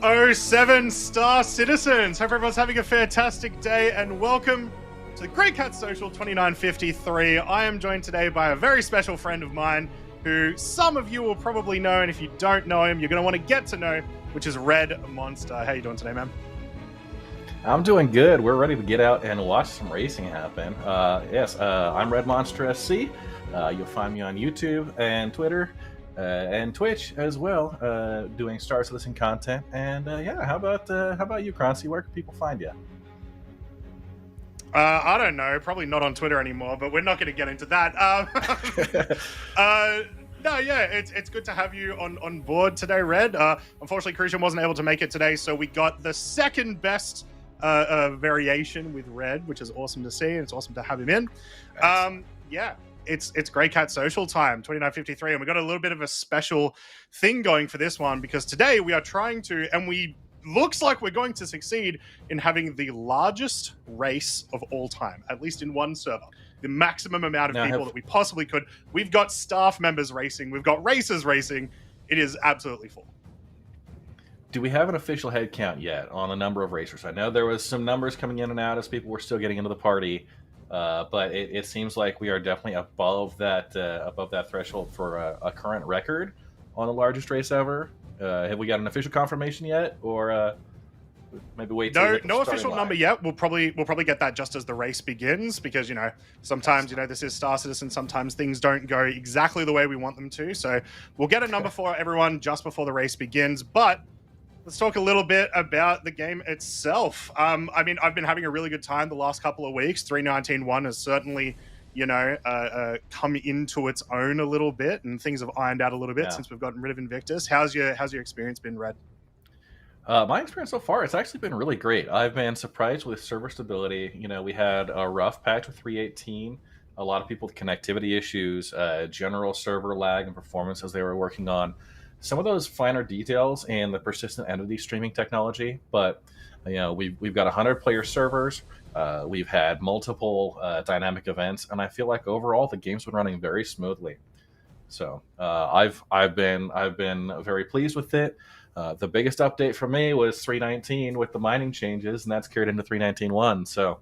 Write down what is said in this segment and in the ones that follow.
7-star citizens. Hope everyone's having a fantastic day and welcome to the Greycat Social 2953. I am joined today by a very special friend of mine who some of you will probably know, and if you don't know him, you're going to want to get to know, which is Red Monster. How you doing today, man? I'm doing good. We're ready to get out and watch some racing happen. I'm Red Monster SC. You'll find me on YouTube and Twitter and Twitch as well, doing Star Citizen content. And how about you, Croncy? Where can people find you? I don't know. Probably not on Twitter anymore, but we're not going to get into that. It's good to have you on board today, Red. Unfortunately, Christian wasn't able to make it today, so we got the second best variation with Red, which is awesome to see, and it's awesome to have him in. Nice. It's Greycat Social time 2953, and we got a little bit of a special thing going for this one because today we are trying to, and we looks like we're going to succeed in having the largest race of all time, at least in one server. The maximum amount of people that we possibly could. We've got staff members racing. We've got racers racing. It is absolutely full. Do we have an official head count yet on the number of racers? I know there was some numbers coming in and out as people were still getting into the party, but it seems like we are definitely above that threshold for a current record on the largest race ever. Have we got an official confirmation yet, or maybe wait? No official number yet. We'll probably get that just as the race begins, because sometimes this is Star Citizen. Sometimes things don't go exactly the way we want them to. So we'll get a number for everyone just before the race begins. But let's talk a little bit about the game itself. I've been having a really good time the last couple of weeks. 3.19.1 has certainly come into its own a little bit, and things have ironed out a little bit since we've gotten rid of Invictus. How's your experience been, Red? My experience so far, it's actually been really great. I've been surprised with server stability. We had a rough patch with 3.18, a lot of people with connectivity issues, general server lag and performance as they were working on some of those finer details and the persistent entity streaming technology. But we've got 100-player servers. We've had multiple dynamic events, and I feel like overall the game's been running very smoothly. So I've been very pleased with it. The biggest update for me was 3.19 with the mining changes, and that's carried into 3.19.1. So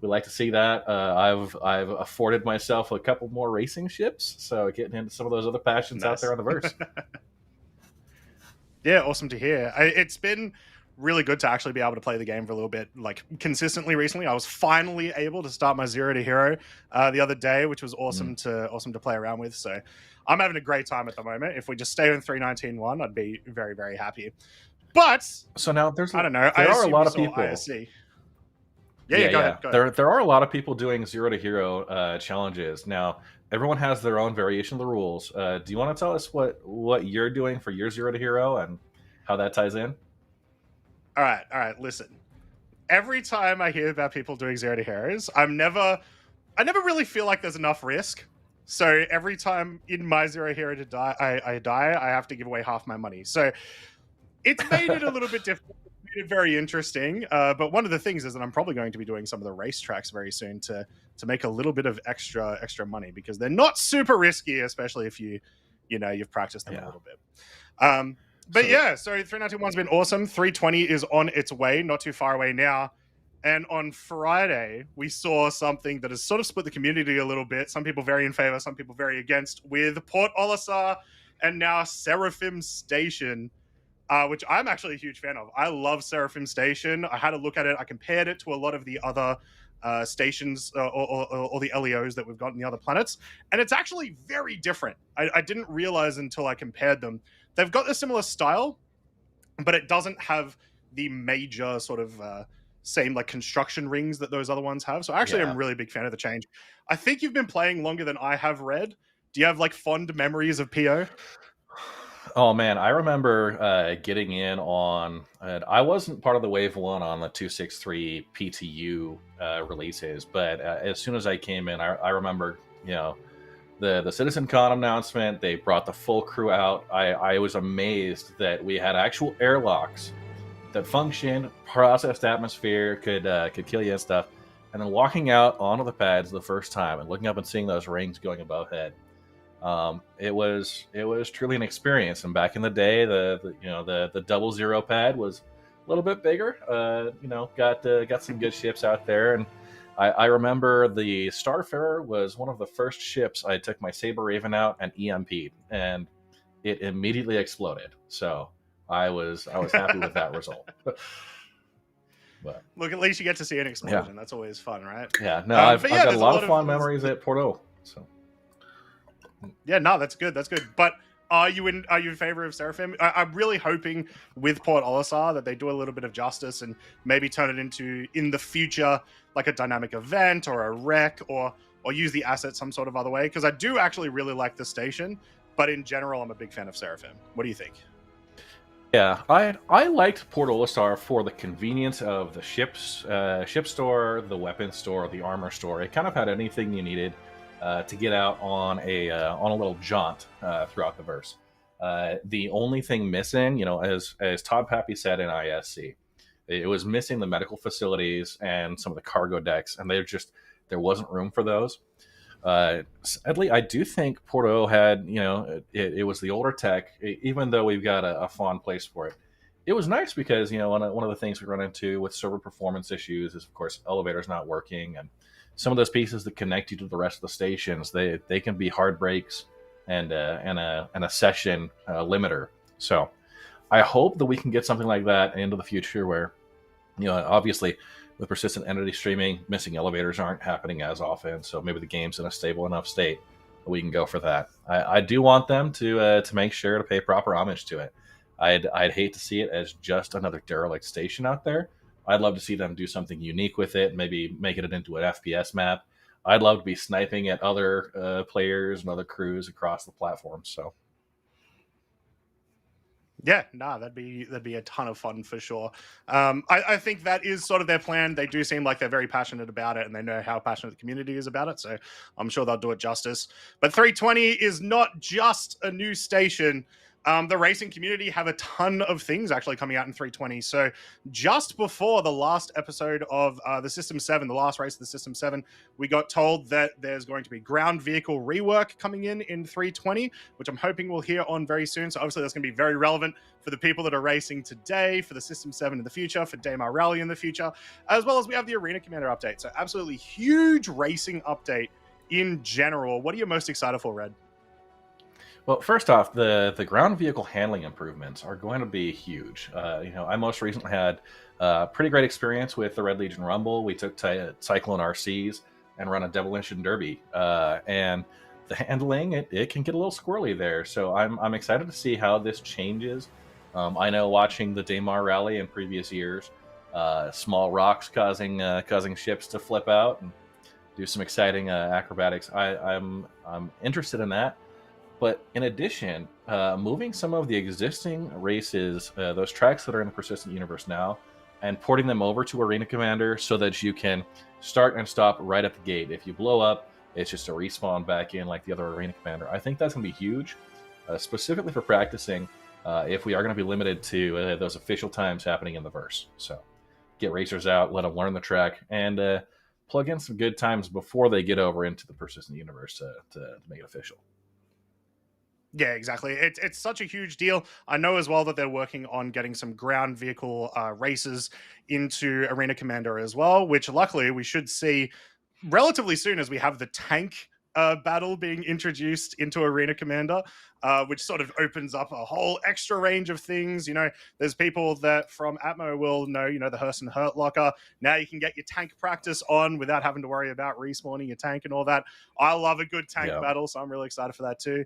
we like to see that. I've afforded myself a couple more racing ships, so getting into some of those other passions out there on the verse. Yeah, awesome to hear. It's been really good to actually be able to play the game for a little bit, like consistently recently. I was finally able to start my 0 to Hero the other day, which was awesome to play around with. So I'm having a great time at the moment. If we just stay in 3.19.1, I'd be very, very happy. But so now there are a lot of people. ISC. Go ahead. There are a lot of people doing 0 to Hero challenges now. Everyone has their own variation of the rules. Do you want to tell us what you're doing for your 0 to Hero and how that ties in? All right. Listen, every time I hear about people doing 0 to Heroes, I never really feel like there's enough risk. So every time in my 0 Hero to die, I have to give away half my money. So it's made it a little bit difficult. It's made it very interesting. But one of the things is that I'm probably going to be doing some of the racetracks very soon to make a little bit of extra money, because they're not super risky, especially if you've practiced them a little bit. So 3.19.1's been awesome. 3.20 is on its way, not too far away now. And on Friday, we saw something that has sort of split the community a little bit. Some people very in favor, some people very against, with Port Olisar and now Seraphim Station, which I'm actually a huge fan of. I love Seraphim Station. I had a look at it. I compared it to a lot of the other stations or the LEOs that we've got in the other planets, and it's actually very different. I didn't realize until I compared them. They've got a similar style, but it doesn't have the major sort of same like construction rings that those other ones have. So actually, I'm a really big fan of the change. I think you've been playing longer than I have, Red. Do you have like fond memories of PO? Oh man, I remember getting in on. I wasn't part of the Wave 1 on the 263 PTU releases, but as soon as I came in, I remember the CitizenCon announcement. They brought the full crew out. I was amazed that we had actual airlocks that functioned, processed atmosphere, could kill you and stuff. And then walking out onto the pads the first time and looking up and seeing those rings going above head, It was truly an experience. And back in the day, the 00 pad was a little bit bigger. Got some good ships out there, and I remember the Starfarer was one of the first ships I took my Saber Raven out and EMP'd, and it immediately exploded. So I was happy with that result. But look, at least you get to see an explosion. That's always fun, right? Yeah, no, I've got a lot of fond memories at Porto. So yeah, no, that's good. That's good. But are you in favor of Seraphim? I'm really hoping with Port Olisar that they do a little bit of justice and maybe turn it into, in the future, like a dynamic event or a rec, or use the asset some sort of other way. Because I do actually really like the station, but in general, I'm a big fan of Seraphim. What do you think? Yeah, I liked Port Olisar for the convenience of the ship store, the weapon store, the armor store. It kind of had anything you needed to get out on a little jaunt throughout the verse. The only thing missing, as Todd Pappy said in ISC, it was missing the medical facilities and some of the cargo decks, and there wasn't room for those. Sadly, I do think Porto had, it was the older tech, even though we've got a fond place for it. It was nice because, one of the things we run into with server performance issues is, of course, elevators not working, and some of those pieces that connect you to the rest of the stations, they can be hard breaks and a session limiter. So I hope that we can get something like that into the future where, obviously, with persistent entity streaming, missing elevators aren't happening as often, so maybe the game's in a stable enough state that we can go for that. I do want them to make sure to pay proper homage to it. I'd hate to see it as just another derelict station out there. I'd love to see them do something unique with it, maybe make it into an FPS map. I'd love to be sniping at other players and other crews across the platform. So. Yeah, that'd be a ton of fun for sure. I think that is sort of their plan. They do seem like they're very passionate about it, and they know how passionate the community is about it, so I'm sure they'll do it justice. But 320 is not just a new station. The racing community have a ton of things actually coming out in 320. So just before the last episode of the System 7, the last race of the System 7, we got told that there's going to be ground vehicle rework coming in 320, which I'm hoping we'll hear on very soon. So obviously that's going to be very relevant for the people that are racing today, for the System 7 in the future, for Daymar Rally in the future, as well as we have the Arena Commander update. So absolutely huge racing update in general. What are you most excited for, Red? Well, first off, the ground vehicle handling improvements are going to be huge. I most recently had a pretty great experience with the Red Legion Rumble. We took Cyclone RCs and run a Demolition Derby, and the handling it can get a little squirrely there. So I'm excited to see how this changes. I know watching the Daymar Rally in previous years, small rocks causing ships to flip out and do some exciting acrobatics. I'm interested in that. But in addition, moving some of the existing races, those tracks that are in the Persistent Universe now, and porting them over to Arena Commander so that you can start and stop right at the gate. If you blow up, it's just a respawn back in like the other Arena Commander. I think that's going to be huge, specifically for practicing if we are going to be limited to those official times happening in the verse. So get racers out, let them learn the track, and plug in some good times before they get over into the Persistent Universe to make it official. Yeah, exactly. It's such a huge deal. I know as well that they're working on getting some ground vehicle races into Arena Commander as well, which luckily we should see relatively soon as we have the tank battle being introduced into Arena Commander, which sort of opens up a whole extra range of things. There's people that from Atmo will know, the Hurston Hurt Locker. Now you can get your tank practice on without having to worry about respawning your tank and all that. I love a good tank battle, so I'm really excited for that too.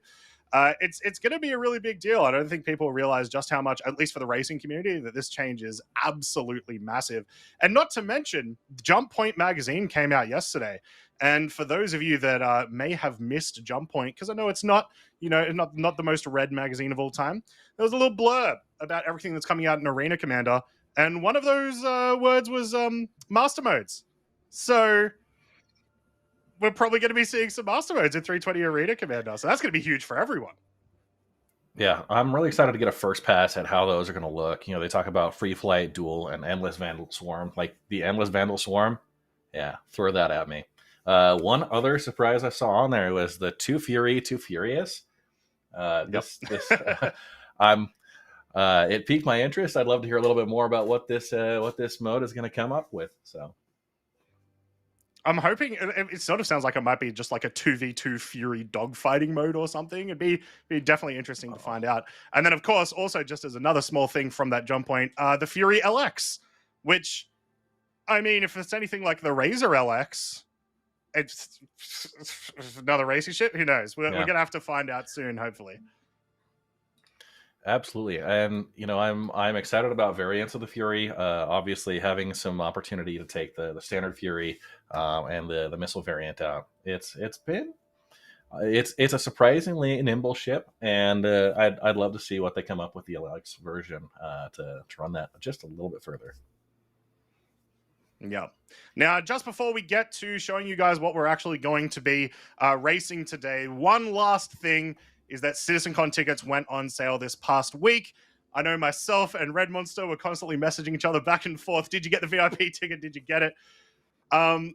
It's going to be a really big deal. I don't think people realize just how much, at least for the racing community, that this change is absolutely massive. And not to mention, Jump Point magazine came out yesterday. And for those of you that may have missed Jump Point, because I know it's not, not the most read magazine of all time, there was a little blurb about everything that's coming out in Arena Commander. And one of those words was master modes. So we're probably going to be seeing some master modes in 320 Arena Commander. So that's going to be huge for everyone. Yeah, I'm really excited to get a first pass at how those are going to look. They talk about Free Flight, Duel, and Endless Vandal Swarm. Like the Endless Vandal Swarm, yeah, throw that at me. One other surprise I saw on there was the Too Fury, Too Furious. This I'm it piqued my interest. I'd love to hear a little bit more about what this mode is going to come up with. So I'm hoping it sort of sounds like it might be just like a 2v2 Fury dogfighting mode or something. It'd be definitely interesting to find out. And then, of course, also just as another small thing from that jump point, the Fury LX, which, I mean, if it's anything like the Razor LX, it's another racing shit. Who knows? We're going to have to find out soon, hopefully. Absolutely, and I'm excited about variants of the Fury. Obviously, having some opportunity to take the standard Fury and the missile variant out. It's a surprisingly nimble ship, and I'd love to see what they come up with the LX version to run that just a little bit further. Yeah. Now, just before we get to showing you guys what we're actually going to be racing today, one last thing is that CitizenCon tickets went on sale this past week. I know myself and Red Monster were constantly messaging each other back and forth. Did you get the VIP ticket? Did you get it? You're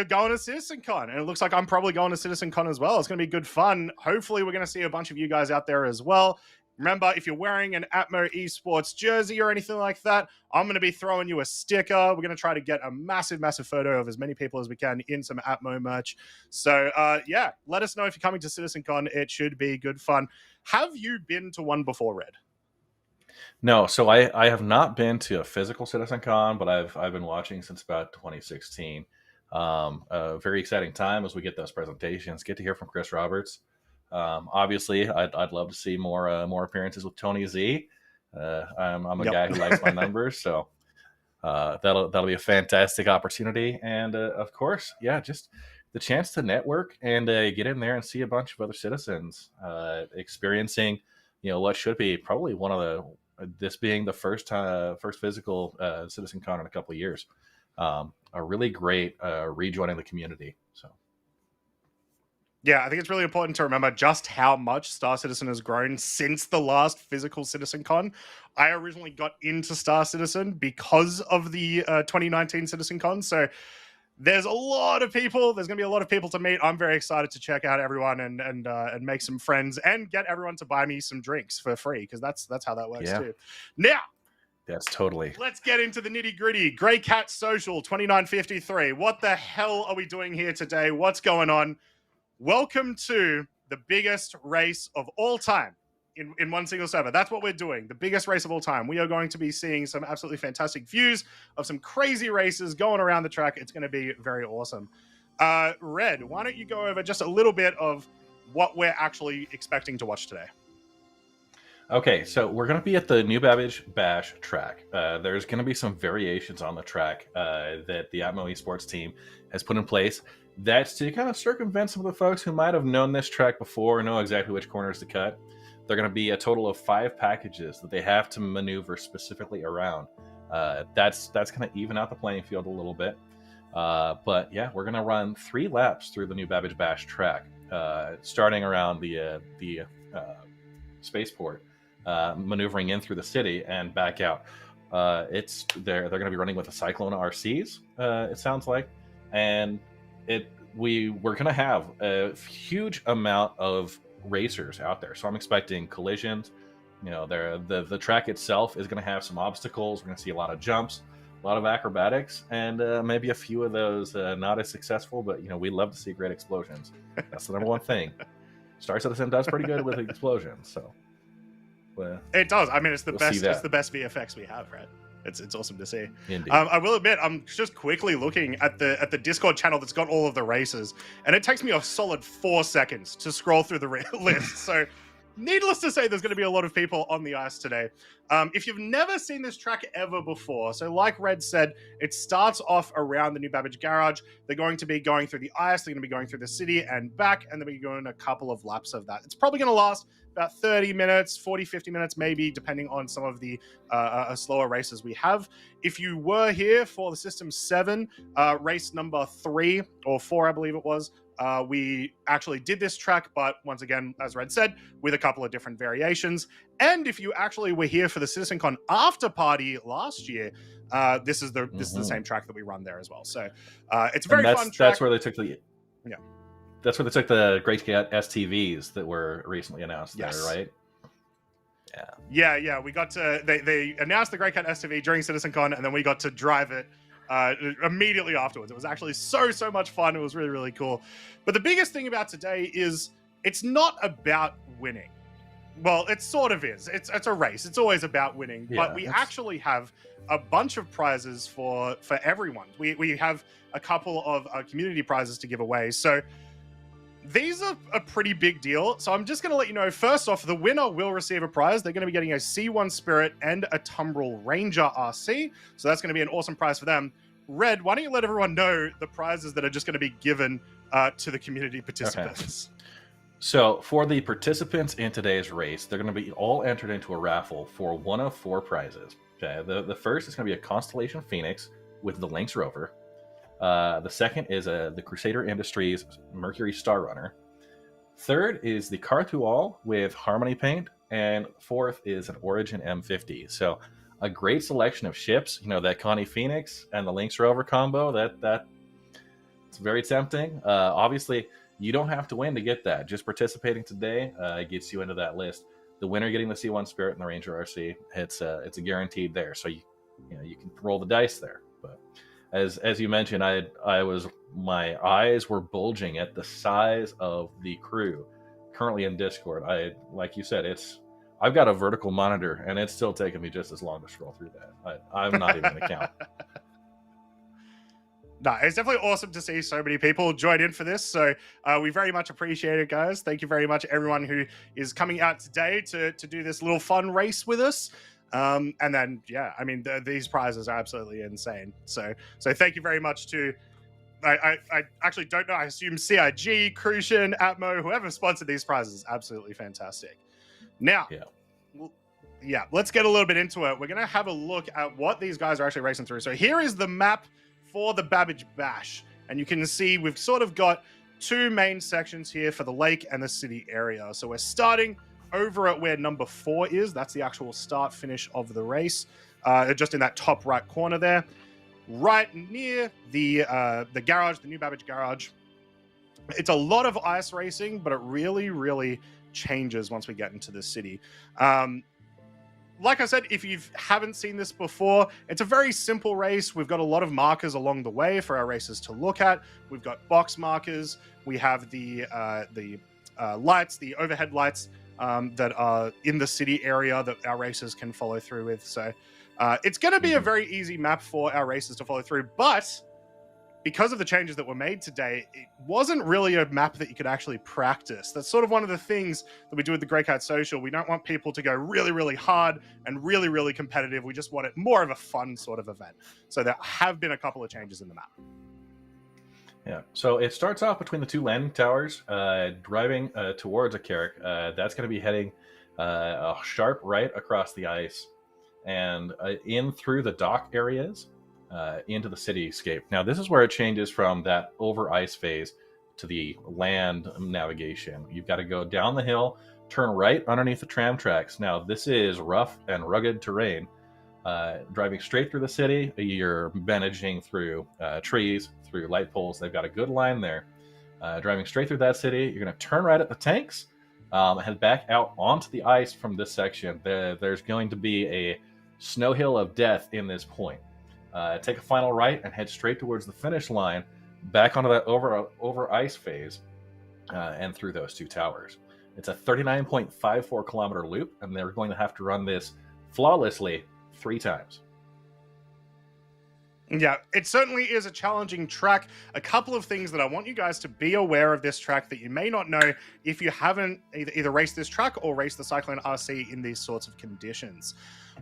going to CitizenCon, and it looks like I'm probably going to CitizenCon as well. It's going to be good fun. Hopefully, we're going to see a bunch of you guys out there as well. Remember, if you're wearing an Atmo Esports jersey or anything like that, I'm going to be throwing you a sticker. We're going to try to get a massive, massive photo of as many people as we can in some Atmo merch. So, yeah, let us know if you're coming to CitizenCon. It should be good fun. Have you been to one before, Red? No, so I have not been to a physical CitizenCon, but I've been watching since about 2016. A very exciting time as we get those presentations, get to hear from Chris Roberts. Obviously, I'd love to see more appearances with Tony Z. I'm a guy who likes my numbers, so that'll be a fantastic opportunity. And of course, yeah, just the chance to network and get in there and see a bunch of other citizens experiencing, what should be probably one of this being the first physical CitizenCon in a couple of years. A really great rejoining the community. So. Yeah, I think it's really important to remember just how much Star Citizen has grown since the last physical CitizenCon. I originally got into Star Citizen because of the 2019 CitizenCon, so there's a lot of people. There's going to be a lot of people to meet. I'm very excited to check out everyone and make some friends and get everyone to buy me some drinks for free, because that's how that works too. Now, that's totally. Let's get into the nitty gritty. Greycat Social 2953. What the hell are we doing here today? What's going on? Welcome to the biggest race of all time in one single server. That's what we're doing. The biggest race of all time. We are going to be seeing some absolutely fantastic views of some crazy races going around the track. It's going to be very awesome. Red, why don't you go over just a little bit of what we're actually expecting to watch today? Okay, so we're going to be at the New Babbage Bash track. There's going to be some variations on the track that the Atmo Esports team has put in place. That's to kind of circumvent some of the folks who might have known this track before and know exactly which corners to cut. They're going to be a total of 5 packages that they have to maneuver specifically around. That's going to even out the playing field a little bit. But yeah, we're going to run 3 laps through the New Babbage Bash track, starting around the spaceport, maneuvering in through the city and back out. They're going to be running with the Cyclone RCs, it sounds like, and we're going to have a huge amount of racers out there, so I'm expecting collisions. The track itself is going to have some obstacles. We're going to see a lot of jumps, a lot of acrobatics, and maybe a few of those not as successful, but we love to see great explosions. That's the number one thing. Star Citizen does pretty good with explosions, so it does. I mean, it's the best. It's the best VFX we have, right? It's awesome to see. I will admit, I'm just quickly looking at the Discord channel that's got all of the races, and it takes me a solid 4 seconds to scroll through the list. So, needless to say, there's going to be a lot of people on the ice today. If you've never seen this track ever before, so like Red said, it starts off around the New Babbage Garage. They're going to be going through the ice. They're going to be going through the city and back, and they'll be going a couple of laps of that. It's probably going to last about 30 minutes, 40, 50 minutes, maybe, depending on some of the slower races we have. If you were here for the System 7, race number 3 or 4, I believe it was, we actually did this track, but once again, as Red said, with a couple of different variations. And if you actually were here for the CitizenCon after party last year, this is the same track that we run there as well. So it's a very fun track. That's where they took the That's where they took the Greycat STVs that were recently announced there, right? Yeah. We got to they announced the Greycat STV during CitizenCon, and then we got to drive it immediately afterwards. It was actually so much fun. It was really cool. But the biggest thing about today is it's not about winning. Well, it sort of is. It's a race. It's always about winning. But we actually have a bunch of prizes for everyone. We have a couple of community prizes to give away. So these are a pretty big deal. So I'm just going to let you know, first off, the winner will receive a prize. They're going to be getting a C1 Spirit and a Tumbril Ranger RC. So that's going to be an awesome prize for them. Red, why don't you let everyone know the prizes that are just going to be given to the community participants? Okay. So for the participants in today's race, they're going to be all entered into a raffle for one of 4 prizes. Okay. The first is going to be a Constellation Phoenix with the Lynx Rover. The second is the Crusader Industries Mercury Star Runner. Third is the Carthual with Harmony Paint. And fourth is an Origin M50. So a great selection of ships. You know, that Connie Phoenix and the Lynx Rover combo, that it's very tempting. Obviously, you don't have to win to get that. Just participating today gets you into that list. The winner getting the C1 Spirit and the Ranger RC, it's a guaranteed there. So you can roll the dice there. But as you mentioned, my eyes were bulging at the size of the crew currently in Discord. Like you said, I've got a vertical monitor, and it's still taking me just as long to scroll through that. I'm not even gonna count. No, it's definitely awesome to see so many people join in for this. So we very much appreciate it, guys. Thank you very much, everyone who is coming out today to do this little fun race with us. And then, I mean, these prizes are absolutely insane. So thank you very much to, I actually don't know, I assume CIG, Crucian, Atmo, whoever sponsored these prizes is absolutely fantastic. Now, let's get a little bit into it. We're going to have a look at what these guys are actually racing through. So here is the map for the Babbage Bash. And you can see we've sort of got 2 main sections here for the lake and the city area. So we're starting over at where number 4 is. That's the actual start finish of the race. Just in that top right corner there. Right near the garage, the new Babbage garage. It's a lot of ice racing, but it really changes once we get into the city. Like I said, if you haven't seen this before, it's a very simple race. We've got a lot of markers along the way for our racers to look at. We've got box markers. We have the lights, the overhead lights that are in the city area that our racers can follow through with. So it's going to be a very easy map for our racers to follow through. But because of the changes that were made today, it wasn't really a map that you could actually practice. That's sort of one of the things that we do with the Greycat Social. We don't want people to go really hard and really competitive. We just want it more of a fun sort of event. So there have been a couple of changes in the map. Yeah, so it starts off between the 2 landing towers, driving towards a Carrick. That's going to be heading a sharp right across the ice and in through the dock areas. Into the cityscape. Now, this is where it changes from that over ice phase to the land navigation. You've got to go down the hill, turn right underneath the tram tracks. Now, this is rough and rugged terrain. Driving straight through the city, you're managing through trees, through light poles. They've got a good line there. Driving straight through that city, you're going to turn right at the tanks, head back out onto the ice from this section. There's going to be a snow hill of death in this point. Take a final right and head straight towards the finish line, back onto that over ice phase, and through those 2 towers. It's a 39.54 kilometer loop, and they're going to have to run this flawlessly 3 times. Yeah, it certainly is a challenging track. A couple of things that I want you guys to be aware of this track that you may not know if you haven't either raced this track or raced the Cyclone RC in these sorts of conditions.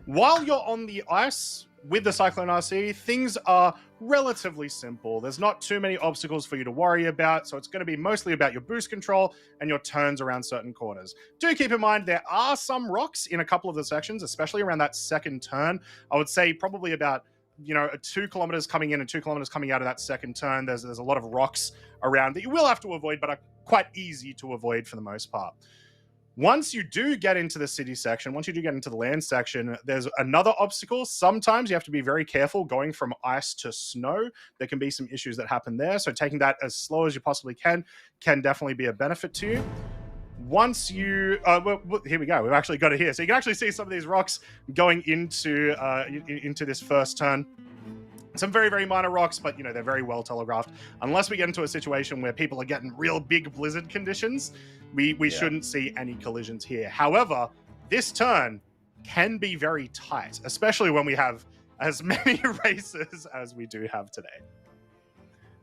While you're on the ice with the Cyclone RC, things are relatively simple. There's not too many obstacles for you to worry about, so it's going to be mostly about your boost control and your turns around certain corners. Do keep in mind there are some rocks in a couple of the sections, especially around that second turn. I would say probably about 2 kilometers coming in and 2 kilometers coming out of that second turn. There's a lot of rocks around that you will have to avoid, but are quite easy to avoid for the most part. Once you do get into the city section, once you do get into the land section, there's another obstacle. Sometimes you have to be very careful going from ice to snow. There can be some issues that happen there. So taking that as slow as you possibly can definitely be a benefit to you. Once you, here we go. We've actually got it here. So you can actually see some of these rocks going into this first turn. Some very, very minor rocks, but they're very well telegraphed. Unless we get into a situation where people are getting real big blizzard conditions, we shouldn't see any collisions here. However, this turn can be very tight, especially when we have as many races as we do have today.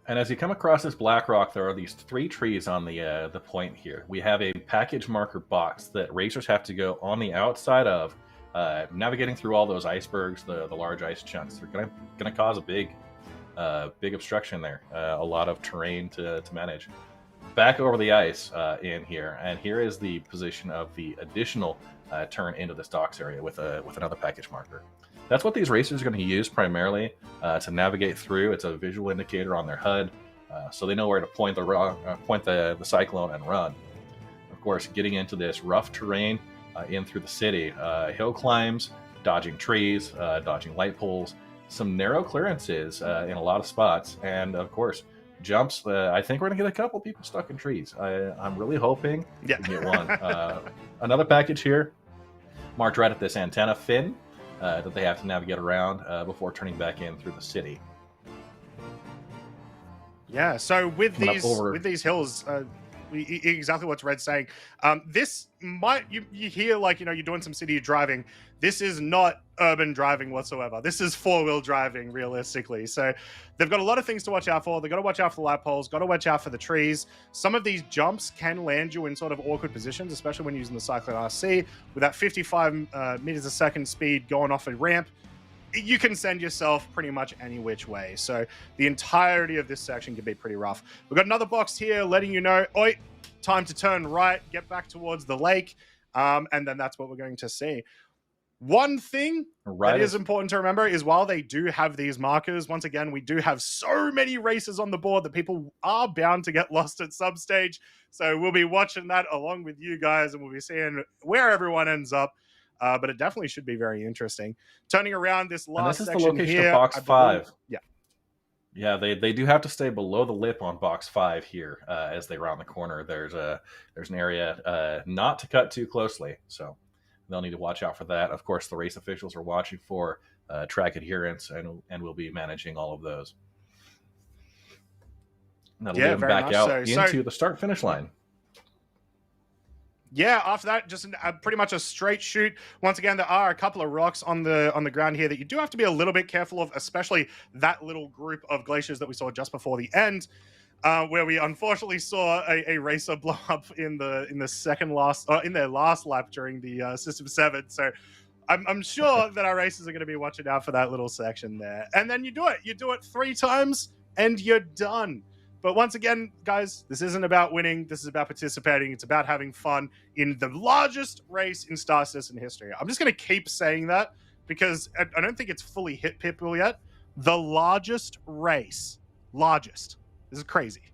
And as you come across this black rock, there are these 3 trees on the point here. We have a package marker box that racers have to go on the outside of, navigating through all those icebergs, the large ice chunks. They're gonna cause a big obstruction there. A lot of terrain to manage. Back over the ice in here, and here is the position of the additional turn into this docks area with another package marker. That's what these racers are going to use primarily to navigate through. It's a visual indicator on their HUD, so they know where to point the cyclone and run. Of course, getting into this rough terrain in through the city, hill climbs, dodging trees, dodging light poles, some narrow clearances in a lot of spots, and of course, jumps. I think we're going to get a couple people stuck in trees. I'm really hoping we get one. Another package here, marked right at this antenna fin, that they have to navigate around before turning back in through the city. Yeah, so with these hills, exactly what Red's saying. This might you hear like you're doing some city driving. This is not urban driving whatsoever. This is 4-wheel driving realistically. So they've got a lot of things to watch out for. They've got to watch out for the light poles. Got to watch out for the trees. Some of these jumps can land you in sort of awkward positions, especially when using the Cyclone RC with that 55 meters a second speed going off a ramp. You can send yourself pretty much any which way. So the entirety of this section can be pretty rough. We've got another box here letting you know, oi, time to turn right, get back towards the lake. And then that's what we're going to see. One thing that is important to remember is while they do have these markers, once again, we do have so many races on the board that people are bound to get lost at some stage. So we'll be watching that along with you guys, and we'll be seeing where everyone ends up. But it definitely should be very interesting. Turning around this last section here. This is the location of box 5. Yeah. Yeah, they do have to stay below the lip on box 5 here as they round the corner. There's an area not to cut too closely, so they'll need to watch out for that. Of course, the race officials are watching for track adherence, and will be managing all of those. And that'll lead them back out into the start-finish line. Yeah, after that, just pretty much a straight shoot. Once again, there are a couple of rocks on the ground here that you do have to be a little bit careful of, especially that little group of glaciers that we saw just before the end, where we unfortunately saw a racer blow up in their last lap during the System 7. So I'm sure that our racers are going to be watching out for that little section there. And then you do it 3 times, and you're done. But once again, guys, this isn't about winning. This is about participating. It's about having fun in the largest race in Star Citizen history. I'm just going to keep saying that because I don't think it's fully hit people yet. The largest race. Largest. This is crazy.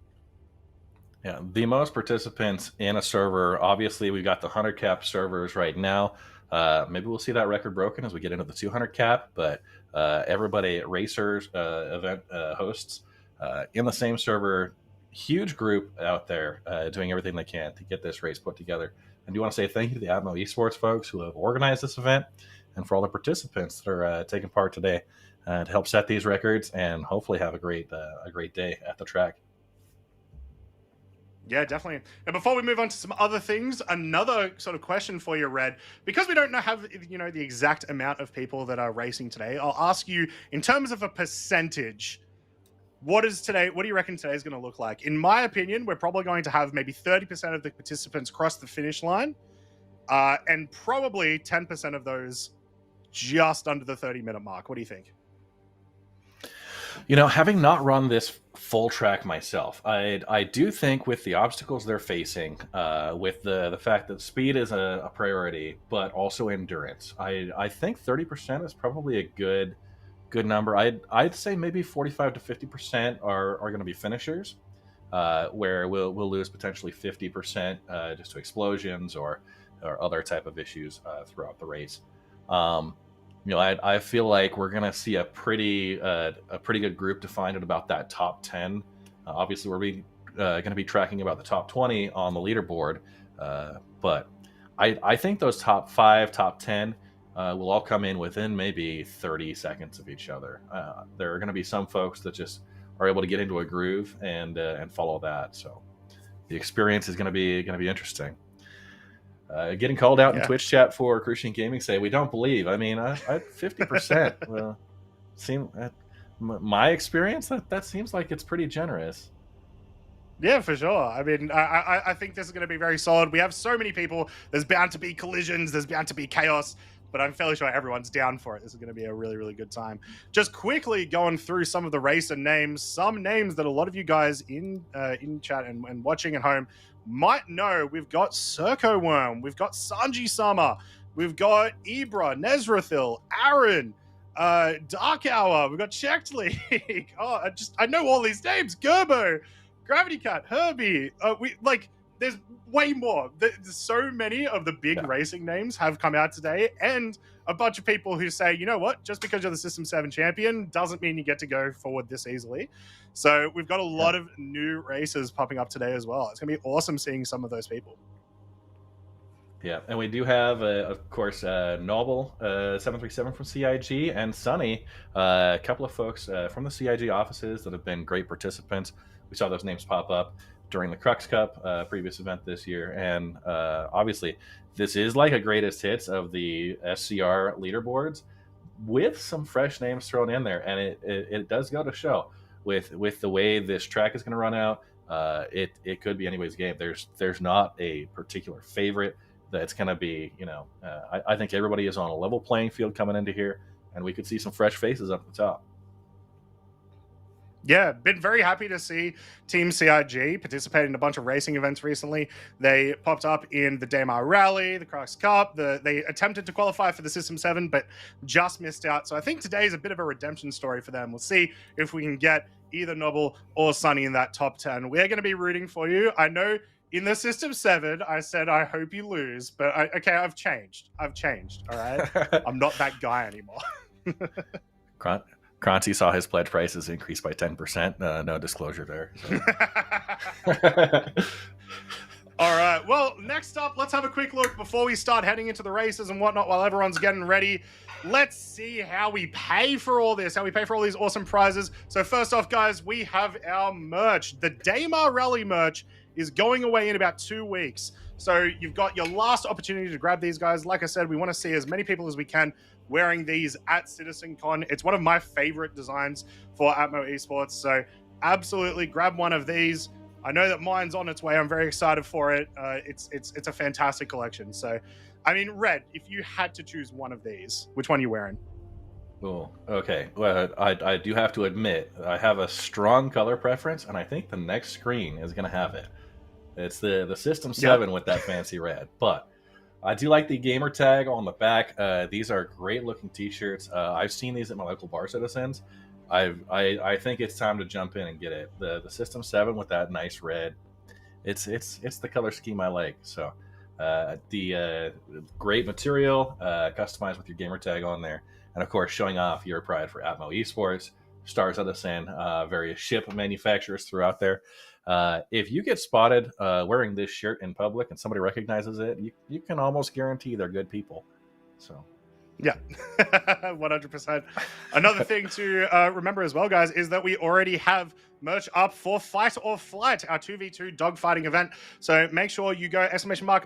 Yeah, the most participants in a server. Obviously, we've got the 100 cap servers right now. Maybe we'll see that record broken as we get into the 200 cap. But everybody, racers, event hosts, in the same server, huge group out there doing everything they can to get this race put together. I do want to say thank you to the Atmo Esports folks who have organized this event, and for all the participants that are taking part today to help set these records and hopefully have a great day at the track. Yeah, definitely. And before we move on to some other things, another sort of question for you, Red, because we don't have the exact amount of people that are racing today, I'll ask you in terms of a percentage. What do you reckon today is going to look like? In my opinion, we're probably going to have maybe 30% of the participants cross the finish line, and probably 10% of those just under the 30-minute mark. What do you think? Having not run this full track myself, I do think with the obstacles they're facing, with the fact that speed is a priority, but also endurance, I think 30% is probably a good good number. I'd say maybe 45 to 50% are going to be finishers, where we'll lose potentially 50% just to explosions or other type of issues throughout the race. I feel like we're going to see a pretty good group defined at about that top 10. Obviously, we're going to be tracking about the top 20 on the leaderboard, but I think those top 5, top 10 will all come in within maybe 30 seconds of each other. There are going to be some folks that just are able to get into a groove and follow that. So the experience is going to be interesting. Getting called out in Twitch chat for Crucian Gaming say we don't believe. I mean, I 50%. Well, my experience that seems like it's pretty generous. Yeah, for sure. I mean, I think this is going to be very solid. We have so many people. There's bound to be collisions. There's bound to be chaos. But I'm fairly sure everyone's down for it. This is going to be a really, really good time. Just quickly going through some of the racer names, some names that a lot of you guys in chat and watching at home might know. We've got Circo Worm. We've got Sanji Sama. We've got Ibra, Nezrathil, Aaron, Dark Hour. We've got Checked League. I know all these names. Gerbo, Gravity Cat, Herbie. There's way more. There's so many of the big racing names have come out today, and a bunch of people who say, you know what, just because you're the System 7 champion doesn't mean you get to go forward this easily. So we've got a lot of new races popping up today as well. It's going to be awesome seeing some of those people. Yeah, and we do have, of course, Noble 737 from CIG and Sunny, a couple of folks from the CIG offices that have been great participants. We saw those names pop up during the Crux Cup previous event this year, and obviously this is like a greatest hits of the SCR leaderboards with some fresh names thrown in there, and it does go to show with the way this track is going to run out. It could be anybody's game. There's not a particular favorite that's going to be, I think everybody is on a level playing field coming into here, and we could see some fresh faces up at the top. Yeah, been very happy to see Team CIG participate in a bunch of racing events recently. They popped up in the Daymar Rally, the Crux Cup. They attempted to qualify for the System 7, but just missed out. So I think today is a bit of a redemption story for them. We'll see if we can get either Noble or Sunny in that top 10. We're going to be rooting for you. I know in the System 7, I said, I hope you lose. But I've changed. All right? I'm not that guy anymore. Cronty saw his pledge prices increase by 10%. No disclosure there. So. All right. Well, next up, let's have a quick look before we start heading into the races and whatnot while everyone's getting ready. Let's see how we pay for all this, how we pay for all these awesome prizes. So first off, guys, we have our merch. The Daymar Rally merch is going away in about 2 weeks. So you've got your last opportunity to grab these, guys. Like I said, we want to see as many people as we can wearing these at CitizenCon. It's one of my favorite designs for Atmo Esports. So absolutely grab one of these. I know that mine's on its way. I'm very excited for it. It's a fantastic collection. So, I mean, Red, if you had to choose one of these, which one are you wearing? Oh, okay. Well, I do have to admit, I have a strong color preference, and I think the next screen is going to have it. It's the System 7 with that fancy red. But I do like the gamer tag on the back. These are great looking t-shirts. I've seen these at my local bar Citizens. I think it's time to jump in and get it. The System 7 with that nice red. It's the color scheme I like. So the great material, customized with your gamer tag on there, and of course showing off your pride for Atmo Esports, Star Citizen, various ship manufacturers throughout there. If you get spotted wearing this shirt in public and somebody recognizes it, you can almost guarantee they're good people. So, yeah, 100%. Another thing to remember as well, guys, is that we already have merch up for Fight or Flight, our 2v2 dogfighting event. So make sure you go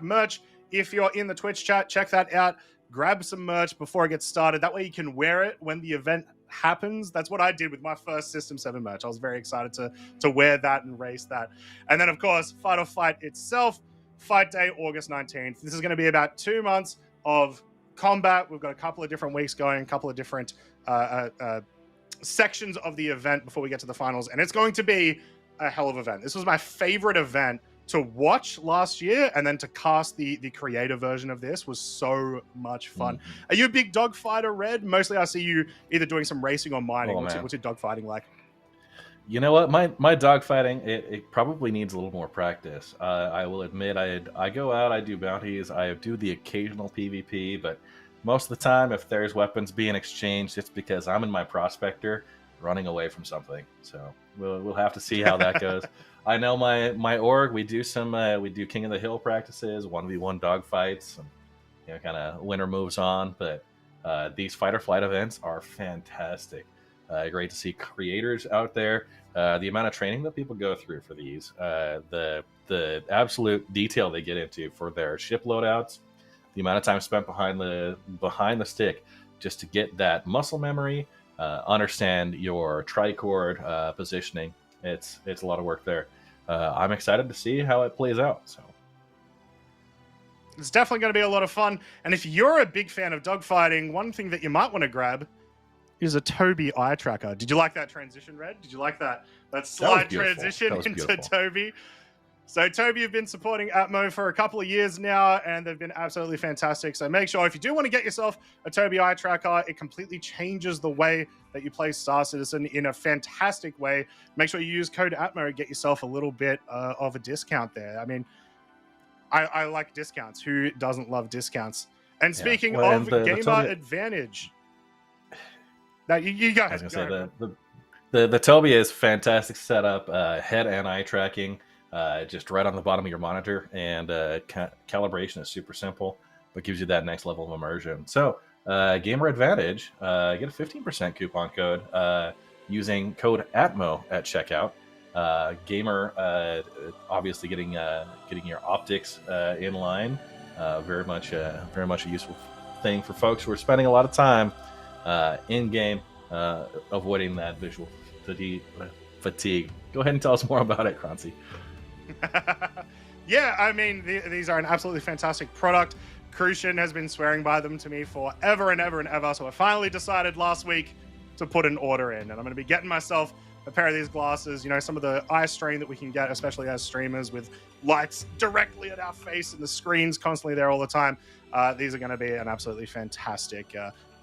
!merch. If you're in the Twitch chat, check that out. Grab some merch before it gets started. That way you can wear it when the event happens. That's what I did with my first System 7 merch. I was very excited to wear that and race that. And then, of course, Fight or Flight itself, Fight Day, August 19th. This is going to be about 2 months of combat. We've got a couple of different weeks going, a couple of different sections of the event before we get to the finals. And it's going to be a hell of an event. This was my favorite event to watch last year, and then to cast the creator version of this was so much fun. Are you a big dogfighter, Red? Mostly I see you either doing some racing or mining. What's your dogfighting like? You know what? My dogfighting, it probably needs a little more practice. I will admit, I go out, I do bounties, I do the occasional PvP, but most of the time, if there's weapons being exchanged, it's because I'm in my prospector running away from something. So we'll have to see how that goes. I know my org, we do King of the Hill practices, 1v1 dogfights, and kind of winter moves on. But these fight or flight events are fantastic. Great to see creators out there. The amount of training that people go through for these, the absolute detail they get into for their ship loadouts, the amount of time spent behind the stick just to get that muscle memory, understand your tricord positioning. It's a lot of work there. I'm excited to see how it plays out. So it's definitely going to be a lot of fun. And if you're a big fan of dogfighting, one thing that you might want to grab is a Toby eye tracker. Did you like that transition, Red? Did you like that slide transition into Toby? So Toby have been supporting Atmo for a couple of years now, and they've been absolutely fantastic. So make sure if you do want to get yourself a Toby eye tracker, it completely changes the way that you play Star Citizen in a fantastic way. Make sure you use code Atmo and get yourself a little bit of a discount there. I mean, I like discounts. Who doesn't love discounts? And speaking of gamer advantage, now you go ahead. The Toby is fantastic setup, head and eye tracking, just right on the bottom of your monitor, and calibration is super simple, but gives you that next level of immersion. So, Gamer Advantage, get a 15% coupon code using code ATMO at checkout. Gamer, obviously getting your optics in line, very much a useful thing for folks who are spending a lot of time in game, avoiding that visual fatigue. Go ahead and tell us more about it, Croncy. Yeah, I mean, these are an absolutely fantastic product. Crucian has been swearing by them to me for ever and ever and ever, so I finally decided last week to put an order in, and I'm going to be getting myself a pair of these glasses. You know, some of the eye strain that we can get, especially as streamers, with lights directly at our face and the screens constantly there all the time. These are going to be an absolutely fantastic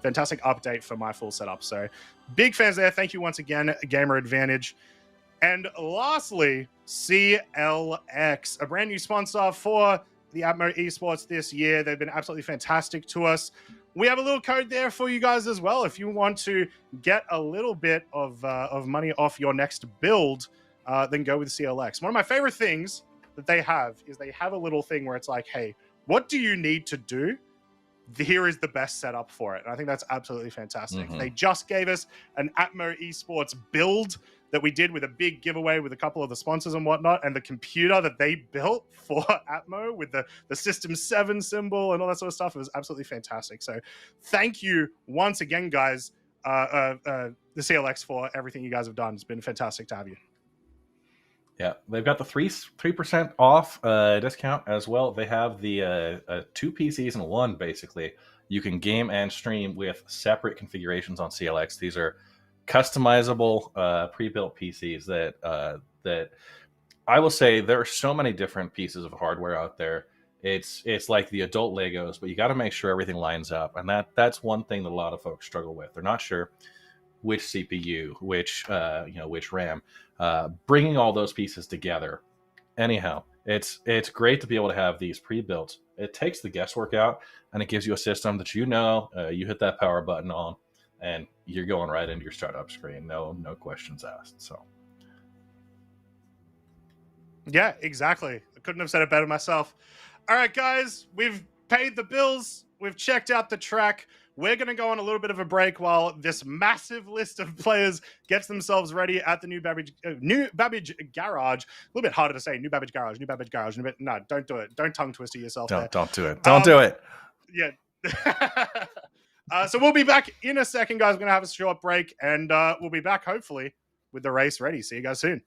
update for my full setup. So big fans there. Thank you once again, Gamer Advantage. And lastly, CLX, a brand new sponsor for the Atmo Esports this year. They've been absolutely fantastic to us. We have a little code there for you guys as well. If you want to get a little bit of money off your next build, then go with CLX. One of my favorite things that they have is they have a little thing where it's like, hey, what do you need to do? Here is the best setup for it. And I think that's absolutely fantastic. They just gave us an Atmo Esports build that we did with a big giveaway with a couple of the sponsors and whatnot, and the computer that they built for Atmo with the System 7 symbol and all that sort of stuff. It was absolutely fantastic. So thank you once again, guys, the CLX, for everything you guys have done. It's been fantastic to have you. Yeah, they've got the 3% off discount as well. They have the 2 PCs in one, basically. You can game and stream with separate configurations on CLX. These are customizable pre-built PCs that I will say there are so many different pieces of hardware out there. It's like the adult Legos, but you got to make sure everything lines up, and that's one thing that a lot of folks struggle with. They're not sure which CPU, which RAM. Bringing all those pieces together. Anyhow, it's great to be able to have these pre-built. It takes the guesswork out, and it gives you a system that you hit that power button on, and you're going right into your startup screen. No questions asked. So, yeah, exactly. I couldn't have said it better myself. All right, guys, we've paid the bills. We've checked out the track. We're going to go on a little bit of a break while this massive list of players gets themselves ready at the New Babbage Garage. A little bit harder to say, New Babbage Garage. No, don't do it. Don't tongue twister yourself. Don't do it. Don't do it. Yeah. So we'll be back in a second, guys. We're going to have a short break, and we'll be back, hopefully, with the race ready. See you guys soon.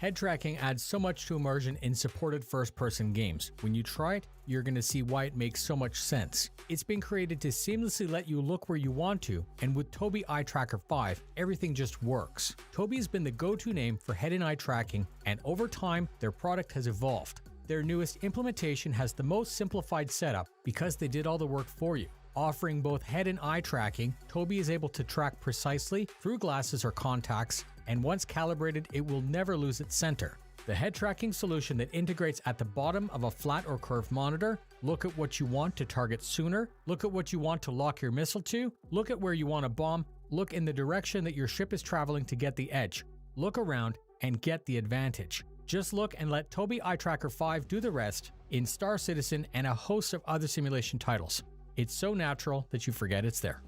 Head tracking adds so much to immersion in supported first-person games. When you try it, you're going to see why it makes so much sense. It's been created to seamlessly let you look where you want to, and with Tobii Eye Tracker 5, everything just works. Tobii has been the go-to name for head and eye tracking, and over time, their product has evolved. Their newest implementation has the most simplified setup because they did all the work for you. Offering both head and eye tracking, Tobii is able to track precisely through glasses or contacts, and once calibrated, it will never lose its center. The head tracking solution that integrates at the bottom of a flat or curved monitor, look at what you want to target sooner, look at what you want to lock your missile to, look at where you want to bomb, look in the direction that your ship is traveling to get the edge, look around and get the advantage. Just look and let Tobii Eye Tracker 5 do the rest in Star Citizen and a host of other simulation titles. It's so natural that you forget it's there.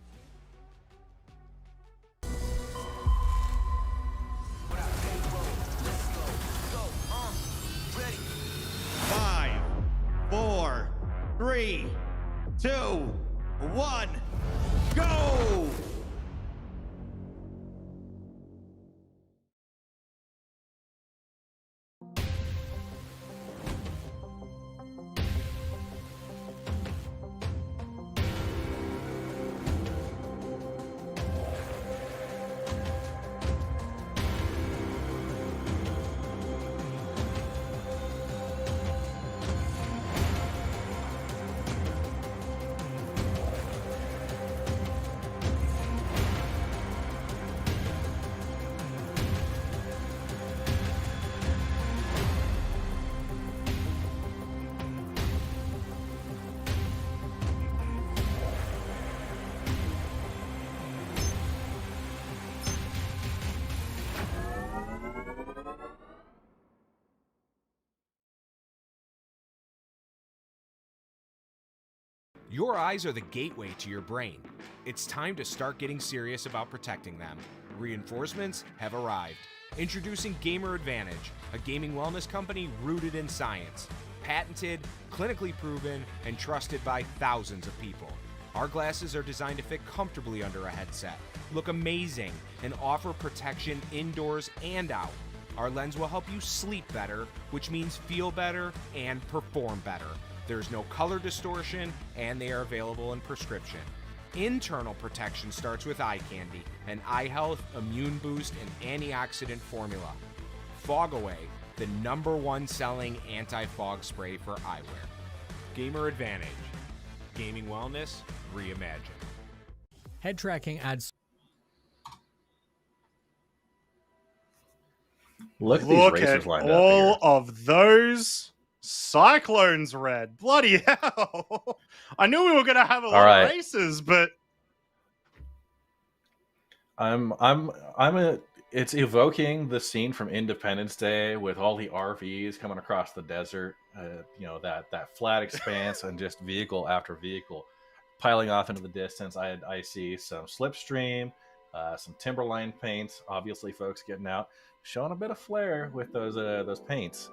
Five, 4, 3, 2, 1, go! Your eyes are the gateway to your brain. It's time to start getting serious about protecting them. Reinforcements have arrived. Introducing Gamer Advantage, a gaming wellness company rooted in science. Patented, clinically proven, and trusted by thousands of people. Our glasses are designed to fit comfortably under a headset, look amazing, and offer protection indoors and out. Our lens will help you sleep better, which means feel better and perform better. There's no color distortion, and they are available in prescription. Internal protection starts with eye candy, an eye health, immune boost, and antioxidant formula. Fog Away, the #1 selling anti-fog spray for eyewear. Gamer Advantage. Gaming wellness reimagined. Head tracking adds... Look at these Look racers at lined all up of those Cyclones red. Bloody hell. I knew we were going to have a lot of races, but... It's evoking the scene from Independence Day with all the RVs coming across the desert, that flat expanse and just vehicle after vehicle piling off into the distance. I see some Slipstream, some Timberline paints, obviously folks getting out, showing a bit of flair with those paints.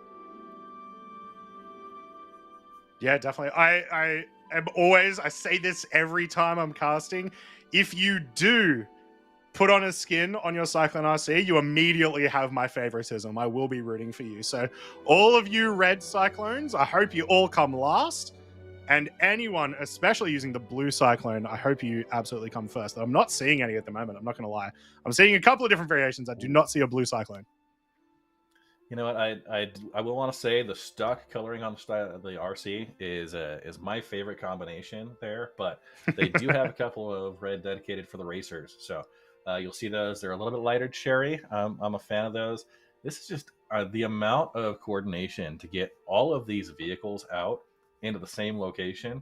Yeah, definitely. I am always, I say this every time I'm casting, if you do put on a skin on your Cyclone RC, you immediately have my favoritism. I will be rooting for you. So all of you red Cyclones, I hope you all come last. And anyone, especially using the blue Cyclone, I hope you absolutely come first. I'm not seeing any at the moment, I'm not going to lie. I'm seeing a couple of different variations. I do not see a blue Cyclone. You know what? I will want to say the stuck coloring on the RC is my favorite combination there, but they do have a couple of red dedicated for the racers. So you'll see those. They're a little bit lighter cherry. I'm a fan of those. This is just the amount of coordination to get all of these vehicles out into the same location,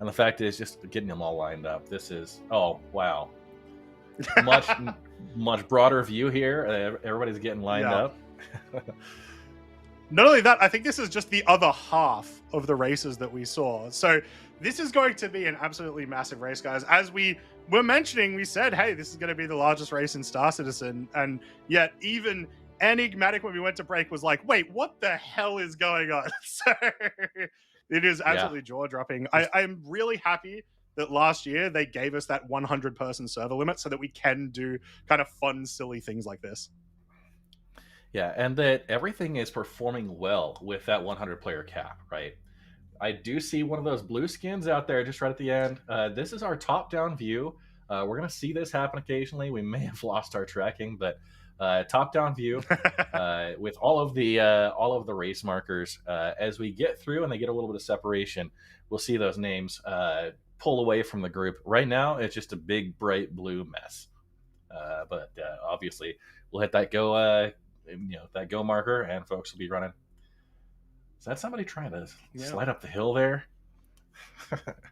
and the fact is just getting them all lined up. This is, oh wow, much broader view here. Everybody's getting lined up. Not only that, I think this is just the other half of the races that we saw. So this is going to be an absolutely massive race, guys. As we were mentioning, we said, hey, this is going to be the largest race in Star Citizen. And yet even Enigmatic, when we went to break, was like, wait, what the hell is going on? So it is absolutely jaw-dropping. I'm really happy that last year they gave us that 100-person server limit so that we can do kind of fun, silly things like this. Yeah, and that everything is performing well with that 100 player cap, right? I do see one of those blue skins out there just right at the end. This is our top-down view. We're going to see this happen occasionally. We may have lost our tracking, but top-down view with all of the race markers. As we get through and they get a little bit of separation, we'll see those names pull away from the group. Right now, it's just a big, bright blue mess. But obviously, we'll hit that go, that go marker, and folks will be running. Is that somebody trying to slide up the hill there?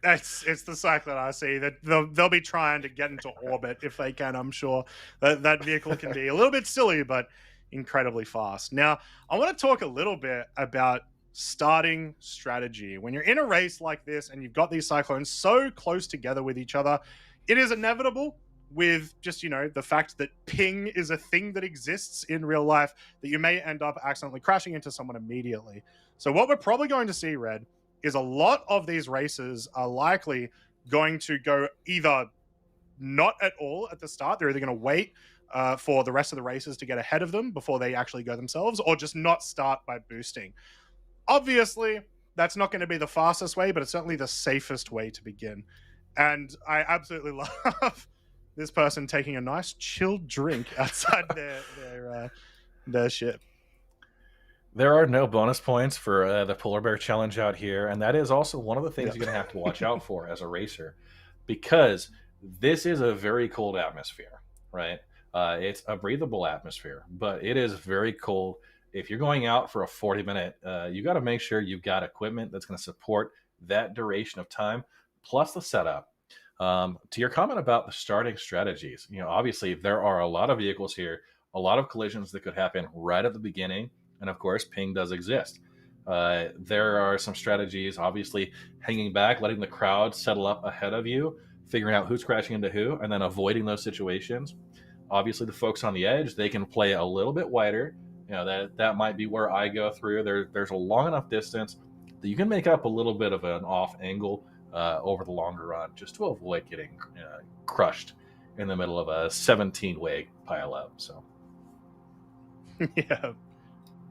It's the cyclone I see that they'll be trying to get into orbit if they can. I'm sure that vehicle can be a little bit silly, but incredibly fast. Now, I want to talk a little bit about starting strategy. When you're in a race like this and you've got these cyclones so close together with each other, it is inevitable with just, the fact that ping is a thing that exists in real life, that you may end up accidentally crashing into someone immediately. So what we're probably going to see, Red, is a lot of these races are likely going to go either not at all at the start. They're either going to wait for the rest of the races to get ahead of them before they actually go themselves, or just not start by boosting. Obviously, that's not going to be the fastest way, but it's certainly the safest way to begin. And I absolutely love this person taking a nice chilled drink outside their ship. There are no bonus points for the Polar Bear Challenge out here, and that is also one of the things you're going to have to watch out for as a racer, because this is a very cold atmosphere, right? It's a breathable atmosphere, but it is very cold. If you're going out for a 40-minute, you got to make sure you've got equipment that's going to support that duration of time, plus the setup. To your comment about the starting strategies, obviously there are a lot of vehicles here, a lot of collisions that could happen right at the beginning. And of course, ping does exist. There are some strategies, obviously, hanging back, letting the crowd settle up ahead of you, figuring out who's crashing into who, and then avoiding those situations. Obviously, the folks on the edge, they can play a little bit wider. That might be where I go through. There's a long enough distance that you can make up a little bit of an off angle over the longer run, just to avoid getting crushed in the middle of a 17-way pileup. So, yeah.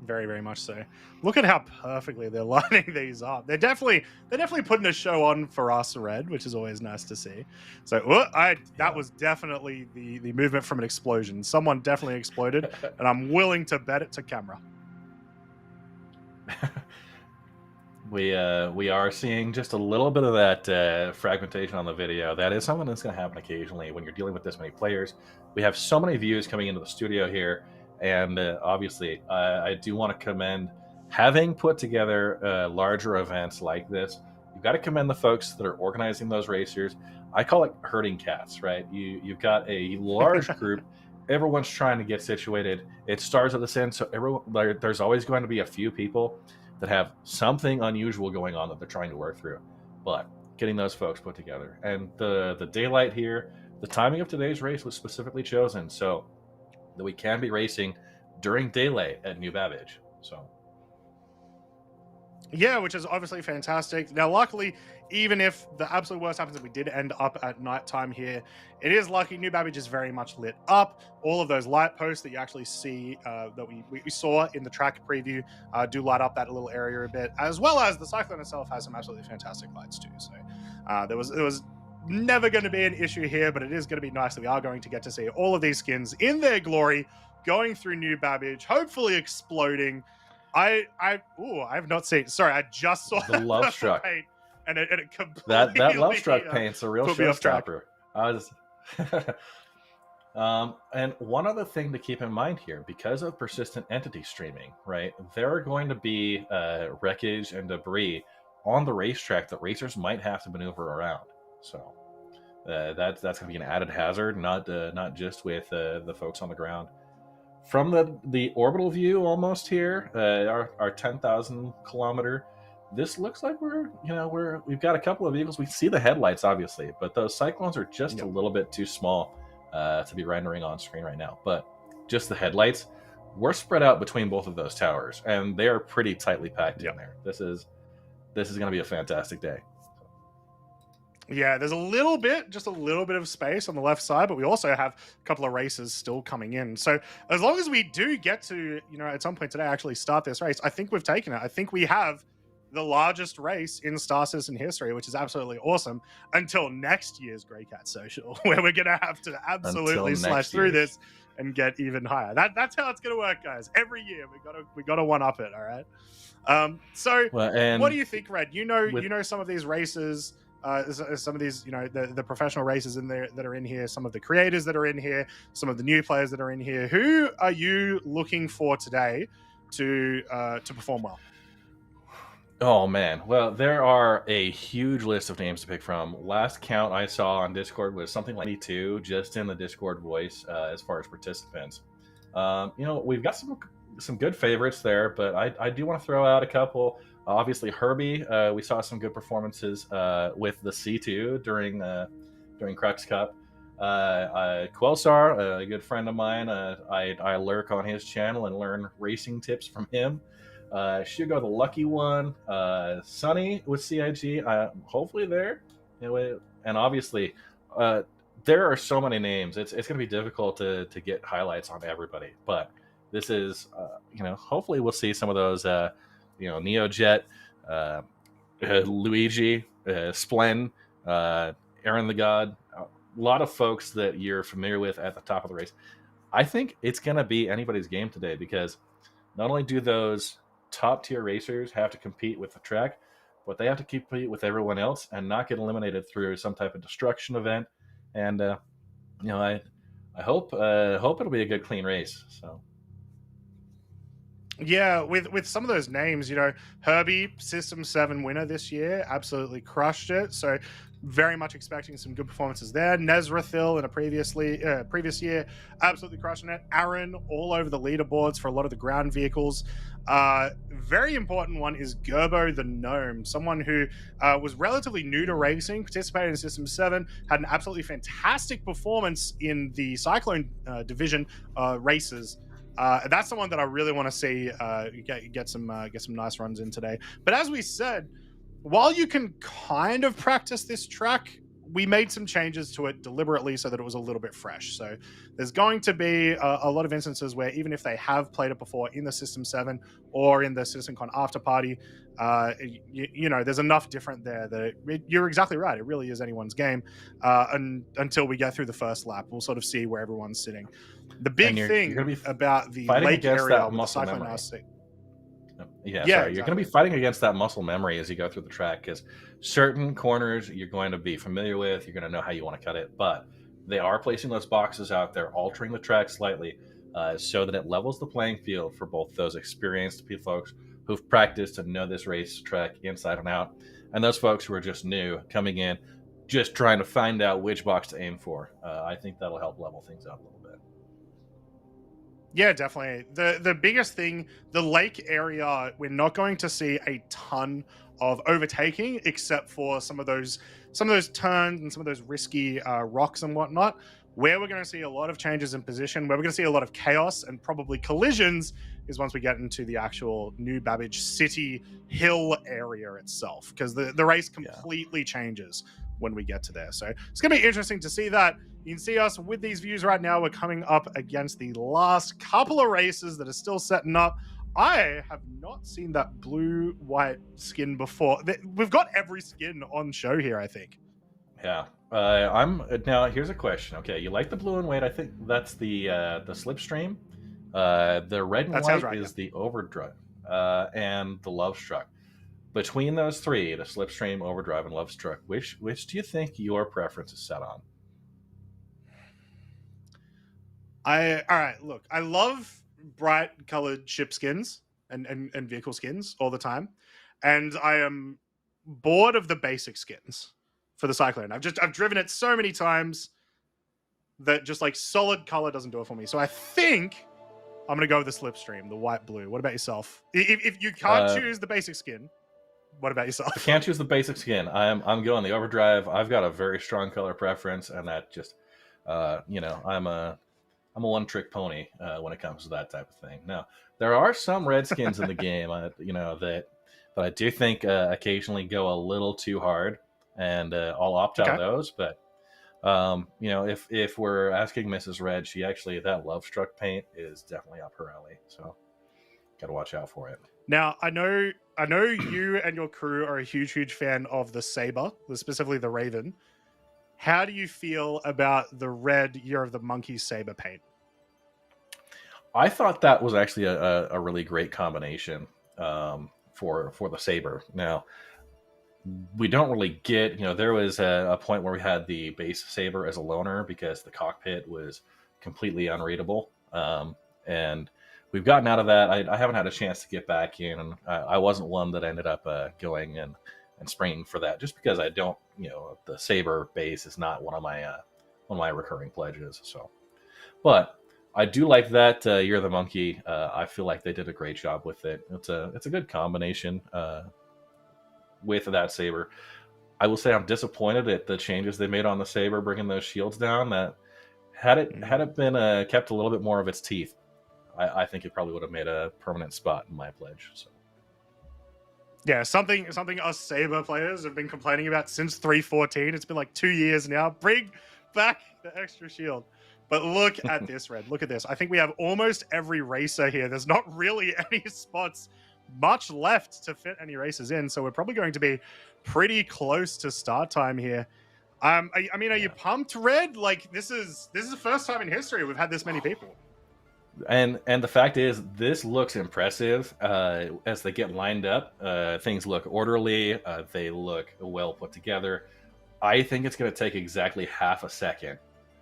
Very, very much so. Look at how perfectly they're lining these up. They're definitely putting a show on for us, Red, which is always nice to see. So that was definitely the movement from an explosion. Someone definitely exploded, and I'm willing to bet it to camera. We are seeing just a little bit of that fragmentation on the video. That is something that's going to happen occasionally when you're dealing with this many players. We have so many views coming into the studio here. And obviously, I do want to commend having put together larger events like this. You've got to commend the folks that are organizing those racers. I call it herding cats, right? You've got a large group. Everyone's trying to get situated. It starts at this end, so there's always going to be a few people that have something unusual going on that they're trying to work through. But getting those folks put together. And the daylight here, the timing of today's race was specifically chosen so that we can be racing during daylight at New Babbage. So, yeah, which is obviously fantastic. Now, luckily, even if the absolute worst happens, if we did end up at nighttime here, it is lucky New Babbage is very much lit up. All of those light posts that you actually see that we saw in the track preview do light up that little area a bit, as well as the cyclone itself has some absolutely fantastic lights too. So there was never going to be an issue here, but it is going to be nice that we are going to get to see all of these skins in their glory going through New Babbage, hopefully exploding. I have not seen. Sorry, I just saw the Love Struck paint, and it completely that Love Struck paint's a real showstopper. And one other thing to keep in mind here, because of persistent entity streaming, right? There are going to be wreckage and debris on the racetrack that racers might have to maneuver around. So that's going to be an added hazard, not just with the folks on the ground. From the orbital view, almost here, our 10,000 kilometer. This looks like we've got a couple of vehicles. We see the headlights, obviously, but those cyclones are just a little bit too small to be rendering on screen right now. But just the headlights, we're spread out between both of those towers, and they are pretty tightly packed in there. This is going to be a fantastic day. Yeah, there's just a little bit of space on the left side, but we also have a couple of races still coming in. So as long as we do get to, at some point today actually start this race, I think we've taken it. I think we have the largest race in Star Citizen history, which is absolutely awesome, until next year's Greycat Social, where we're going to have to absolutely slash through this and get even higher. That's how it's going to work, guys. Every year we gotta one up it. All right. So what do you think, Red? You know some of these races. Some of these, the professional races in there that are in here, some of the creators that are in here, some of the new players that are in here. Who are you looking for today to perform well? Oh man, well, there are a huge list of names to pick from. Last count I saw on Discord was something like 22 just in the Discord voice as far as participants. We've got some good favorites there, but I do want to throw out a couple. Obviously, Herbie, we saw some good performances with the C2 during Crux Cup. Quelsar, a good friend of mine, I lurk on his channel and learn racing tips from him. Shugo, the lucky one. Sunny with CIG, hopefully there. And obviously, there are so many names. It's going to be difficult to get highlights on everybody. But this is, hopefully we'll see some of those, Neojet, Luigi, Splen, Aaron the God. A lot of folks that you're familiar with at the top of the race. I think it's going to be anybody's game today because not only do those top tier racers have to compete with the track, but they have to compete with everyone else and not get eliminated through some type of destruction event. And I hope it'll be a good clean race. So yeah, with some of those names, Herbie, System 7 winner this year, absolutely crushed it. So very much expecting some good performances there. Nezrathil in a previous year, absolutely crushing it. Aaron all over the leaderboards for a lot of the ground vehicles. Very important one is Gerbo the Gnome, someone who was relatively new to racing, participated in System 7, had an absolutely fantastic performance in the Cyclone division races. That's the one that I really want to see get some nice runs in today. But as we said, while you can kind of practice this track, we made some changes to it deliberately so that it was a little bit fresh. So there's going to be a lot of instances where even if they have played it before in the System 7 or in the CitizenCon after party, there's enough different there that you're exactly right. It really is anyone's game. And until we get through the first lap, we'll sort of see where everyone's sitting. The big thing about the lake area with the Cyclone RC. Sorry. Exactly. You're going to be fighting against that muscle memory as you go through the track because certain corners you're going to be familiar with. You're going to know how you want to cut it. But they are placing those boxes out there, altering the track slightly so that it levels the playing field for both those experienced folks who've practiced and know this race track inside and out, and those folks who are just new, coming in, just trying to find out which box to aim for. I think that'll help level things out a little bit. Yeah, definitely. The biggest thing, the lake area, we're not going to see a ton of overtaking, except for some of those turns and some of those risky rocks and whatnot. Where we're going to see a lot of changes in position, where we're going to see a lot of chaos and probably collisions, is once we get into the actual New Babbage City Hill area itself, because the race completely changes when we get to there. So it's going to be interesting to see that. You can see us with these views right now. We're coming up against the last couple of races that are still setting up. I have not seen that blue-white skin before. We've got every skin on show here, I think. Yeah. Now, here's a question. Okay, you like the blue and white. I think that's the Slipstream. The red and white is the Overdrive and the Love Struck. Between those three, the Slipstream, Overdrive, and Love Struck, which do you think your preference is set on? All right, look, I love bright colored ship skins and vehicle skins all the time, and I am bored of the basic skins for the Cyclone. I've driven it so many times that just like solid color doesn't do it for me. So I think I'm gonna go with the Slipstream, the white blue. What about yourself? If you can't choose the basic skin, what about yourself? I can't choose the basic skin. I'm going the Overdrive. I've got a very strong color preference, and that just I'm a one-trick pony when it comes to that type of thing. Now, there are some red skins in the game, that I do think occasionally go a little too hard. and I'll opt out of those. But you know, if we're asking Mrs. Red, she actually, that Love Struck paint is definitely up her alley. So got to watch out for it. Now, I know you and your crew are a huge fan of the Saber, specifically the Raven. How do you feel about the red Year of the Monkey Saber paint? I thought that was actually a really great combination for the Saber. Now, we don't really get, you know, there was a point where we had the base Saber as a loner because the cockpit was completely unreadable. And we've gotten out of that. I haven't had a chance to get back in, and I wasn't one that ended up going and springing for that, just because I don't, you know, the Saber base is not one of my recurring pledges. So, but I do like that Year of the Monkey. I feel like they did a great job with it. It's a good combination with that Saber. I will say I'm disappointed at the changes they made on the Saber, bringing those shields down. That had it been kept a little bit more of its teeth, I think it probably would have made a permanent spot in my pledge. So. Yeah, something us Saber players have been complaining about since 3.14. It's been like 2 years now. Bring back the extra shield. But look at this, Red. Look at this. I think we have almost every racer here. There's not really any spots much left to fit any races in, so we're probably going to be pretty close to start time here. I mean, are you pumped, Red? Like, this is the first time in history we've had this many people. And the fact is, this looks impressive as they get lined up. Things look orderly. They look well put together. I think it's going to take exactly half a second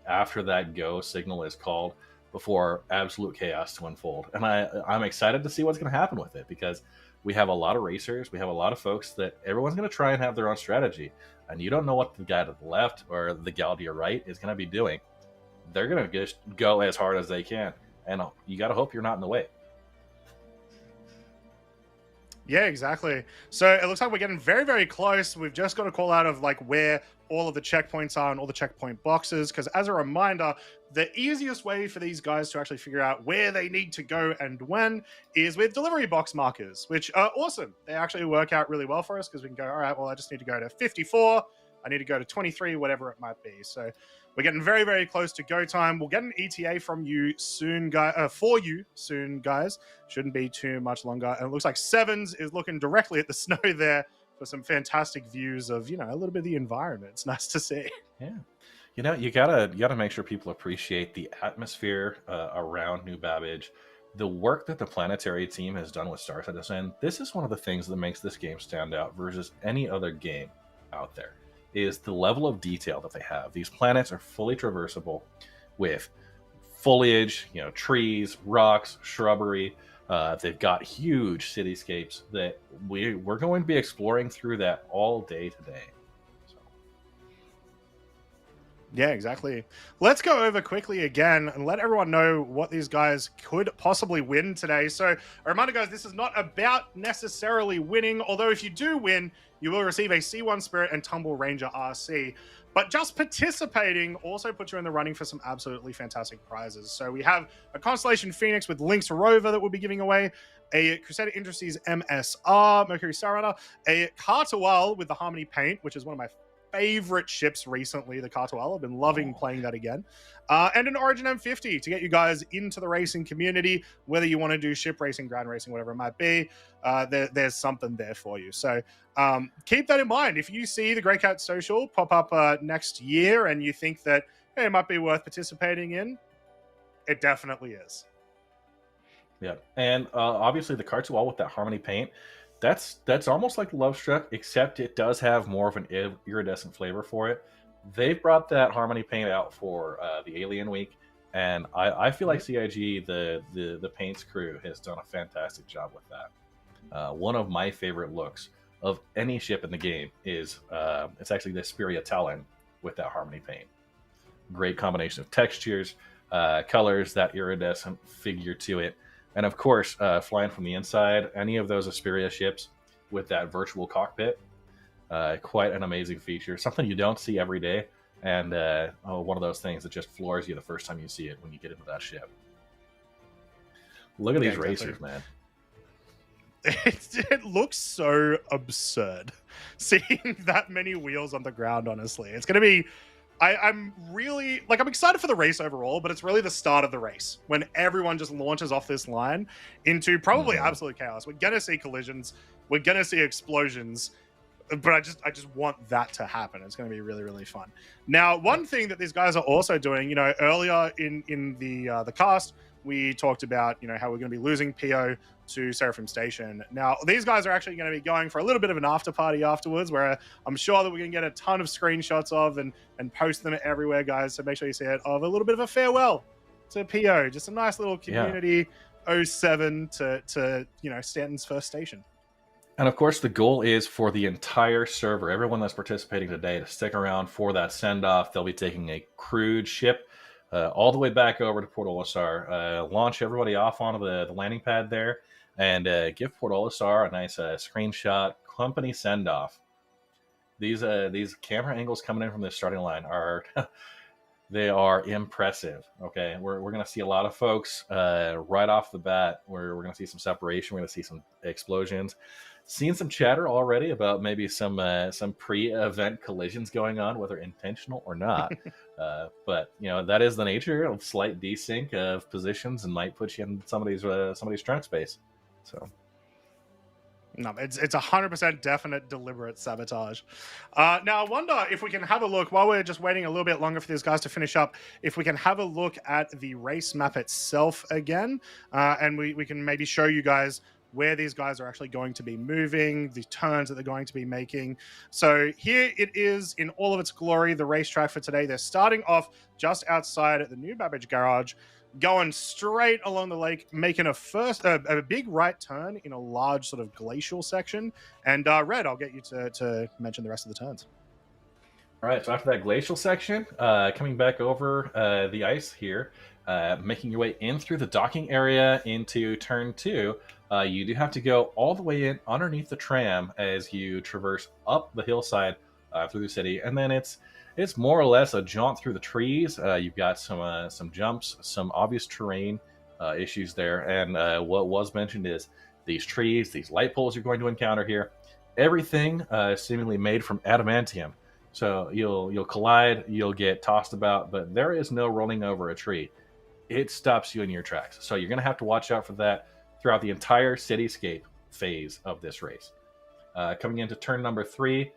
after that go signal is called before absolute chaos to unfold. And I'm excited to see what's going to happen with it, because we have a lot of racers. We have a lot of folks that everyone's going to try and have their own strategy. And you don't know what the guy to the left or the gal to your right is going to be doing. They're going to just go as hard as they can. And you got to hope you're not in the way. Yeah, exactly. So it looks like we're getting very, very close. We've just got a call out of like where all of the checkpoints are and all the checkpoint boxes. Because as a reminder, the easiest way for these guys to actually figure out where they need to go and when is with delivery box markers, which are awesome. They actually work out really well for us because we can go, all right, well, I just need to go to 54. I need to go to 23, whatever it might be. So we're getting very, very close to go time. We'll get an ETA from you soon, guys. For you soon, guys. Shouldn't be too much longer. And it looks like Sevens is looking directly at the snow there for some fantastic views of, you know, a little bit of the environment. It's nice to see. Yeah, you know, you gotta make sure people appreciate the atmosphere around New Babbage, the work that the planetary team has done with Star Citizen. This is one of the things that makes this game stand out versus any other game out there. Is the level of detail that they have. These planets are fully traversable with foliage, you know, trees, rocks, shrubbery. They've got huge cityscapes that we're going to be exploring through that all day today. So. Yeah, exactly. Let's go over quickly again and let everyone know what these guys could possibly win today. So a reminder, guys, this is not about necessarily winning, although if you do win, you will receive a C1 Spirit and Tumble Ranger RC. But just participating also puts you in the running for some absolutely fantastic prizes. So we have a Constellation Phoenix with Lynx Rover that we'll be giving away, a Crusader Industries MSR, Mercury Sarana, a Cartawal with the Harmony Paint, which is one of my favorite ships recently, the Cartawal. I've been loving playing that again. And an Origin M50 to get you guys into the racing community, whether you want to do ship racing, ground racing, whatever it might be. There's something there for you. So keep that in mind. If you see the Greycat Social pop up next year and you think that, hey, it might be worth participating in, it definitely is. Yeah, and obviously the Cartawal with that Harmony Paint, that's almost like Love Struck, except it does have more of an iridescent flavor for it. They've brought that Harmony Paint out for the Alien Week, and I feel like CIG, the paints crew, has done a fantastic job with that. One of my favorite looks of any ship in the game is it's actually the Spiria Talon with that Harmony Paint. Great combination of textures, colors, that iridescent figure to it. And of course, flying from the inside, any of those Asperia ships with that virtual cockpit, quite an amazing feature. Something you don't see every day, and one of those things that just floors you the first time you see it when you get into that ship. Look at these racers, man. it looks so absurd seeing that many wheels on the ground. Honestly, it's going to be. I'm really I'm excited for the race overall, but it's really the start of the race when everyone just launches off this line into probably absolute chaos. We're going to see collisions, we're going to see explosions, but I just want that to happen. It's going to be really, really fun. Now, one thing that these guys are also doing, earlier in the cast, we talked about, how we're going to be losing PO to Seraphim Station. Now, these guys are actually going to be going for a little bit of an after party afterwards, where I'm sure that we're going to get a ton of screenshots of and post them everywhere, guys. So make sure you see it, of a little bit of a farewell to PO. Just a nice little community 07 to Stanton's first station. And of course, the goal is for the entire server, everyone that's participating today, to stick around for that send-off. They'll be taking a crewed ship all the way back over to Port Olisar, launch everybody off onto the landing pad there, and give Port Olisar a nice screenshot company send-off. These camera angles coming in from the starting line are they are impressive. Okay, we're going to see a lot of folks right off the bat. We're going to see some separation. We're going to see some explosions. Seen some chatter already about maybe some pre-event collisions going on, whether intentional or not. But that is the nature of slight desync of positions, and might put you in somebody's trunk space. So. No, it's 100% definite deliberate sabotage. Now, I wonder if we can have a look, while we're just waiting a little bit longer for these guys to finish up, if we can have a look at the race map itself again, and we can maybe show you guys where these guys are actually going to be moving, the turns that they're going to be making. So here it is in all of its glory, the racetrack for today. They're starting off just outside at the New Babbage Garage, going straight along the lake, making a big right turn in a large sort of glacial section. And Red, I'll get you to mention the rest of the turns. All right, so after that glacial section, coming back over the ice here, making your way in through the docking area into turn 2, you do have to go all the way in underneath the tram as you traverse up the hillside through the city, and then it's more or less a jaunt through the trees. You've got some jumps, some obvious terrain issues there, and what was mentioned is these trees, these light poles you're going to encounter here, everything seemingly made from adamantium. So you'll collide, you'll get tossed about, but there is no rolling over a tree. It stops you in your tracks. So you're going to have to watch out for that throughout the entire cityscape phase of this race. Coming into turn number 3,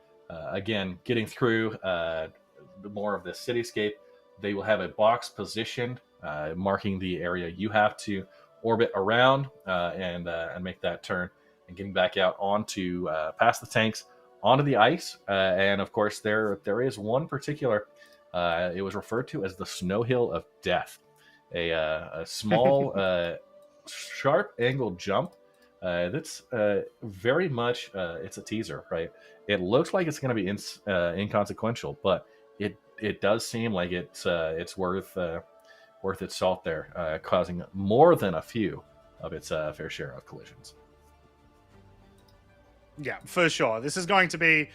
again, getting through more of the cityscape, they will have a box positioned, marking the area you have to orbit around and make that turn, and getting back out onto past the tanks, onto the ice. And of course, there is one particular, it was referred to as the Snow Hill of Death, a small sharp angled jump that's very much it's a teaser, right? It looks like it's going to be inconsequential, but it does seem like it's worth its salt there, causing more than a few of its fair share of collisions. Yeah, for sure. This is going to be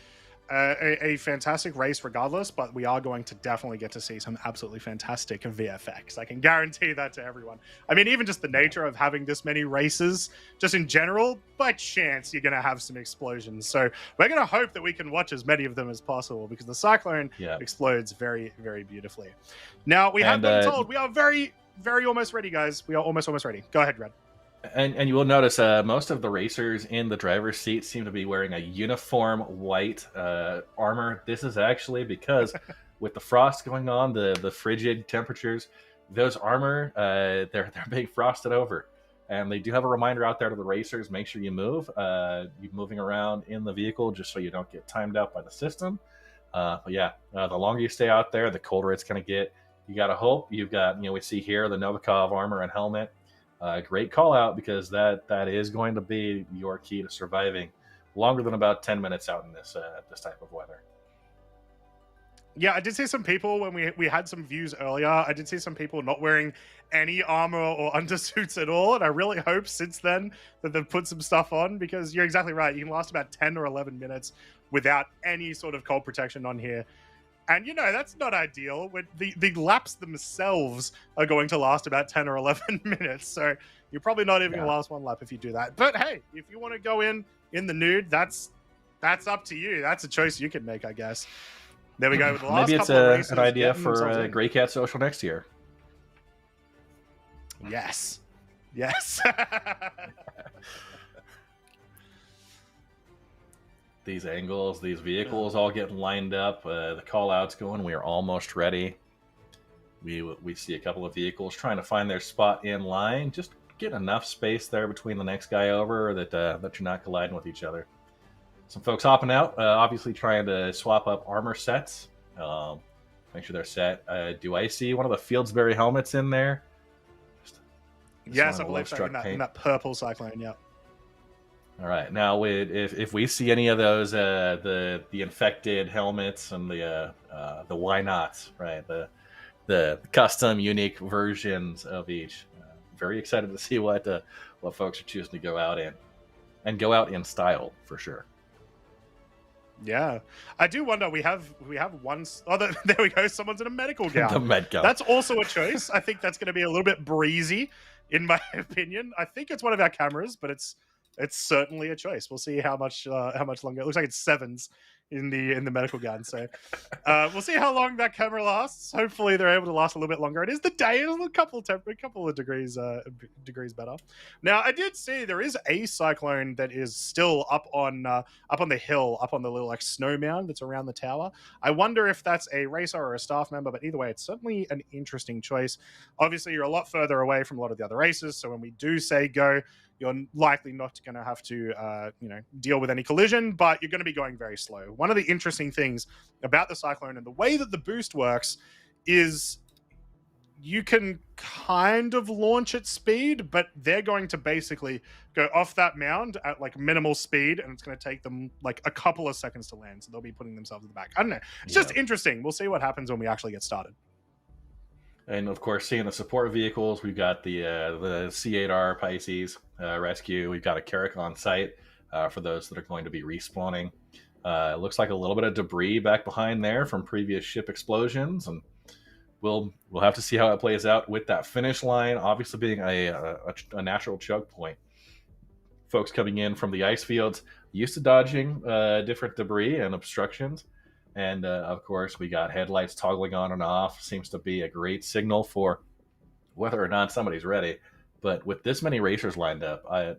a fantastic race regardless, but we are going to definitely get to see some absolutely fantastic VFX. I can guarantee that to everyone. I mean, even just the nature of having this many races, just in general, by chance, you're going to have some explosions. So we're going to hope that we can watch as many of them as possible, because the Cyclone explodes very, very beautifully. Now, we have been told we are very, very almost ready, guys. We are almost ready. Go ahead, Red. And you will notice most of the racers in the driver's seat seem to be wearing a uniform white armor. This is actually because with the frost going on, the frigid temperatures, those armor, they're being frosted over. And they do have a reminder out there to the racers, make sure you move. You're moving around in the vehicle just so you don't get timed out by the system. But yeah, the longer you stay out there, the colder it's going to get. You got to hope. You've got, we see here the Novikov armor and helmet. Great call out, because that is going to be your key to surviving longer than about 10 minutes out in this type of weather. Yeah, I did see some people when we had some views earlier. I did see some people not wearing any armor or undersuits at all, and I really hope since then that they've put some stuff on, because you're exactly right. You can last about 10 or 11 minutes without any sort of cold protection on here. And, that's not ideal. When the laps themselves are going to last about 10 or 11 minutes. So you're probably not even going to last one lap if you do that. But hey, if you want to go in the nude, that's up to you. That's a choice you can make, I guess. There we go. With the last Maybe it's couple of races, an idea for Greycat Social next year. Yes. These angles, these vehicles all getting lined up, the call outs going, we are almost ready. We see a couple of vehicles trying to find their spot in line, just get enough space there between the next guy over that you're not colliding with each other. Some folks hopping out, obviously trying to swap up armor sets, make sure they're set. Do I see one of the Fieldsbury helmets in there? Yes, I believe so, in that purple Cyclone, yeah. All right, now if we see any of those the infected helmets and the why nots, right? The custom unique versions of each. Very excited to see what folks are choosing to go out in, and go out in style for sure. Yeah, I do wonder. We have one. Oh, there we go. Someone's in a medical gown. The med gown. That's also a choice. I think that's going to be a little bit breezy, in my opinion. I think it's one of our cameras, but it's certainly a choice. We'll see how much longer. It looks like it's sevens in the medical gun. So we'll see how long that camera lasts. Hopefully they're able to last a little bit longer. It is the day. It's a couple of degrees better. Now I did see there is a cyclone that is still up on the hill, up on the little like snow mound that's around the tower. I wonder if that's a racer or a staff member, but either way, it's certainly an interesting choice. Obviously, you're a lot further away from a lot of the other races, so when we do say go, you're likely not going to have to, deal with any collision, but you're going to be going very slow. One of the interesting things about the Cyclone and the way that the boost works is you can kind of launch at speed, but they're going to basically go off that mound at like minimal speed, and it's going to take them like a couple of seconds to land. So they'll be putting themselves in the back. I don't know. It's just interesting. We'll see what happens when we actually get started. And of course, seeing the support vehicles, we've got the C8R Pisces rescue. We've got a Carrack on site for those that are going to be respawning. It looks like a little bit of debris back behind there from previous ship explosions, and we'll have to see how it plays out with that finish line. Obviously, being a natural choke point. Folks coming in from the ice fields used to dodging different debris and obstructions. And, of course, we got headlights toggling on and off. Seems to be a great signal for whether or not somebody's ready. But with this many racers lined up, I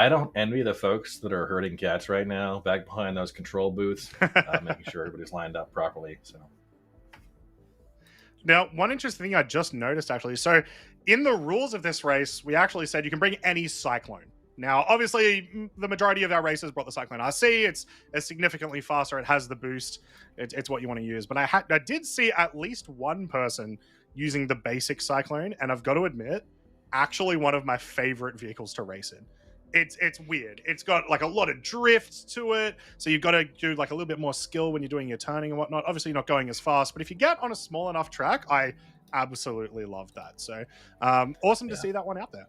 don't envy the folks that are herding cats right now back behind those control booths, making sure everybody's lined up properly. So, now, one interesting thing I just noticed, actually. So, in the rules of this race, we actually said you can bring any Cyclone. Now, obviously, the majority of our races brought the Cyclone RC. It's significantly faster. It has the boost. It's what you want to use. But I did see at least one person using the basic Cyclone, and I've got to admit, actually one of my favorite vehicles to race in. It's weird. It's got like a lot of drift to it, so you've got to do like a little bit more skill when you're doing your turning and whatnot. Obviously, you're not going as fast, but if you get on a small enough track, I absolutely love that. So awesome to see that one out there.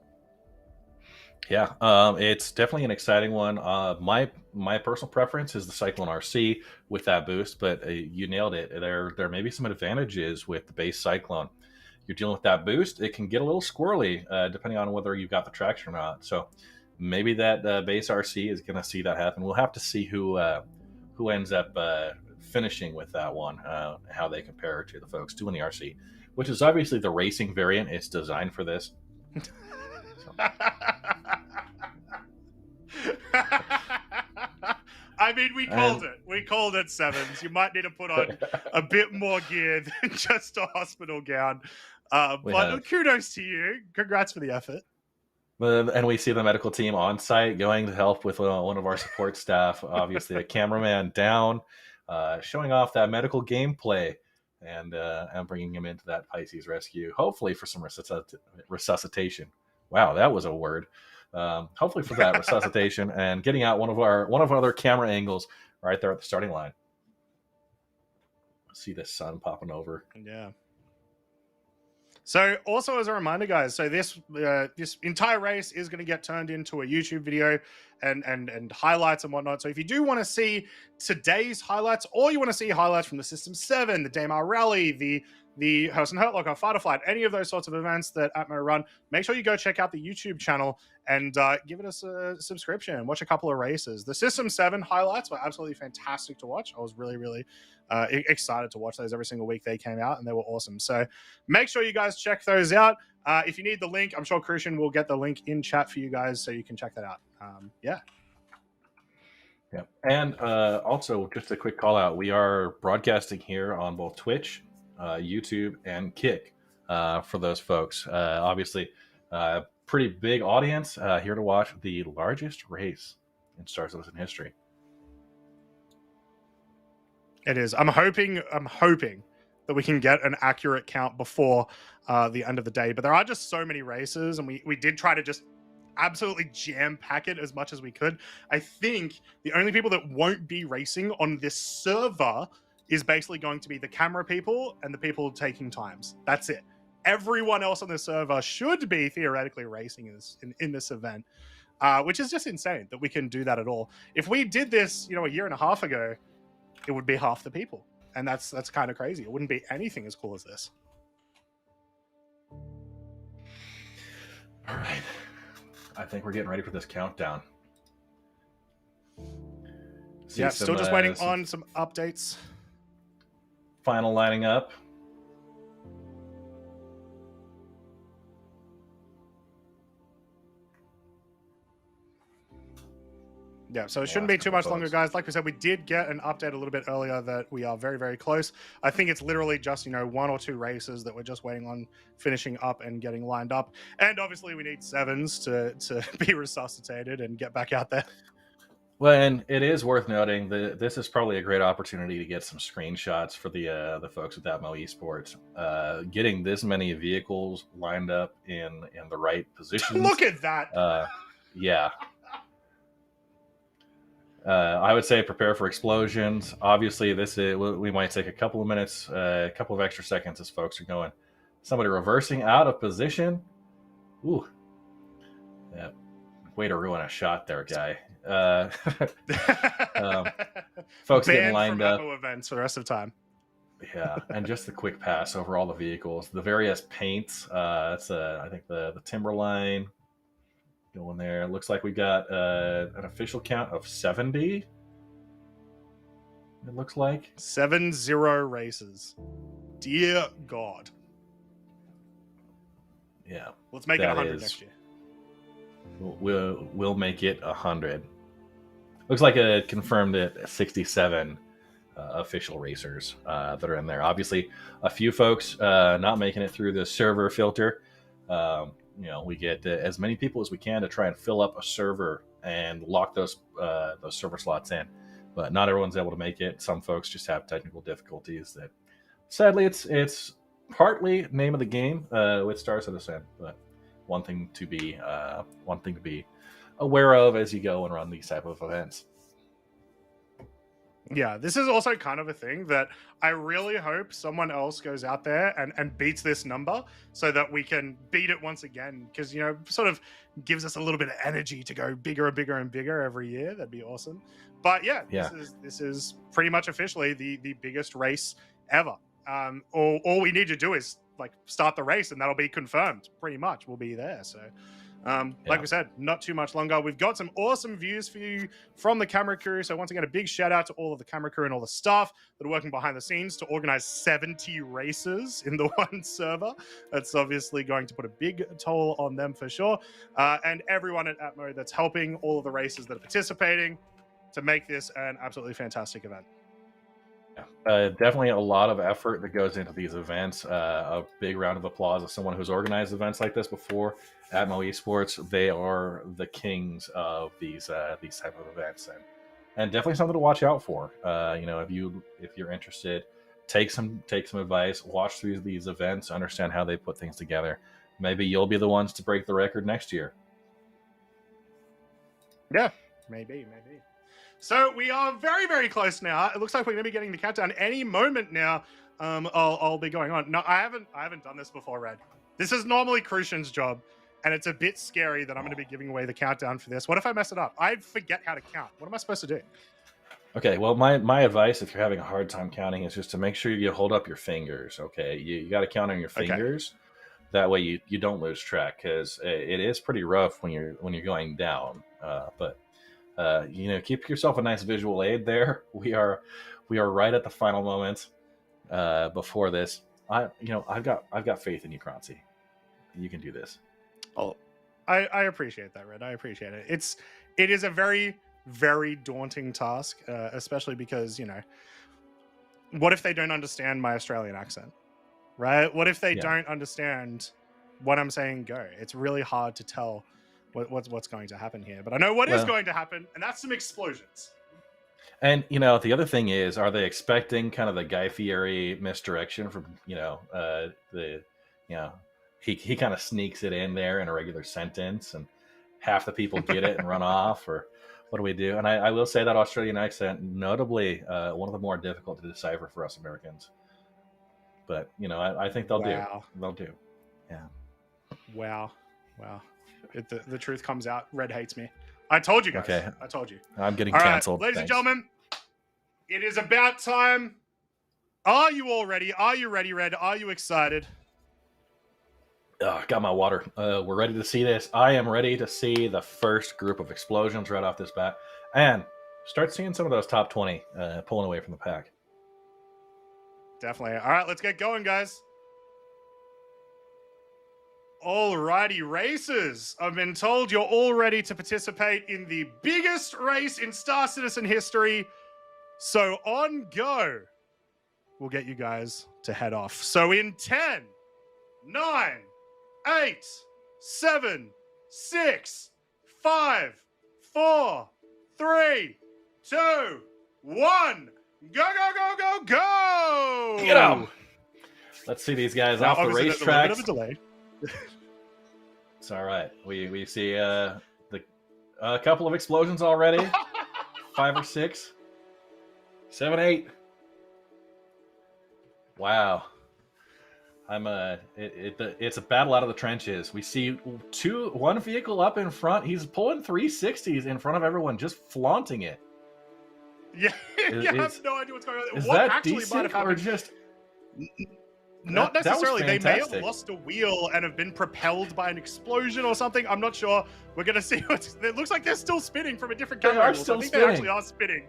Yeah, it's definitely an exciting one. My personal preference is the Cyclone RC with that boost, but you nailed it. There may be some advantages with the base Cyclone. You're dealing with that boost, it can get a little squirrely depending on whether you've got the traction or not. So maybe that base RC is going to see that happen. We'll have to see who ends up finishing with that one, how they compare to the folks doing the RC, which is obviously the racing variant. It's designed for this. I mean, we called it. We called it sevens. You might need to put on a bit more gear than just a hospital gown. But kudos to you. Congrats for the effort. And we see the medical team on site going to help with one of our support staff. Obviously, a cameraman down, showing off that medical gameplay and bringing him into that Pisces rescue, hopefully for some resuscitation. Wow, that was a word. Hopefully for that resuscitation and getting out one of our other camera angles right there at the starting line. See the sun popping over. Yeah. So also as a reminder, guys, so this entire race is going to get turned into a YouTube video and highlights and whatnot. So if you do want to see today's highlights, or you want to see highlights from the System 7, the Daymar Rally, the Hurston Hurtlocker, Fighter Flight, any of those sorts of events that Atmo run, make sure you go check out the YouTube channel and give it a subscription and watch a couple of races. The System 7 highlights were absolutely fantastic to watch. I was really, really excited to watch those every single week they came out, and they were awesome. So make sure you guys check those out. If you need the link, I'm sure Christian will get the link in chat for you guys so you can check that out. Yeah. And also, just a quick call out. We are broadcasting here on both Twitch, YouTube, and Kick for those folks. Obviously, pretty big audience here to watch the largest race in Star Citizen history. It is. I'm hoping that we can get an accurate count before the end of the day. But there are just so many races, and we did try to just absolutely jam pack it as much as we could. I think the only people that won't be racing on this server is basically going to be the camera people and the people taking times. That's it. Everyone else on the server should be theoretically racing in this event, which is just insane that we can do that at all. If we did this, a year and a half ago, it would be half the people. And that's kind of crazy. It wouldn't be anything as cool as this. All right. I think we're getting ready for this countdown. Yeah, still just waiting on some updates. Final lining up. Yeah, so it shouldn't be too much longer, guys. Like we said, we did get an update a little bit earlier that we are very, very close. I think it's literally just, 1 or 2 races that we're just waiting on finishing up and getting lined up. And obviously we need 7s to be resuscitated and get back out there. Well, and it is worth noting that this is probably a great opportunity to get some screenshots for the folks at Atmo Esports. Getting this many vehicles lined up in the right positions. Look at that. Yeah. I would say prepare for explosions. Obviously, we might take a couple of minutes, a couple of extra seconds as folks are going. Somebody reversing out of position. Ooh. Yeah. Way to ruin a shot there, guy. Folks getting lined up. Events for the rest of the time. Yeah, and just the quick pass over all the vehicles, the various paints. That's I think the Timberline going there. It looks like we got an official count of 70. It looks like 70 races. Dear God. Yeah, let's make it 100 next year. We'll make it 100. Looks like it confirmed it 67 official racers that are in there. Obviously, a few folks not making it through the server filter. We get as many people as we can to try and fill up a server and lock those server slots in. But not everyone's able to make it. Some folks just have technical difficulties that, sadly, it's partly name of the game with Star Citizen, but one thing to be aware of as you go and run these type of events. Yeah, this is also kind of a thing that I really hope someone else goes out there and beats this number so that we can beat it once again, because, sort of gives us a little bit of energy to go bigger and bigger and bigger every year. That'd be awesome. But yeah. This is pretty much officially the biggest race ever. All we need to do is start the race and that'll be confirmed. Pretty much we'll be there. So like we said, not too much longer. We've got some awesome views for you from the camera crew. So once again, a big shout out to all of the camera crew and all the staff that are working behind the scenes to organize 70 races in the one server. That's obviously going to put a big toll on them for sure. And everyone at Atmo that's helping all of the races that are participating to make this an absolutely fantastic event. Definitely a lot of effort that goes into these events. A big round of applause as someone who's organized events like this before. Atmo Esports, they are the kings of these type of events, and definitely something to watch out for. If you're interested, take some advice, watch through these events, understand how they put things together. Maybe you'll be the ones to break the record next year. Yeah, maybe. So we are very, very close now. It looks like we're going to be getting the countdown any moment now. I'll be going on. No, I haven't done this before, Red. This is normally Crucian's job, and it's a bit scary that I'm going to be giving away the countdown for this. What if I mess it up? I forget how to count. What am I supposed to do? Okay, well, my advice, if you're having a hard time counting, is just to make sure you hold up your fingers, okay? You got to count on your fingers. Okay. That way you don't lose track, because it is pretty rough when you're going down. But keep yourself a nice visual aid there. We are right at the final moment before this. I've got faith in you, Croncy. You can do this. Oh, I appreciate that, Red. I appreciate it. It is a very, very daunting task, especially because, what if they don't understand my Australian accent, right? What if they don't understand what I'm saying go? It's really hard to tell what's going to happen here. But I know what is going to happen, and that's some explosions. And, the other thing is, are they expecting kind of the Guy Fieri misdirection from, he kind of sneaks it in there in a regular sentence and half the people get it and run off, or what do we do? And I will say that Australian accent, notably one of the more difficult to decipher for us Americans. But, I think they'll do. They'll do. Yeah. Wow. The truth comes out. Red hates me. I told you guys. Okay. I told you. I'm getting canceled. Right, ladies and gentlemen, it is about time. Are you all ready? Are you ready, Red? Are you excited? Got my water. We're ready to see this. I am ready to see the first group of explosions right off this bat. And start seeing some of those top 20 pulling away from the pack. Definitely. All right, let's get going, guys. Alrighty, racers. I've been told you're all ready to participate in the biggest race in Star Citizen history. So on go. We'll get you guys to head off. So in 10, 9, 8, 7, 6, 5, 4, 3, 2, 1. Go, go, go, go, go! Get out! Let's see these guys off the racetrack. There's a little bit of a delay. It's all right. We see a couple of explosions already. 5 or 6, 7, 8. Wow. It's a battle out of the trenches. We see one vehicle up in front. He's pulling 360s in front of everyone, just flaunting it. Yeah, I have no idea what's going on. Is what that actually decent might have happened? or just... Not necessarily. They may have lost a wheel and have been propelled by an explosion or something. I'm not sure. We're going to see it looks like they're still spinning from a different camera. They are still spinning. They actually are spinning.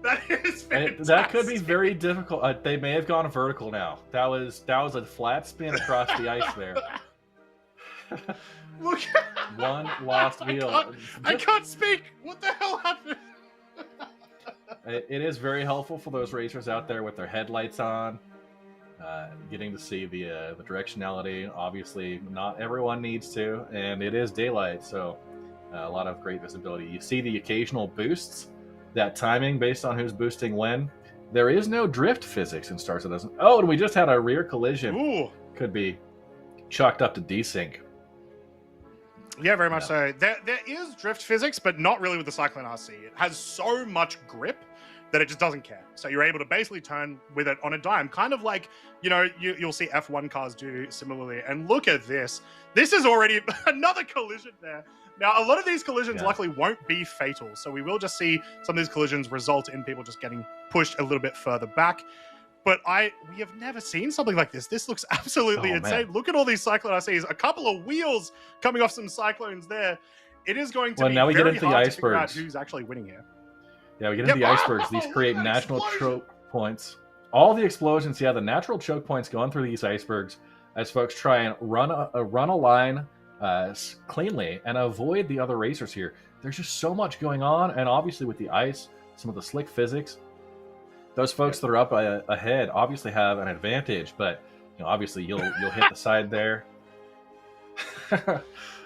That is fantastic. That could be very difficult. They may have gone vertical now. That was a flat spin across the ice there. Look. One lost wheel. I can't speak. What the hell happened? It is very helpful for those racers out there with their headlights on. Getting to see the directionality. Obviously, not everyone needs to, and it is daylight, so a lot of great visibility. You see the occasional boosts, that timing based on who's boosting when. There is no drift physics in Star Citizen. Oh, and we just had a rear collision. Ooh. Could be chalked up to desync. Yeah, very much so. There is drift physics, but not really with the Cyclone RC. It has so much grip that it just doesn't care. So you're able to basically turn with it on a dime, kind of like, you'll see F1 cars do similarly. And look at this. This is already another collision there. Now, a lot of these collisions luckily won't be fatal. So we will just see some of these collisions result in people just getting pushed a little bit further back. But we have never seen something like this. This looks absolutely insane. Man. Look at all these Cyclone RCs. A couple of wheels coming off some Cyclones there. It is going to be now we very get into the hard icebergs. to figure out who's actually winning here. Yeah, we get into the icebergs. These create national choke points. All the explosions, the natural choke points going through these icebergs as folks try and run a line cleanly and avoid the other racers here. There's just so much going on, and obviously with the ice, some of the slick physics, those folks that are up ahead obviously have an advantage, but obviously you'll hit the side there.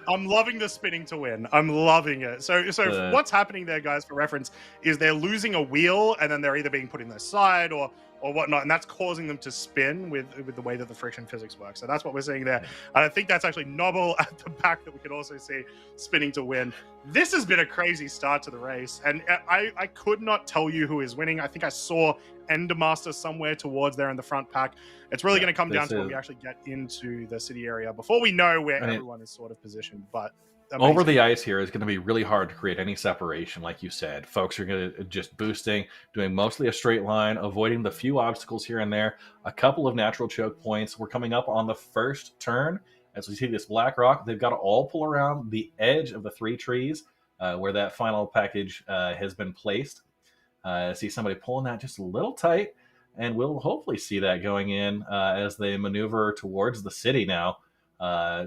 I'm loving the spinning to win. I'm loving it. So what's happening there, guys, for reference, is they're losing a wheel and then they're either being put in their side or or whatnot, and that's causing them to spin with the way that the friction physics works. So that's what we're seeing there. And I think that's actually Noble at the back that we can also see spinning to win. This has been a crazy start to the race, and I could not tell you who is winning. I think I saw Endermaster somewhere towards there in the front pack. It's really going to come down to when we actually get into the city area before we know where everyone is sort of positioned. But amazing. Over the ice here is going to be really hard to create any separation, like you said. Folks are going to just boosting, doing mostly a straight line, avoiding the few obstacles here and there, a couple of natural choke points. We're coming up on the first turn. As we see this black rock, they've got to all pull around the edge of the 3 trees where that final package has been placed. See somebody pulling that just a little tight, and we'll hopefully see that going in as they maneuver towards the city now.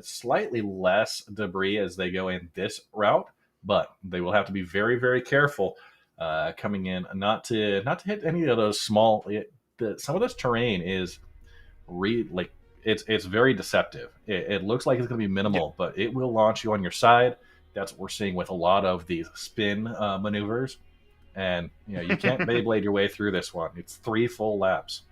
Slightly less debris as they go in this route, but they will have to be very, very careful coming in, not to hit any of those small. Some of this terrain is it's very deceptive. It looks like it's going to be minimal, but it will launch you on your side. That's what we're seeing with a lot of these spin maneuvers, and you can't Beyblade your way through this one. It's 3 full laps.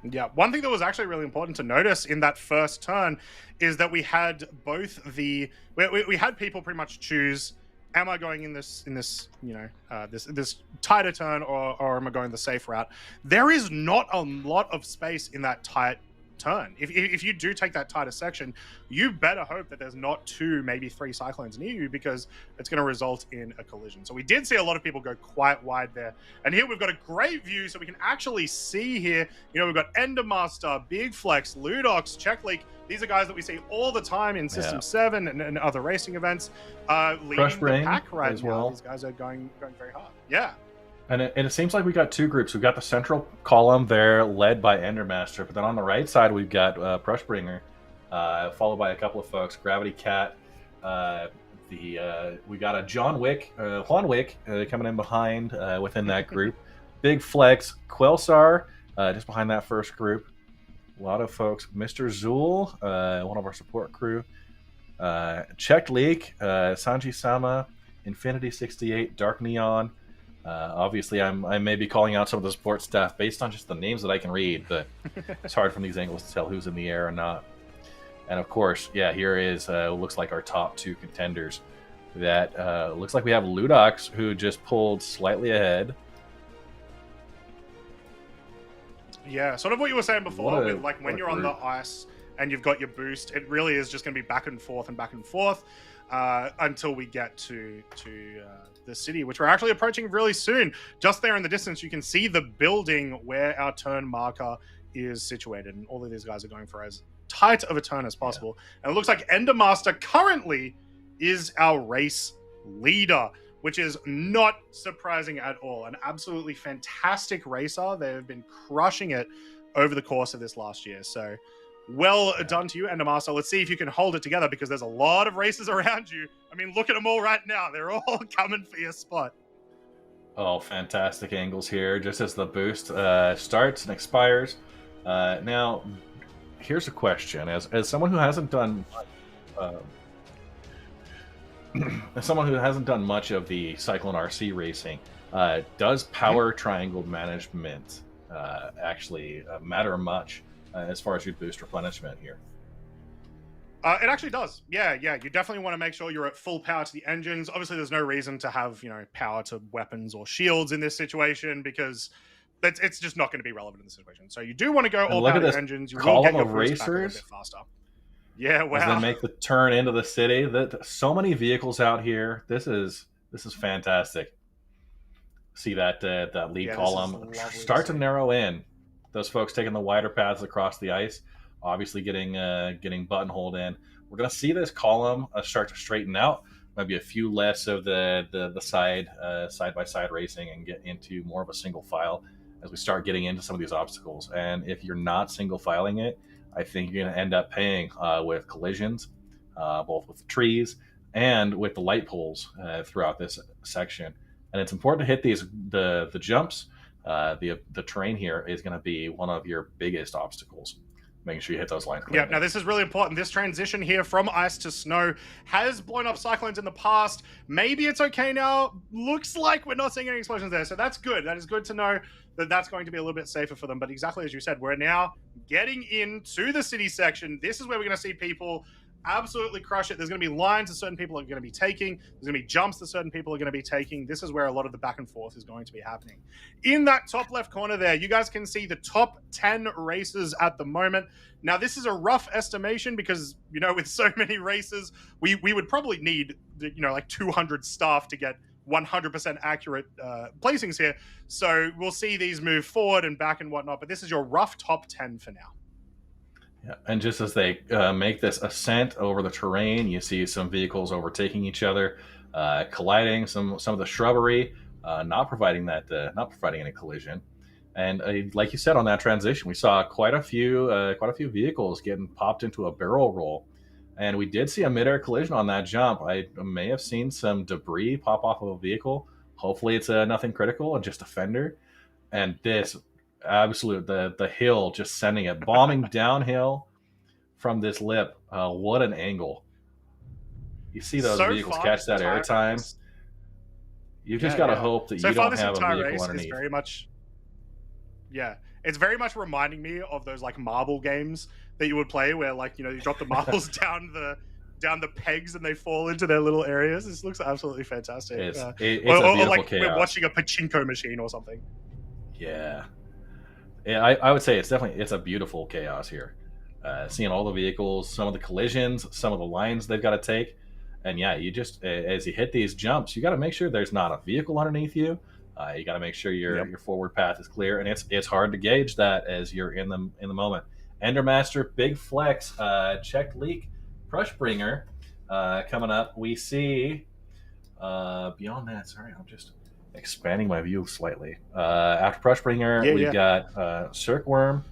Yeah, one thing that was actually really important to notice in that first turn is that we had both we had people pretty much choose, am I going in this this tighter turn, or am I going the safe route? There is not a lot of space in that tight turn. If you do take that tighter section, you better hope that there's not 2, maybe 3 cyclones near you, because it's going to result in a collision. So we did see a lot of people go quite wide there. And here we've got a great view, so we can actually see here, we've got Endermaster, Big Flex, Ludox, Checkleak. These are guys that we see all the time in System 7 and other racing events. Leading the pack right as now. well. These guys are going very hard. Yeah. And it seems like we got 2 groups. We've got the central column there, led by Endermaster, but then on the right side we've got Brushbringer, followed by a couple of folks, Gravity Cat. We got a Juan Wick coming in behind within that group. Big Flex, Quelsar, just behind that first group. A lot of folks. Mr. Zool, one of our support crew. Checked Leak, Sanji Sama, Infinity 68, Dark Neon. Obviously, I may be calling out some of the support staff based on just the names that I can read, but it's hard from these angles to tell who's in the air or not. And of course, here is looks like our top 2 contenders. That looks like we have Ludox, who just pulled slightly ahead. Yeah, sort of what you were saying before, with like when you're on the ice and you've got your boost, it really is just going to be back and forth until we get to the city, which we're actually approaching really soon. Just there in the distance, you can see the building where our turn marker is situated, and all of these guys are going for as tight of a turn as possible. And it looks like Endermaster currently is our race leader, which is not surprising at all. An absolutely fantastic racer. They've been crushing it over the course of this last year. So well done to you, Endermaster. Let's see if you can hold it together, because there's a lot of racers around you. I mean, look at them all right now. They're all coming for your spot. Oh, fantastic angles here, just as the boost starts and expires. Now, here's a question. As someone who hasn't done much of the Cyclone RC racing, does power triangle management actually matter much as far as your boost replenishment here? It actually does. Yeah. You definitely want to make sure you're at full power to the engines. Obviously, there's no reason to have power to weapons or shields in this situation, because it's just not going to be relevant in this situation. So you do want to go all power to the engines. You will get your boost back a little bit faster. Yeah, wow. As they make the turn into the city, so many vehicles out here. This is fantastic. See that lead column start to narrow in. Those folks taking the wider paths across the ice, obviously getting buttonholed in. We're going to see this column start to straighten out. Maybe a few less of the side by side racing, and get into more of a single file as we start getting into some of these obstacles. And if you're not single filing it, I think you're going to end up paying with collisions, both with the trees and with the light poles throughout this section. And it's important to hit the jumps. The terrain here is going to be one of your biggest obstacles. Making sure you hit those lines. Yeah, now this is really important. This transition here from ice to snow has blown up cyclones in the past. Maybe it's okay now. Looks like we're not seeing any explosions there, so that's good. That is good to know. that's going to be a little bit safer for them. But exactly as you said, we're now getting into the city section. This is where we're going to see people absolutely crush it. There's going to be lines that certain people are going to be taking. There's going to be jumps that certain people are going to be taking. This is where a lot of the back and forth is going to be happening. In that top left corner there, you guys can see the top 10 races at the moment. Now, this is a rough estimation because, you know, with so many races, we would probably need, you know, like 200 staff to get 100% accurate placings here. So we'll see these move forward and back and whatnot. But this is your rough top 10 for now. Yeah, and just as they make this ascent over the terrain, you see some vehicles overtaking each other, colliding. Some of the shrubbery not providing any collision. And like you said on that transition, we saw quite a few vehicles getting popped into a barrel roll, and we did see a midair collision on that jump. I may have seen some debris pop off of a vehicle. Hopefully, it's nothing critical and just a fender. And this. Absolute the hill just sending it bombing downhill from this lip. What an angle. You see those vehicles catch that airtime. You just got to hope that you don't have a vehicle underneath. It's very much reminding me of those like marble games that you would play where, like, you know, you drop the marbles down the pegs and they fall into their little areas. This looks absolutely fantastic. It's a beautiful like chaos. We're watching a pachinko machine or something. Yeah, I would say it's a beautiful chaos here. Seeing all the vehicles, some of the collisions, some of the lines they've got to take. And yeah, you just, as you hit these jumps, you got to make sure there's not a vehicle underneath you. You got to make sure your forward path is clear. And it's hard to gauge that as you're in the moment. Endermaster, big flex, checked leak, Crushbringer coming up. We see, beyond that, sorry, I'm just expanding my view slightly. After Crushbringer, we've got Circworm,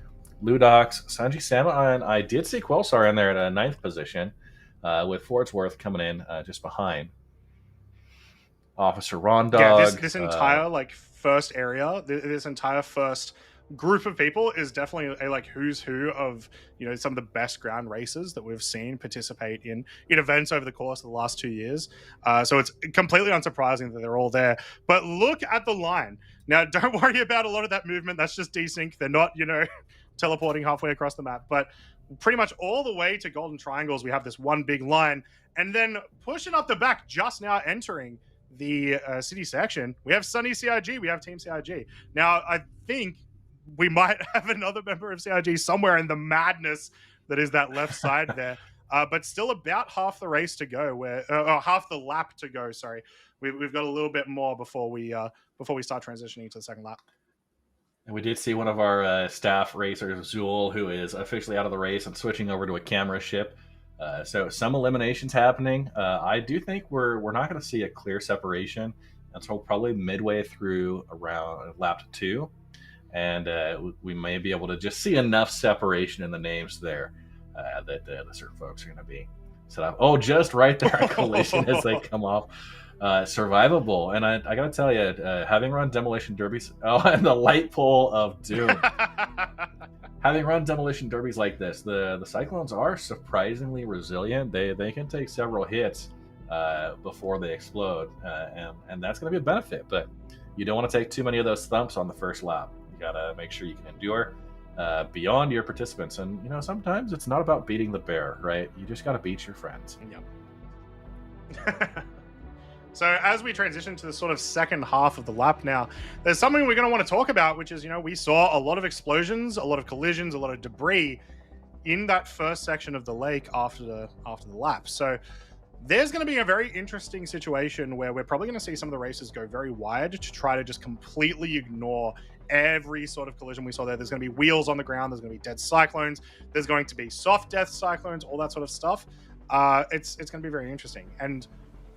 Ludox, Sanji Sama, and I did see Quelsar in there at a 9th position, with Fordsworth coming in just behind. Officer Rondog. Yeah, this entire first area, this entire first group of people is definitely a like who's who of, you know, some of the best ground racers that we've seen participate in events over the course of the last 2 years. So it's completely unsurprising that they're all there. But look at the line. Now, don't worry about a lot of that movement. That's just desync. They're not, you know, teleporting halfway across the map. But pretty much all the way to Golden Triangles, we have this one big line. And then pushing up the back, just now entering the city section, we have Sunny CIG. We have Team CIG. Now, I think we might have another member of CIG somewhere in the madness that is that left side there. But still about half the race to go, half the lap to go. Sorry, we've got a little bit more before we start transitioning to the second lap. And we did see one of our staff racers, Zool, who is officially out of the race and switching over to a camera ship. So some eliminations happening. I do think we're not going to see a clear separation until probably midway through around lap 2. And we may be able to just see enough separation in the names there that the certain folks are going to be set up. Oh, just right there, a collision as they come off. Survivable. And I got to tell you, having run demolition derbies, and the light pole of doom. Having run demolition derbies like this, the Cyclones are surprisingly resilient. They can take several hits before they explode, and that's going to be a benefit. But you don't want to take too many of those thumps on the first lap. Gotta make sure you can endure beyond your participants. And, you know, sometimes it's not about beating the bear, right? You just gotta beat your friends. Yep. So as we transition to the sort of second half of the lap now, there's something we're going to want to talk about, which is, you know, we saw a lot of explosions, a lot of collisions, a lot of debris in that first section of the lake after the lap. So there's going to be a very interesting situation where we're probably going to see some of the races go very wide to try to just completely ignore every sort of collision we saw there. There's going to be wheels on the ground. There's going to be dead cyclones. There's going to be soft death cyclones, all that sort of stuff. It's going to be very interesting. And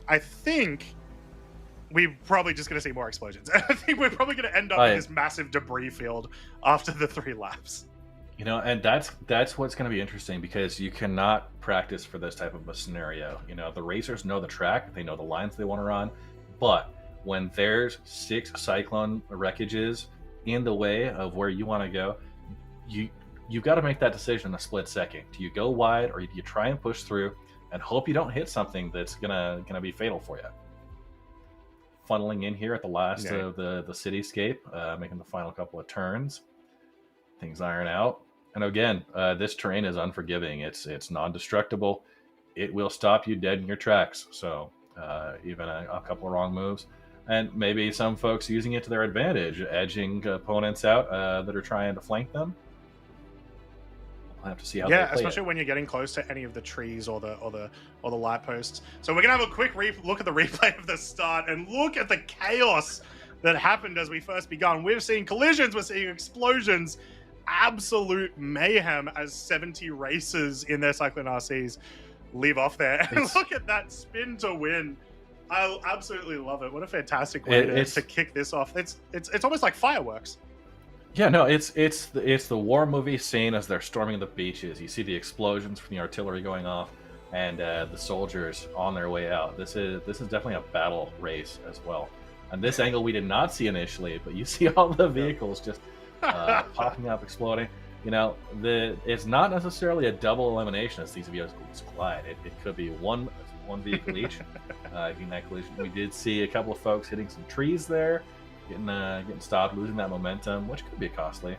I think we're probably just going to see more explosions. I think we're probably going to end up in this massive debris field after the 3 laps. You know, and that's what's going to be interesting, because you cannot practice for this type of a scenario. You know, the racers know the track. They know the lines they want to run. But when there's 6 cyclone wreckages in the way of where you want to go, you've got to make that decision in a split second. Do you go wide, or do you try and push through and hope you don't hit something that's gonna be fatal for you? funneling in here at the last Yeah. of the cityscape, making the final couple of turns. Things iron out. And again, this terrain is unforgiving. It's non-destructible. It will stop you dead in your tracks. So even a couple of wrong moves. And maybe some folks using it to their advantage, edging opponents out that are trying to flank them. We'll have to see how they play especially it. when you're getting close to any of the trees or the light posts. So we're gonna have a quick look at the replay of the start and look at the chaos that happened as we first begun. We've seen collisions, we're seeing explosions, absolute mayhem as 70 racers in their Cyclone RCs leave off there. And look at that spin to win. I absolutely love it. What a fantastic way to kick this off. It's almost like fireworks. Yeah, no, it's the war movie scene as they're storming the beaches. You see the explosions from the artillery going off, and the soldiers on their way out. This is definitely a battle race as well. And this angle we did not see initially, but you see all the vehicles just popping up, exploding. You know, it's not necessarily a double elimination as these vehicles collide. It could be one vehicle each. In that collision, we did see a couple of folks hitting some trees there, getting stopped, losing that momentum, which could be costly.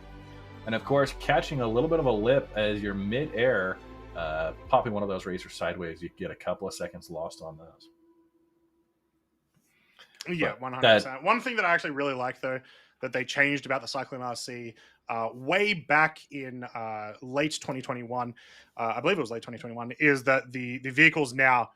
And of course, catching a little bit of a lip as you're mid-air, popping one of those racers sideways, you get a couple of seconds lost on those. Yeah, 100%. One thing that I actually really like, though, that they changed about the Cyclone RC way back in late 2021, I believe it was late 2021, is that the vehicles now,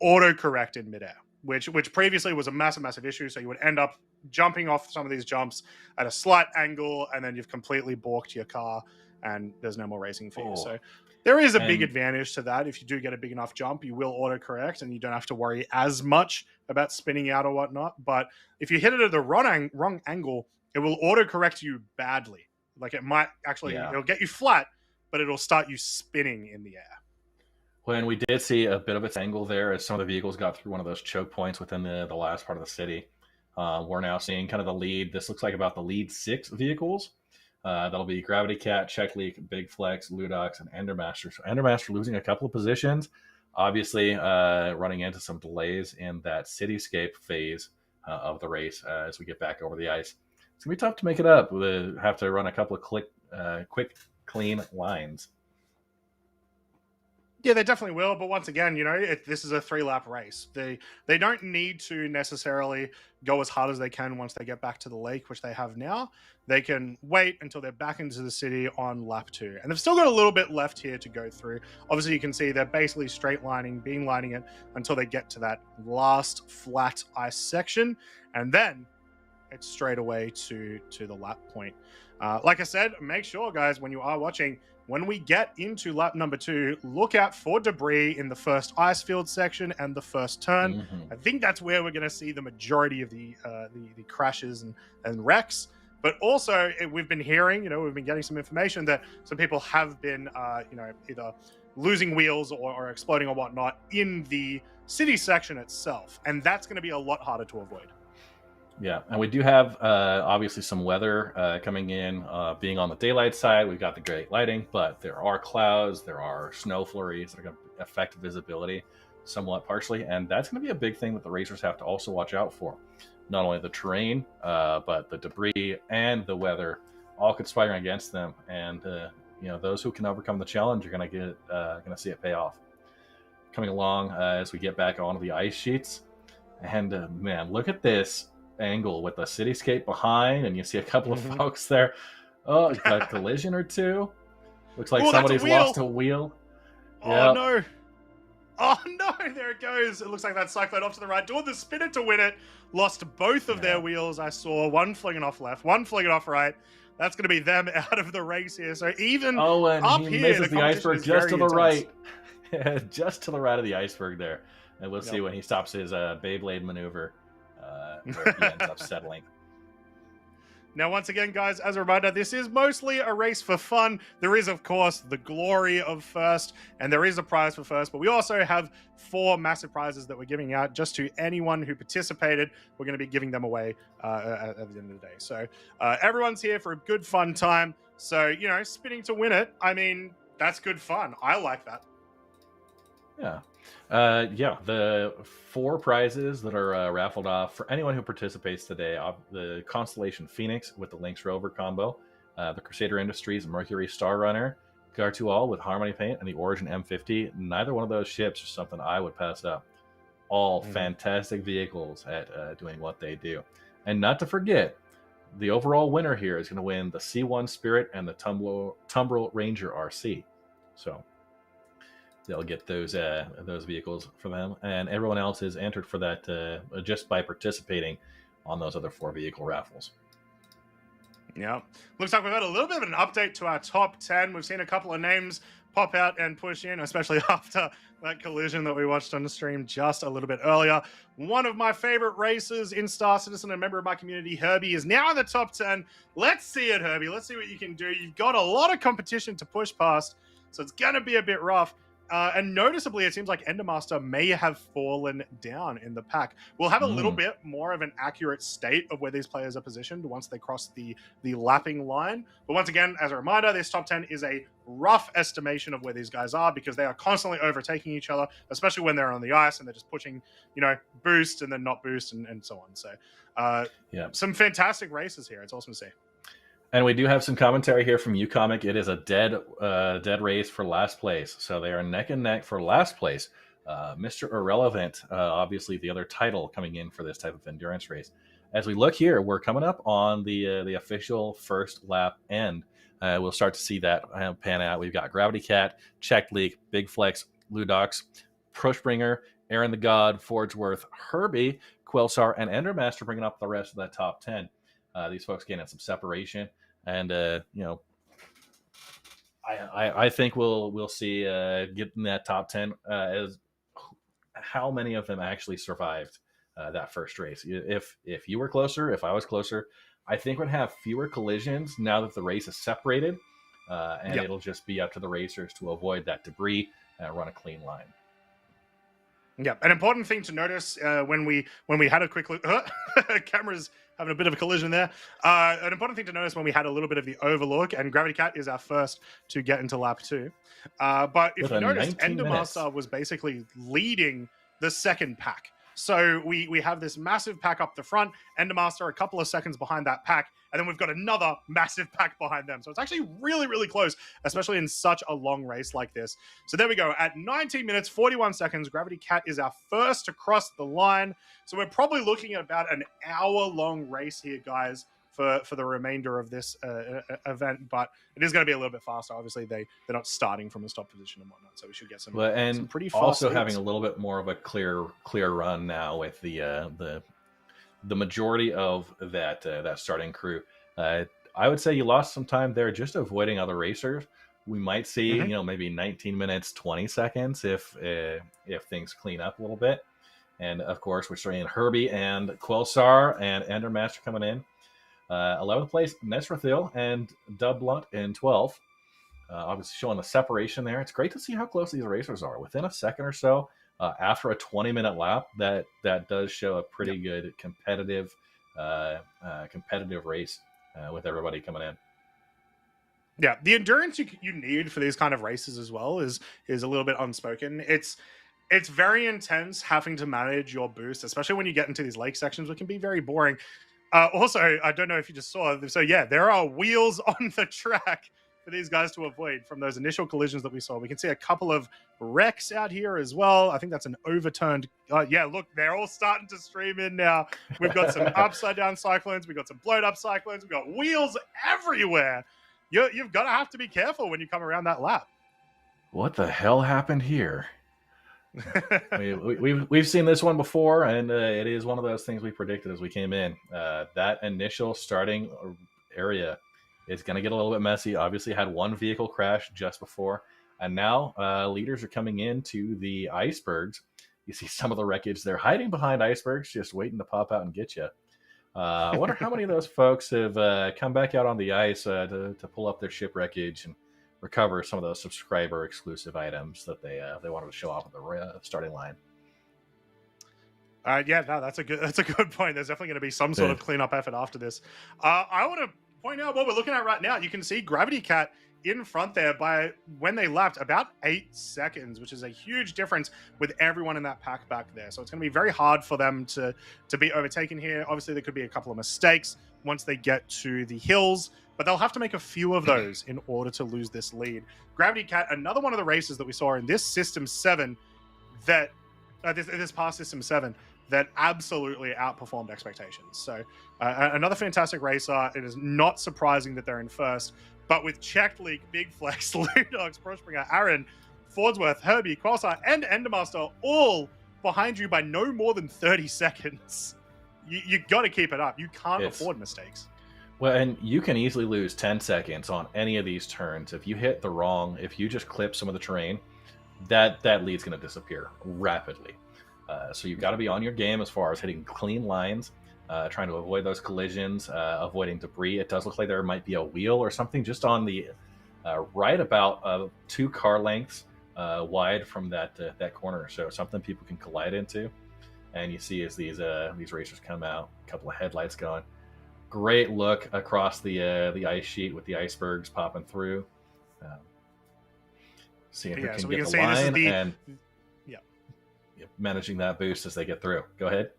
auto-correct in midair, which previously was a massive issue. So you would end up jumping off some of these jumps at a slight angle, and then you've completely balked your car, and there's no more racing for you. So there is a big advantage to that. If you do get a big enough jump, you will auto-correct, and you don't have to worry as much about spinning out or whatnot. But if you hit it at the wrong angle, it will auto-correct you badly. Like it might actually, it'll get you flat, but it'll start you spinning in the air. When we did see a bit of its angle there as some of the vehicles got through one of those choke points within the last part of the city, we're now seeing kind of the lead. This looks like about the lead 6 vehicles. That'll be Gravity Cat, Check Leak, Big Flex, Ludox, and Endermaster. So Endermaster losing a couple of positions, obviously running into some delays in that cityscape phase of the race as we get back over the ice. It's going to be tough to make it up. We'll have to run a couple of quick, clean lines. Yeah, they definitely will. But once again, this is a 3-lap race. They don't need to necessarily go as hard as they can once they get back to the lake, which they have now. They can wait until they're back into the city on lap 2. And they've still got a little bit left here to go through. Obviously, you can see they're basically beamlining it until they get to that last flat ice section. And then it's straight away to the lap point. Like I said, make sure, guys, when you are watching, when we get into lap number 2, look out for debris in the first ice field section and the first turn. Mm-hmm. I think that's where we're going to see the majority of the crashes and wrecks. But also, we've been hearing, we've been getting some information that some people have been, either losing wheels or exploding or whatnot in the city section itself. And that's going to be a lot harder to avoid. Yeah, and we do have obviously some weather coming in. Being on the daylight side, we've got the great lighting, but there are clouds, there are snow flurries that are going to affect visibility somewhat partially, and that's going to be a big thing that the racers have to also watch out for. Not only the terrain, but the debris and the weather all conspiring against them, and those who can overcome the challenge are going to see it pay off. Coming along as we get back onto the ice sheets, and man, look at this angle with the cityscape behind, and you see a couple of folks there. Oh, a collision or two. Looks like somebody's lost a wheel. Oh no! Oh no! There it goes. It looks like that Cyclone off to the right, doing the spinner to win it. Lost both of their wheels. I saw one flinging off left, one flinging off right. That's going to be them out of the race here. So even and up he here, misses the iceberg just to the right, just to the right of the iceberg there. And we'll see when he stops his Beyblade maneuver. Where he ends up settling. Now, once again, guys, as a reminder, this is mostly a race for fun. There is, of course, the glory of first, and there is a prize for first, but we also have 4 massive prizes that we're giving out just to anyone who participated. We're going to be giving them away at the end of the day. So everyone's here for a good, fun time. So, spinning to win it, I mean, that's good fun. I like that. Yeah. Yeah, the 4 prizes that are raffled off for anyone who participates today: the Constellation Phoenix with the Lynx Rover combo, the Crusader Industries Mercury Star Runner, Gartual with Harmony Paint, and the Origin M50. Neither one of those ships is something I would pass up. All fantastic vehicles at doing what they do. And not to forget, the overall winner here is going to win the C1 Spirit and the Tumbrel Ranger RC. So they'll get those vehicles for them, and everyone else is entered for that just by participating on those other 4 vehicle raffles. Yeah, looks like we've had a little bit of an update to our top 10. We've seen a couple of names pop out and push in, especially after that collision that we watched on the stream just a little bit earlier. One of my favorite races in Star Citizen, a member of my community, Herbie, is now in the top 10. Let's see it, Herbie. Let's see what you can do. You've got a lot of competition to push past, so it's going to be a bit rough. And noticeably, it seems like Endermaster may have fallen down in the pack. We'll have a little bit more of an accurate state of where these players are positioned once they cross the lapping line. But once again, as a reminder, this top 10 is a rough estimation of where these guys are, because they are constantly overtaking each other, especially when they're on the ice and they're just pushing, boost and then not boost and so on. So some fantastic races here. It's awesome to see. And we do have some commentary here from UComic. It is a dead race for last place. So they are neck and neck for last place. Mr. Irrelevant, obviously the other title coming in for this type of endurance race. As we look here, we're coming up on the official first lap end. We'll start to see that pan out. We've got Gravity Cat, Checked Leak, Big Flex, Ludox, Pushbringer, Aaron the God, Forgeworth, Herbie, Quillsar, and Endermaster bringing up the rest of that top 10. These folks getting some separation. And I think we'll see getting that top 10 as how many of them actually survived that first race. If you were closer, if I was closer, I think we'd have fewer collisions now that the race is separated, and it'll just be up to the racers to avoid that debris and run a clean line. Yeah, an important thing to notice when we had a quick look, cameras having a bit of a collision there. An important thing to notice when we had a little bit of the overlook, and Gravity Cat is our first to get into lap 2. But if you notice, Endermaster was basically leading the second pack. So we have this massive pack up the front, Endermaster a couple of seconds behind that pack, and then we've got another massive pack behind them. So it's actually really, really close, especially in such a long race like this. So there we go. At 19 minutes, 41 seconds, Gravity Cat is our first to cross the line. So we're probably looking at about an hour-long race here, guys, for the remainder of this event. But it is going to be a little bit faster. Obviously, they're not starting from a stop position and whatnot, so we should get some pretty fast also speeds. Having a little bit more of a clear run now with the majority of that starting crew. I would say you lost some time there just avoiding other racers. We might see maybe 19 minutes 20 seconds if things clean up a little bit. And of course, we're starting Herbie and Quillsar and Endermaster coming in. 11th place, Nesrathil and Dub Blunt in 12th. Obviously showing the separation there. It's great to see how close these racers are. Within a second or so, after a 20-minute lap, that does show a pretty good competitive race with everybody coming in. Yeah, the endurance you need for these kind of races as well is a little bit unspoken. It's very intense having to manage your boost, especially when you get into these lake sections, which can be very boring. Also, I don't know if you just saw, so yeah, there are wheels on the track for these guys to avoid from those initial collisions that we saw. We can see a couple of wrecks out here as well. I think that's an overturned. Yeah, look, they're all starting to stream in now. We've got some upside down cyclones. We've got some blown up cyclones. We've got wheels everywhere. You've got to have to be careful when you come around that lap. What the hell happened here? We've seen this one before, and it is one of those things we predicted as we came in. That initial starting area is going to get a little bit messy. Obviously, had one vehicle crash just before, and now leaders are coming into the icebergs. You see some of the wreckage. They're hiding behind icebergs, just waiting to pop out and get you. I wonder how many of those folks have come back out on the ice to pull up their ship wreckage and recover some of those subscriber exclusive items that they wanted to show off at the starting line. Yeah, no, that's a good point. There's definitely going to be some sort of cleanup effort after this. I want to point out what we're looking at right now. You can see Gravity Cat in front there by, when they lapped, about 8 seconds, which is a huge difference with everyone in that pack back there. So it's going to be very hard for them to be overtaken here. Obviously, there could be a couple of mistakes once they get to the hills, but they'll have to make a few of those in order to lose this lead. Gravity Cat, another one of the races that we saw in this System 7 that, this past System 7, that absolutely outperformed expectations. So another fantastic racer. It is not surprising that they're in first, but with Checked Leak, Big Flex, Ludox, Prospringer, Aaron, Fordsworth, Herbie, Quasar, and Endermaster all behind you by no more than 30 seconds. You got to keep it up. You can't afford mistakes. Well, and you can easily lose 10 seconds on any of these turns. If you hit the wrong, if you just clip some of the terrain, that lead's going to disappear rapidly. So you've got to be on your game as far as hitting clean lines, trying to avoid those collisions, avoiding debris. It does look like there might be a wheel or something just on the right about 2 car lengths wide from that corner. So something people can collide into. And you see as these racers come out, a couple of headlights going. Great look across the ice sheet with the icebergs popping through. Seeing who can get the line and managing that boost as they get through. Go ahead.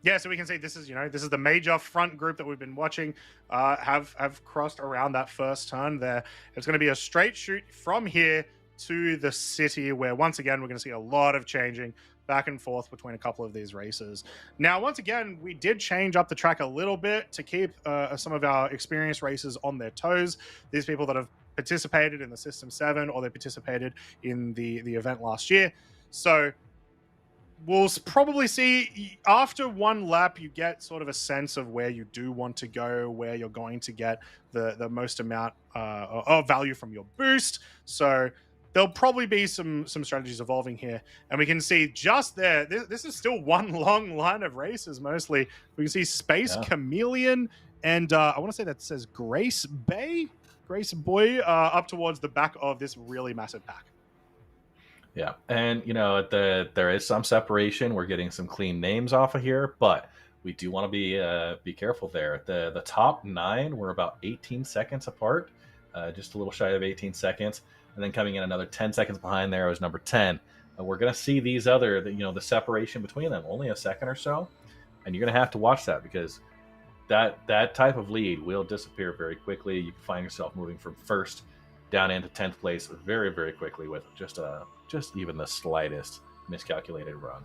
Yeah, so we can see this is the major front group that we've been watching have crossed around that first turn there. It's going to be a straight shoot from here to the city, where once again we're going to see a lot of changing back and forth between a couple of these races. Now, once again, we did change up the track a little bit to keep some of our experienced racers on their toes. These people that have participated in the System 7 or they participated in the event last year. So we'll probably see after one lap, you get sort of a sense of where you do want to go, where you're going to get the most amount of value from your boost. So there'll probably be some strategies evolving here. And we can see just there, this is still one long line of races mostly. We can see Space Chameleon and I want to say that says Grace Boy up towards the back of this really massive pack. Yeah, and there is some separation. We're getting some clean names off of here, but we do want to be careful there. The top 9 were about 18 seconds apart, just a little shy of 18 seconds, and then coming in another 10 seconds behind there was number 10. We're going to see these other, the separation between them, only a second or so, and you're going to have to watch that because that type of lead will disappear very quickly. You can find yourself moving from first down into 10th place very, very quickly with just even the slightest miscalculated run.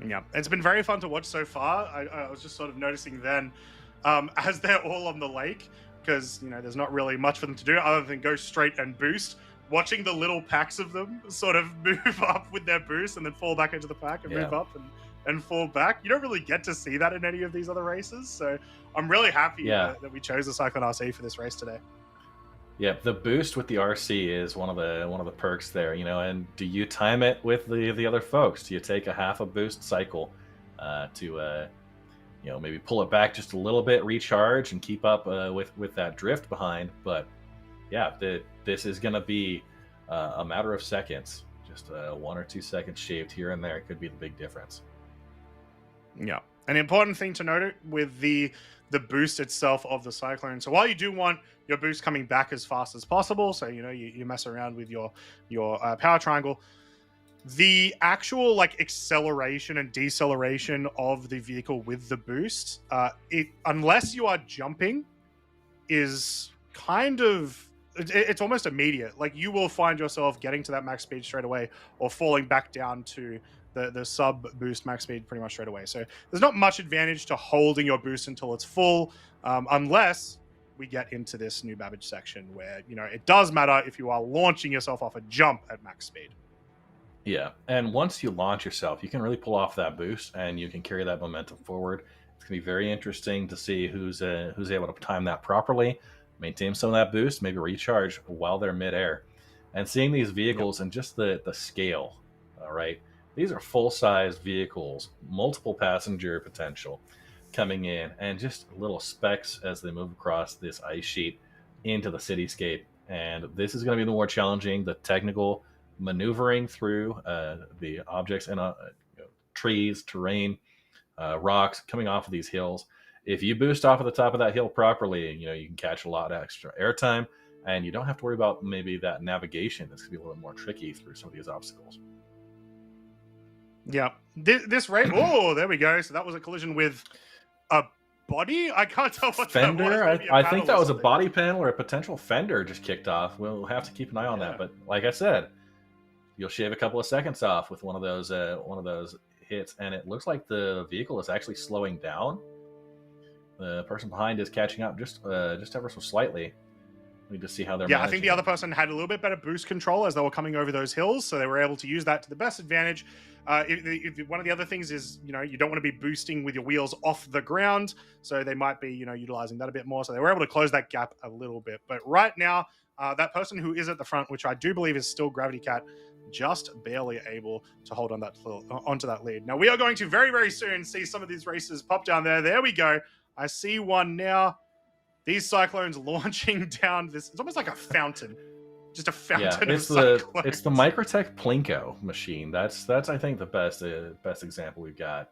Yeah, it's been very fun to watch so far. I was just sort of noticing then, as they're all on the lake, because there's not really much for them to do other than go straight and boost. Watching the little packs of them sort of move up with their boost and then fall back into the pack and move up and fall back. You don't really get to see that in any of these other races, so I'm really happy that we chose the Cyclone RC for this race today. Yeah, the boost with the RC is one of the perks there, and do you time it with the other folks? Do you take a half a boost cycle to maybe pull it back just a little bit, recharge, and keep up with that drift behind? But yeah, this is going to be a matter of seconds, just 1 or 2 seconds shaved here and there could be the big difference. Yeah, an important thing to note with the boost itself of the Cyclone. So while you do want your boost coming back as fast as possible, so you mess around with your power triangle, the actual acceleration and deceleration of the vehicle with the boost, unless you are jumping, is kind of it's almost immediate. You will find yourself getting to that max speed straight away or falling back down to the sub boost max speed pretty much straight away. So there's not much advantage to holding your boost until it's full, unless we get into this new Babbage section where it does matter if you are launching yourself off a jump at max speed. Yeah, and once you launch yourself, you can really pull off that boost and you can carry that momentum forward. It's gonna be very interesting to see who's able to time that properly, maintain some of that boost, maybe recharge while they're midair, and seeing these vehicles and just the scale. All right. These are full-size vehicles, multiple passenger potential coming in, and just little specks as they move across this ice sheet into the cityscape. And this is going to be the more challenging, the technical maneuvering through the objects and trees, terrain, rocks coming off of these hills. if you boost off at the top of that hill properly, you can catch a lot of extra airtime, and you don't have to worry about maybe that navigation that's going to be a little bit more tricky through some of these obstacles. Yeah. This race. Oh, there we go. So that was a collision with a body. I can't tell what Fender. that was. I think that was a body panel or a potential fender just kicked off. We'll have to keep an eye on that. But like I said, you'll shave a couple of seconds off with one of those hits, and it looks like the vehicle is actually slowing down. The person behind is catching up just ever so slightly. We need to see how they're managing. I think the other person had a little bit better boost control as they were coming over those hills, so they were able to use that to the best advantage. If one of the other things is, you don't want to be boosting with your wheels off the ground, so they might be, utilizing that a bit more. So they were able to close that gap a little bit. But right now, that person who is at the front, which I do believe is still Gravity Cat, just barely able to hold on onto that lead. Now we are going to very, very soon see some of these races pop down there. There we go. I see one now. These cyclones launching down this. It's almost like a fountain. Just a fountain of cyclones. It's the Microtech Plinko machine. That's I think the best example we've got.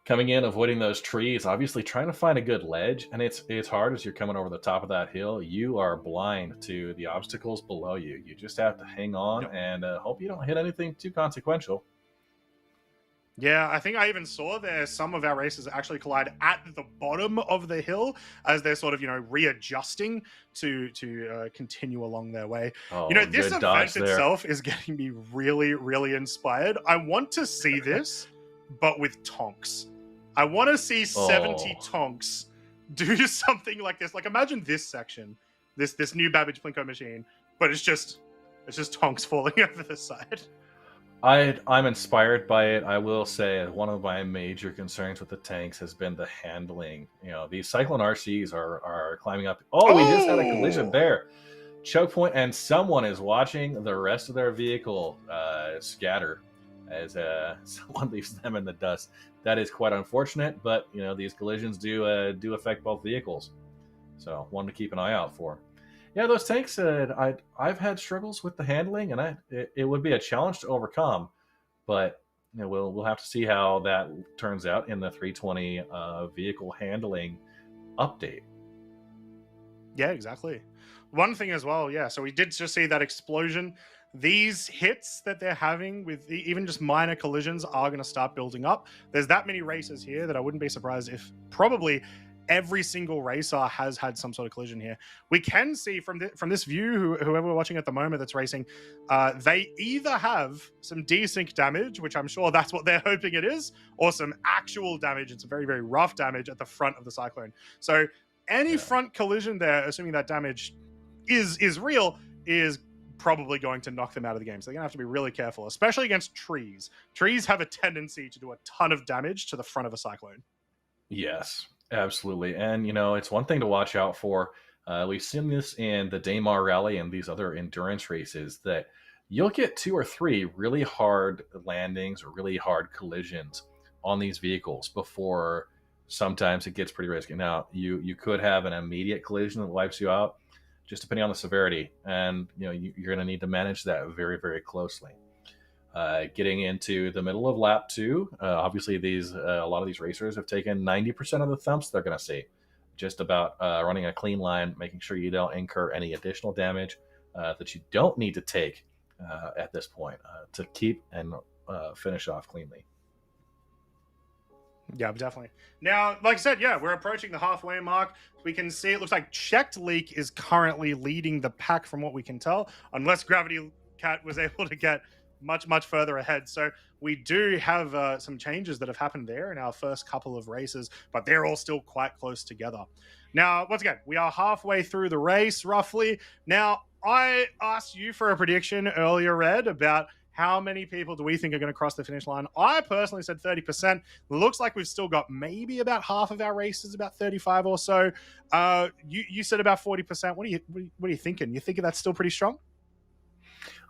Coming in, avoiding those trees, obviously trying to find a good ledge, and it's hard as you're coming over the top of that hill. You are blind to the obstacles below you. You just have to hang on and hope you don't hit anything too consequential. Yeah, I think I even saw there some of our races actually collide at the bottom of the hill as they're sort of, readjusting to continue along their way. Oh, this event itself is getting me really, really inspired. I want to see this, but with tonks. I want to see 70 tonks do something like this. Like, imagine this section, this new Babbage Plinko machine, but it's just tonks falling over the side. I'm inspired by it. I will say one of my major concerns with the tanks has been the handling. These Cyclone RCs are climbing up. We just had a collision there. Choke point, and someone is watching the rest of their vehicle scatter as someone leaves them in the dust. That is quite unfortunate, but these collisions do affect both vehicles. So one to keep an eye out for. Yeah, those tanks, I've had struggles with the handling, and it would be a challenge to overcome. But we'll have to see how that turns out in the 320 vehicle handling update. Yeah, exactly. One thing as well, so we did just see that explosion. These hits that they're having with even just minor collisions are going to start building up. There's that many races here that I wouldn't be surprised if probably every single racer has had some sort of collision here. We can see from this view, whoever we're watching at the moment that's racing, they either have some desync damage, which I'm sure that's what they're hoping it is, or some actual damage. It's a very, very rough damage at the front of the cyclone. So any front collision there, assuming that damage is real, is probably going to knock them out of the game. So they're going to have to be really careful, especially against trees. Trees have a tendency to do a ton of damage to the front of a cyclone. Yes. Absolutely. And, it's one thing to watch out for. We've seen this in the Daymar Rally and these other endurance races, that you'll get 2 or 3 really hard landings or really hard collisions on these vehicles before sometimes it gets pretty risky. Now, you could have an immediate collision that wipes you out, just depending on the severity. And, you're going to need to manage that very, very closely. Getting into the middle of lap 2, obviously a lot of these racers have taken 90% of the thumps they're going to see. Just about running a clean line, making sure you don't incur any additional damage that you don't need to take at this point to keep and finish off cleanly. Yeah, definitely. Now, like I said, we're approaching the halfway mark. We can see it looks like Checked Leak is currently leading the pack from what we can tell, unless Gravity Cat was able to get much further ahead. So we do have some changes that have happened there in our first couple of races, but they're all still quite close together. Now, once again, we are halfway through the race, roughly. Now, I asked you for a prediction earlier, Red, about how many people do we think are going to cross the finish line. I personally said 30%. Looks like we've still got maybe about half of our races, about 35 or so. You said about 40%. What are you thinking? You thinking that's still pretty strong?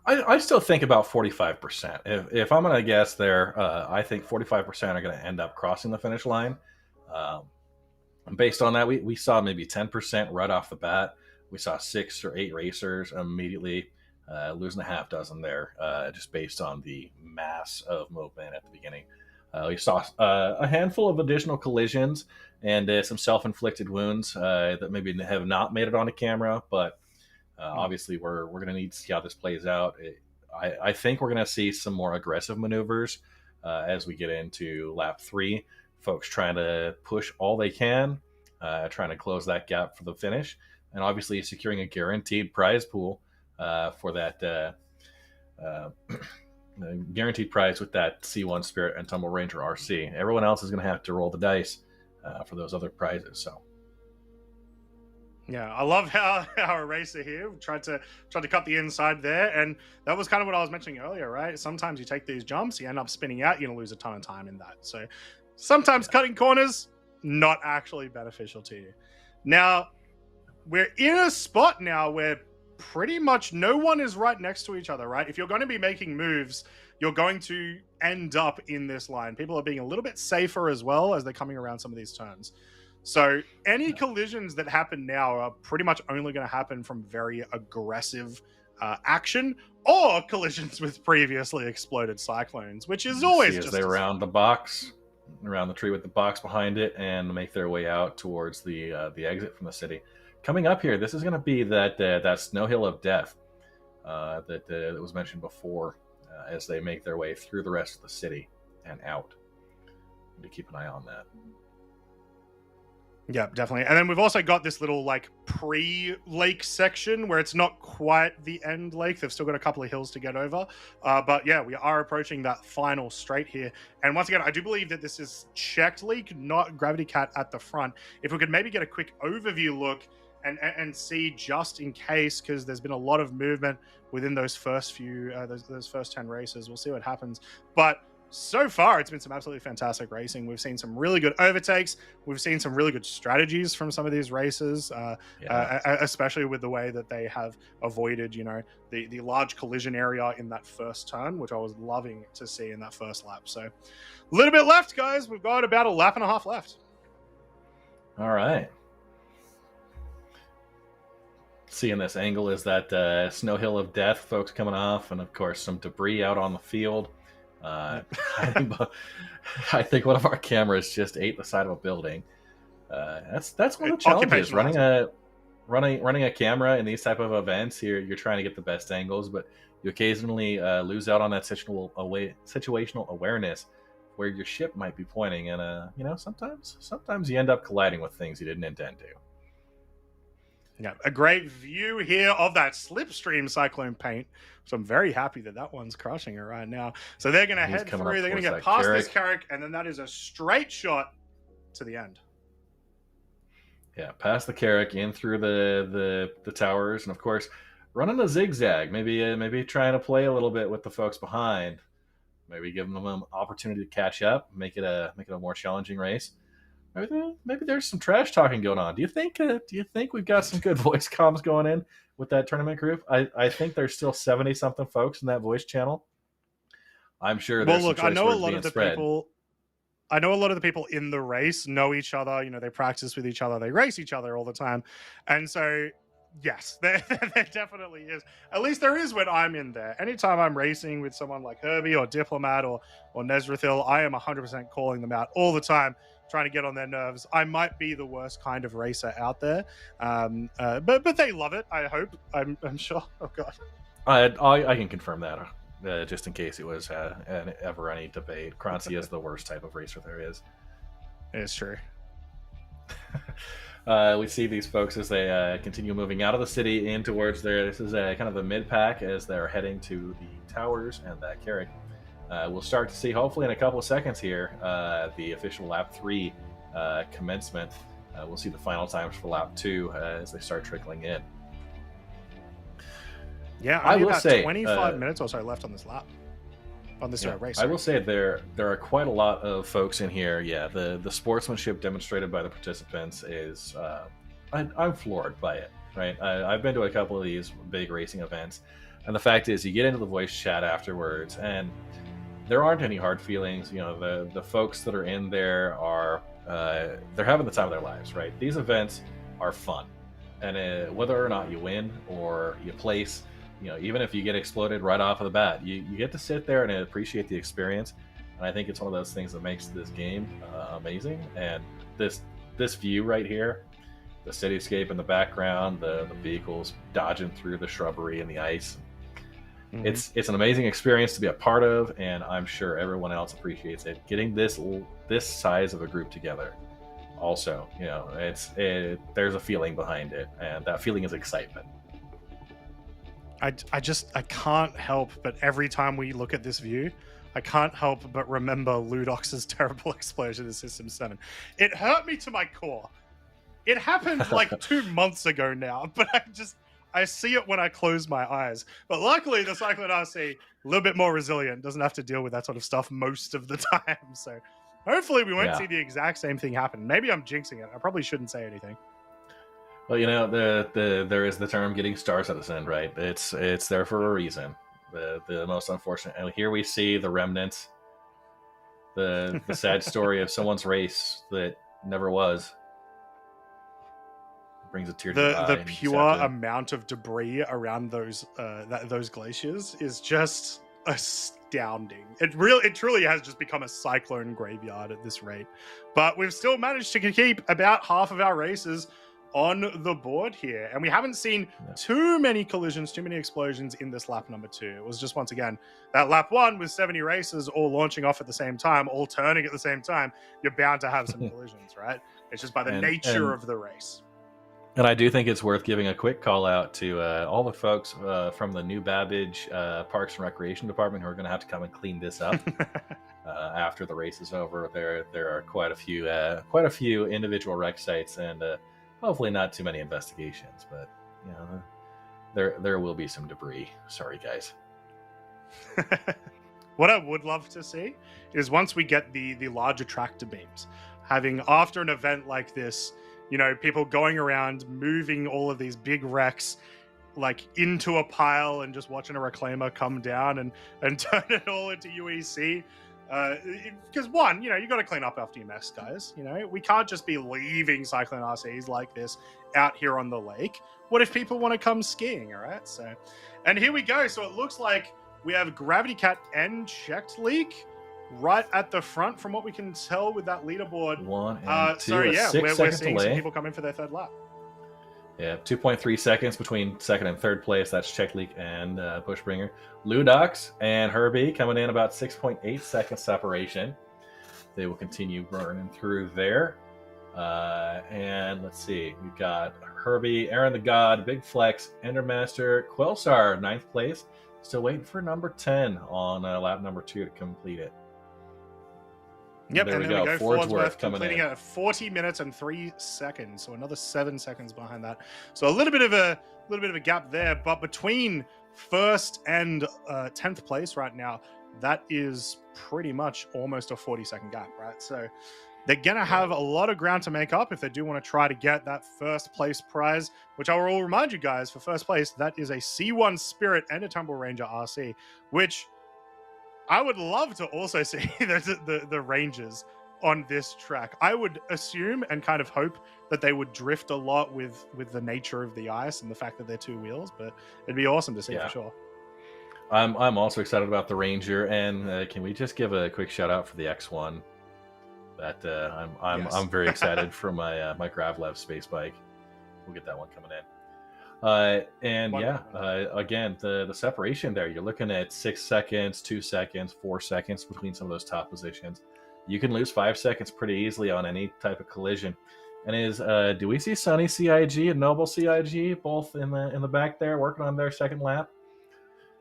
I still think about 45%. If I'm going to guess there, I think 45% are going to end up crossing the finish line. Based on that, we saw maybe 10% right off the bat. We saw 6 or 8 racers immediately losing a half dozen there, just based on the mass of movement at the beginning. We saw a handful of additional collisions, and some self-inflicted wounds that maybe have not made it onto camera, but obviously we're going to need to see how this plays out. I think we're going to see some more aggressive maneuvers as we get into lap 3. Folks trying to push all they can, trying to close that gap for the finish, and obviously securing a guaranteed prize pool for that guaranteed prize with that C1 Spirit and Tumble Ranger RC. Everyone else is going to have to roll the dice for those other prizes. So, yeah, I love how our racer here tried to cut the inside there, and that was kind of what I was mentioning earlier, right? Sometimes you take these jumps, you end up spinning out, you're gonna lose a ton of time in that. So sometimes cutting corners not actually beneficial to you. Now we're in a spot now where pretty much no one is right next to each other, right? If you're going to be making moves, you're going to end up in this line. People are being a little bit safer as well as they're coming around some of these turns. So any collisions that happen now are pretty much only going to happen from very aggressive action or collisions with previously exploded cyclones, which is always as just they round the box, around the tree with the box behind it, and make their way out towards the exit from the city. Coming up here, this is going to be that snow hill of death that was mentioned before, as they make their way through the rest of the city and out. Need to keep an eye on that. Yeah, definitely. And then we've also got this little like pre-lake section where it's not quite the end lake. They've still got a couple of hills to get over. But yeah, we are approaching that final straight here. And once again, I do believe that this is checked leak, not Gravity Cat at the front. If we could maybe get a quick overview look and see just in case, because there's been a lot of movement within those first few, those first 10 races. We'll see what happens. But so far, it's been some absolutely fantastic racing. We've seen some really good overtakes. We've seen some really good strategies from some of these races, especially with the way that they have avoided, you know, the large collision area in that first turn, which I was loving to see in that first lap. So a little bit left, guys. We've got about a lap and a half left. All right. Seeing this angle is that snow hill of death, folks coming off, and of course some debris out on the field. I think one of our cameras just ate the side of a building. That's one of the challenges running a camera in these type of events. You're trying to get the best angles, but you occasionally lose out on that situational awareness where your ship might be pointing, and you know, sometimes you end up colliding with things you didn't intend to. Yeah, a great view here of that slipstream cyclone paint. So I'm very happy that one's crushing it right now. So they're going to head through. They're going to get past this Carrick, and then that is a straight shot to the end. Yeah, past the Carrick, in through the towers, and of course, running a zigzag. Maybe trying to play a little bit with the folks behind. Maybe giving them an opportunity to catch up, make it a more challenging race. Maybe there's some trash talking going on. Do you think we've got some good voice comms going in with that tournament group? I think there's still 70-something folks in that voice channel. I'm sure there's some choice words being spread. I know a lot of the people in the race know each other. You know, they practice with each other. They race each other all the time. And so, yes, there definitely is. At least there is when I'm in there. Anytime I'm racing with someone like Herbie or Diplomat or Nezrithil, I am 100% calling them out all the time, trying to get on their nerves. I might be the worst kind of racer out there, but they love it. I hope. I'm sure. Oh god, I can confirm that. Just in case it was ever any debate, Kranzi is the worst type of racer there is. It's true. We see these folks as they continue moving out of the city in towards there. This is kind of the mid pack as they're heading to the towers and that Carrick. We'll start to see, hopefully in a couple of seconds here, the official lap 3 commencement. We'll see the final times for lap 2 as they start trickling in. Yeah, I will say 25 minutes or so left on this lap. On this race. I will say there are quite a lot of folks in here. Yeah, the sportsmanship demonstrated by the participants is I'm floored by it. Right, I've been to a couple of these big racing events, and the fact is, you get into the voice chat afterwards, and there aren't any hard feelings. You know, the folks that are in there are they're having the time of their lives. Right, these events are fun, and whether or not you win or you place, you know, even if you get exploded right off of the bat, you get to sit there and appreciate the experience. And I think it's one of those things that makes this game amazing. And this this view right here, the cityscape in the background, the vehicles dodging through the shrubbery and the ice. It's an amazing experience to be a part of, and I'm sure everyone else appreciates it. Getting this size of a group together, also, you know, there's a feeling behind it, and that feeling is excitement. I can't help but every time we look at this view, I can't help but remember Ludox's terrible explosion in System 7. It hurt me to my core. It happened like 2 months ago now, but I see it when I close my eyes. But luckily, the Cyclone RC, a little bit more resilient, doesn't have to deal with that sort of stuff most of the time. So hopefully we won't see the exact same thing happen. Maybe I'm jinxing it. I probably shouldn't say anything. Well, you know, there is the term getting stars at this end, right? It's there for a reason. The most unfortunate. And here we see the remnants, the sad story of someone's race that never was. Brings a tear to the eye. The pure amount of debris around those glaciers is just astounding. It truly has just become a cyclone graveyard at this rate. But we've still managed to keep about half of our races on the board here, and we haven't seen too many collisions, too many explosions in this lap number 2. It was just, once again, that lap 1 with 70 races all launching off at the same time, all turning at the same time. You're bound to have some collisions, right? It's just by the nature of the race. And I do think it's worth giving a quick call out to all the folks from the New Babbage Parks and Recreation Department who are going to have to come and clean this up after the race is over. There are quite a few individual wreck sites, and hopefully not too many investigations. But you know, there will be some debris. Sorry, guys. What I would love to see is once we get the larger tractor beams, having after an event like this, you know, people going around moving all of these big wrecks like into a pile and just watching a reclaimer come down and turn it all into UEC. Because one, you know, you got to clean up after your mess, guys. You know, we can't just be leaving Cyclone RCs like this out here on the lake. What if people want to come skiing? All right, so, and here we go. So it looks like we have Gravity Cat and Checked Leak right at the front, from what we can tell with that leaderboard. 1 and 2. Sorry, yeah, we're seeing delay. some people come in for their third lap. Yeah, 2.3 seconds between second and third place. That's Check Leak and Bushbringer. Ludox and Herbie coming in about 6.8 seconds separation. They will continue burning through there. And let's see, we've got Herbie, Aaron the God, Big Flex, Endermaster, Quillstar, 9th place. Still waiting for number 10 on lap number 2 to complete it. Yep, there and we then go. we go. Fordsworth completing it at 40 minutes and 3 seconds, so another 7 seconds behind that. So a little bit of a gap there, but between first and 10th place right now, that is pretty much almost a 40-second gap, right? So they're gonna have a lot of ground to make up if they do want to try to get that first place prize, which I will remind you guys, for first place, that is a C1 Spirit and a Tumble Ranger RC, which I would love to also see the Rangers on this track. I would assume and kind of hope that they would drift a lot with the nature of the ice and the fact that they're 2 wheels, but it'd be awesome to see for sure. I'm also excited about the Ranger, and can we just give a quick shout out for the X1? That I'm very excited for my my Gravlev space bike. We'll get that one coming in. Again, the separation there, you're looking at 6 seconds, 2 seconds, 4 seconds between some of those top positions. You can lose 5 seconds pretty easily on any type of collision. And do we see Sunny CIG and Noble CIG both in the back there working on their second lap?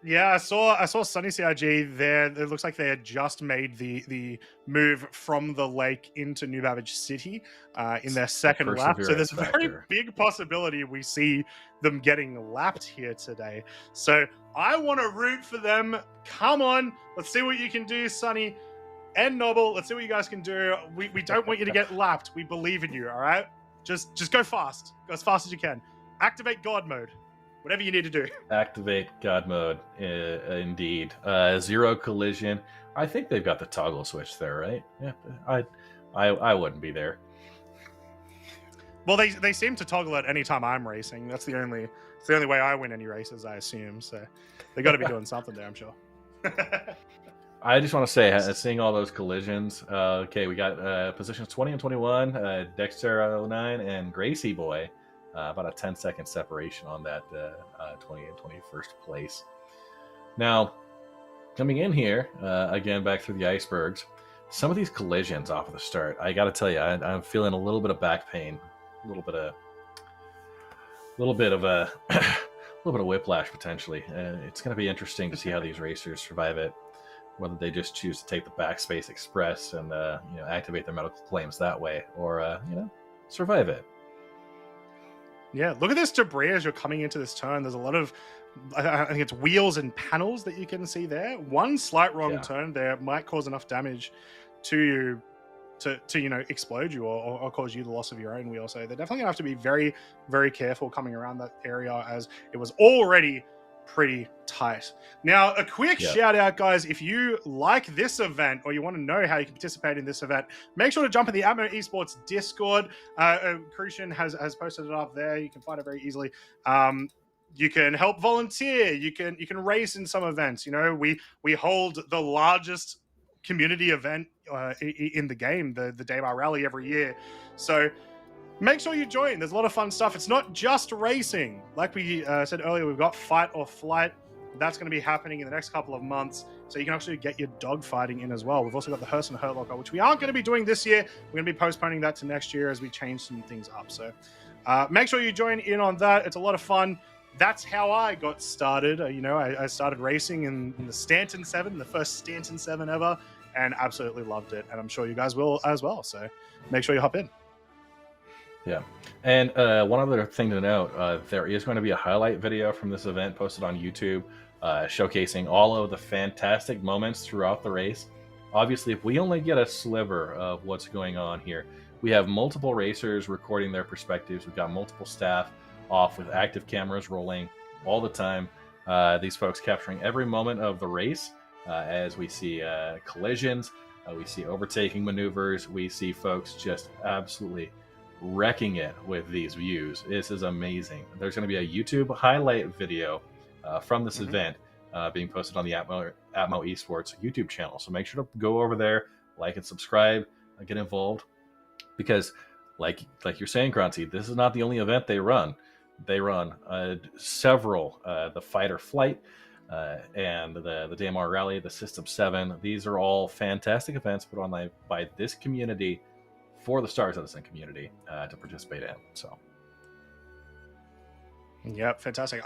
Yeah, I saw Sunny CIG there. It looks like they had just made the move from the lake into New Babbage City in their second lap. So there's a very big possibility we see them getting lapped here today. So I want to root for them. Come on, let's see what you can do, Sunny and Noble. Let's see what you guys can do. We don't want you to get lapped. We believe in you, all right? Just go fast. Go as fast as you can. Activate God mode. Whatever you need to do. Activate God mode, indeed. 0 collision. I think they've got the toggle switch there, right? Yeah, I wouldn't be there. Well, they seem to toggle it anytime I'm racing. It's the only way I win any races, I assume. So they got to be doing something there, I'm sure. I just want to say, seeing all those collisions, okay, we got positions 20 and 21, Dexter09 and Gracie Boy, about a 10-second separation on that 20 and 21st place. Now, coming in here, again, back through the icebergs, some of these collisions off of the start, I got to tell you, I'm feeling a little bit of back pain, a little bit of a little bit of whiplash potentially. It's going to be interesting to see how these racers survive it, whether they just choose to take the backspace express and activate their medical claims that way, or survive it. Yeah, look at this debris as you're coming into this turn. There's a lot of, I think it's wheels and panels that you can see there. One slight wrong turn there might cause enough damage to you to explode you or cause you the loss of your own wheel. So they're definitely gonna have to be very, very careful coming around that area, as it was already pretty tight. Now, a quick shout out, guys. If you like this event or you want to know how you can participate in this event, make sure to jump in the Atmo Esports Discord. Crucian has posted it up there. You can find it very easily. You can help volunteer. You can race in some events. We hold the largest community event in the game, the Daymar Rally, every year. So make sure you join. There's a lot of fun stuff. It's not just racing. Like we said earlier, we've got Fight or Flight. That's going to be happening in the next couple of months. So you can actually get your dogfighting in as well. We've also got the Hurston Hurt Locker, which we aren't going to be doing this year. We're going to be postponing that to next year as we change some things up. So make sure you join in on that. It's a lot of fun. That's how I got started. I started racing in the Stanton 7, the first Stanton 7 ever, and absolutely loved it. And I'm sure you guys will as well. So make sure you hop in. Yeah. And one other thing to note, there is going to be a highlight video from this event posted on YouTube showcasing all of the fantastic moments throughout the race. Obviously, if we only get a sliver of what's going on here, we have multiple racers recording their perspectives. We've got multiple staff off with active cameras rolling all the time. These folks capturing every moment of the race as we see collisions, we see overtaking maneuvers, we see folks just absolutely wrecking it with these views. This is amazing. There's going to be a YouTube highlight video from this event being posted on the Atmo Esports YouTube channel. So make sure to go over there, like and subscribe, and get involved, because like you're saying, Cronty, this is not the only event they run. They run several, the Fight or Flight and the Daymar Rally, the System 7. These are all fantastic events put on by this community for the Star Citizen community to participate in. So, yep, fantastic.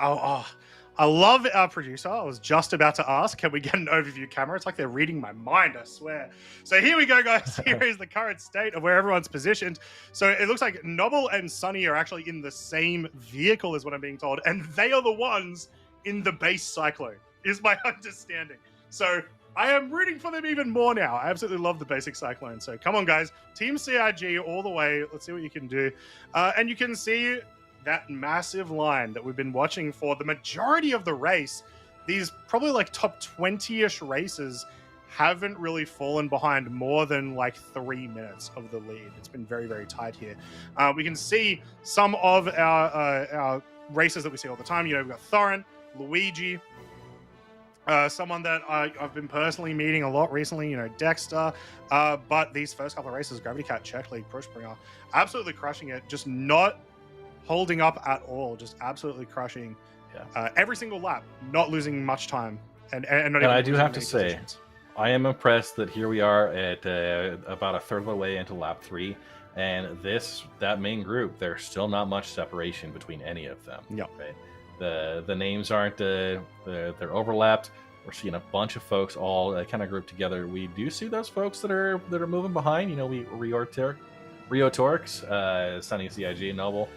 I love our producer. I was just about to ask, can we get an overview camera? It's like they're reading my mind, I swear. So here we go, guys. Here is the current state of where everyone's positioned. So it looks like Noble and Sunny are actually in the same vehicle, is what I'm being told, and they are the ones in the base Cyclone, is my understanding. So I am rooting for them even more now. I absolutely love the basic Cyclone. So come on, guys. Team CIG all the way. Let's see what you can do. And you can see that massive line that we've been watching for the majority of the race. These probably like top 20-ish races haven't really fallen behind more than like 3 minutes of the lead. It's been very, very tight here. We can see some of our races that we see all the time. We've got Thorin, Luigi, someone that I've been personally meeting a lot recently, Dexter. But these first couple of races, Gravity Cat, Czech League, Pushbringer, absolutely crushing it. Just not holding up at all. Just absolutely crushing every single lap, not losing much time. And not even I do have to say, positions. I am impressed that here we are at about a third of the way into lap 3. And that main group, there's still not much separation between any of them. Yeah. Right? The names aren't they're overlapped. We're seeing a bunch of folks all kind of grouped together. We do see those folks that are moving behind. Rio Torx, Sunny CIG, Noble,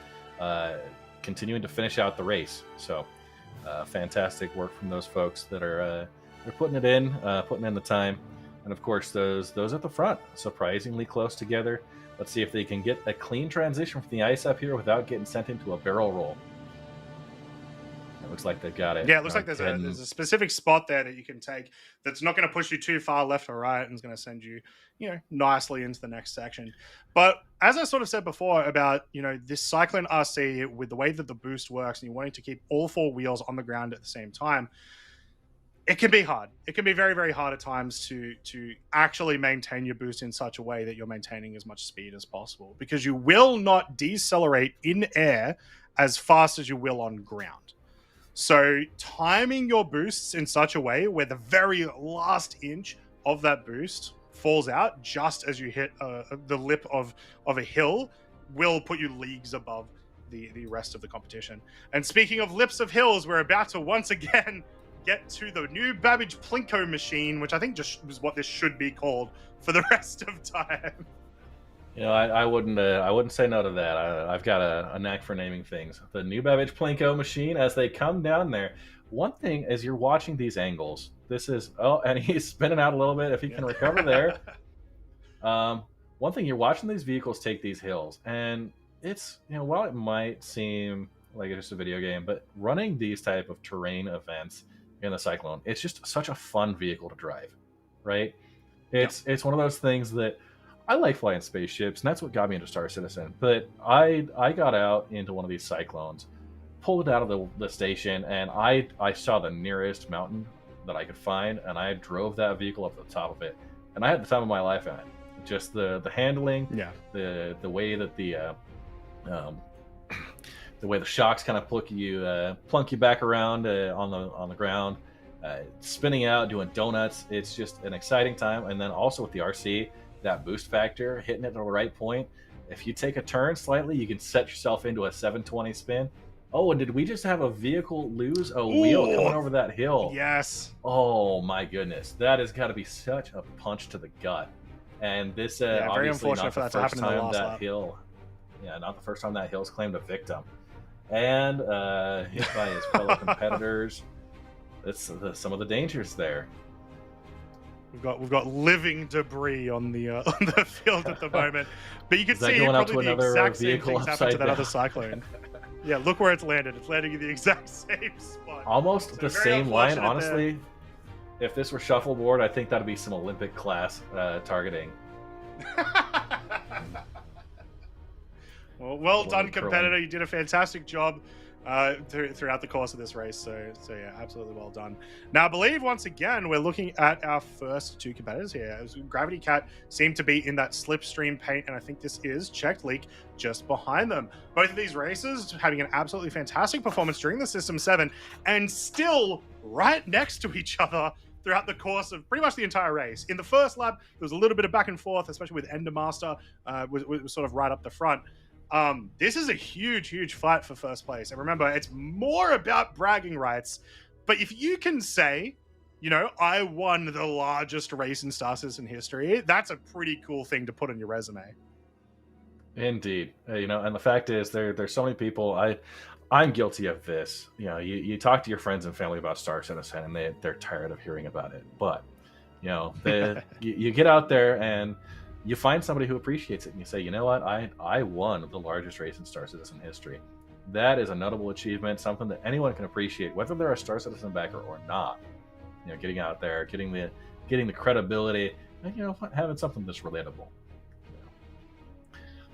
continuing to finish out the race. So fantastic work from those folks that are they're putting in the time. And of course those at the front, surprisingly close together. Let's see if they can get a clean transition from the ice up here without getting sent into a barrel roll. It looks like they've got it. Yeah, it looks like there's a specific spot there that you can take that's not going to push you too far left or right and is going to send you, nicely into the next section. But as I sort of said before about, this Cyclone RC with the way that the boost works and you're wanting to keep all 4 wheels on the ground at the same time, it can be hard. It can be very, very hard at times to actually maintain your boost in such a way that you're maintaining as much speed as possible, because you will not decelerate in air as fast as you will on ground. So timing your boosts in such a way where the very last inch of that boost falls out just as you hit the lip of a hill will put you leagues above the rest of the competition. And speaking of lips of hills, we're about to once again get to the new Babbage Plinko machine, which I think just is what this should be called for the rest of time. You know, I wouldn't say no to that. I've got a knack for naming things. The new Babbage Plinko machine, as they come down there. One thing, as you're watching these angles, this is, and he's spinning out a little bit if he can recover there. One thing, you're watching these vehicles take these hills, and it's, you know, while it might seem like it's just a video game, but running these type of terrain events in the Cyclone, it's just such a fun vehicle to drive, right? It's one of those things that I like flying spaceships, and that's what got me into Star Citizen. But I got out into one of these Cyclones, pulled out of the station, and I saw the nearest mountain that I could find, and I drove that vehicle up to the top of it, and I had the time of my life in it. Just the handling, the way that the way the shocks kind of plunk you back around on the ground, spinning out, doing donuts. It's just an exciting time. And then also with the RC, that boost factor, hitting it at the right point. If you take a turn slightly, you can set yourself into a 720 spin. Oh, and did we just have a vehicle lose a wheel coming over that hill? Yes. Oh my goodness, that has got to be such a punch to the gut. And this very obviously unfortunate not for the that to happen first in the time last that lap. hill. Yeah, not the first time that hill's claimed a victim. And hit by his fellow competitors. It's some of the dangers there. We've got living debris on the field at the moment, but you can see going up to probably the another exact same vehicle things happen to that upside other Cyclone. Yeah, look where it's landed. It's landing in the exact same spot. Almost So the very same line, unfortunate honestly. If this were shuffleboard, I think that'd be some Olympic class targeting. Well done, curling. competitor. You did a fantastic job throughout the course of this race. So yeah, absolutely well done. Now, I believe once again we're looking at our first two competitors here. As Gravity Cat seemed to be in that slipstream paint, and I think this is Checked Leak just behind them. Both of these racers having an absolutely fantastic performance during the System 7, and still right next to each other throughout the course of pretty much the entire race. In the first lap, there was a little bit of back and forth, especially with Endermaster was sort of right up the front. This is a huge fight for first place. And remember, it's more about bragging rights. But if you can say, you know, I won the largest race in Star Citizen history, that's a pretty cool thing to put on your resume. Indeed. You know, and the fact is there's so many people, I'm guilty of this. You know, you talk to your friends and family about Star Citizen and they're tired of hearing about it. But, you know, you get out there and you find somebody who appreciates it and you say, you know what, I won the largest race in Star Citizen history. That is a notable achievement, something that anyone can appreciate, whether they're a Star Citizen backer or not. You know, getting out there, getting the credibility, and, you know, having something that's relatable.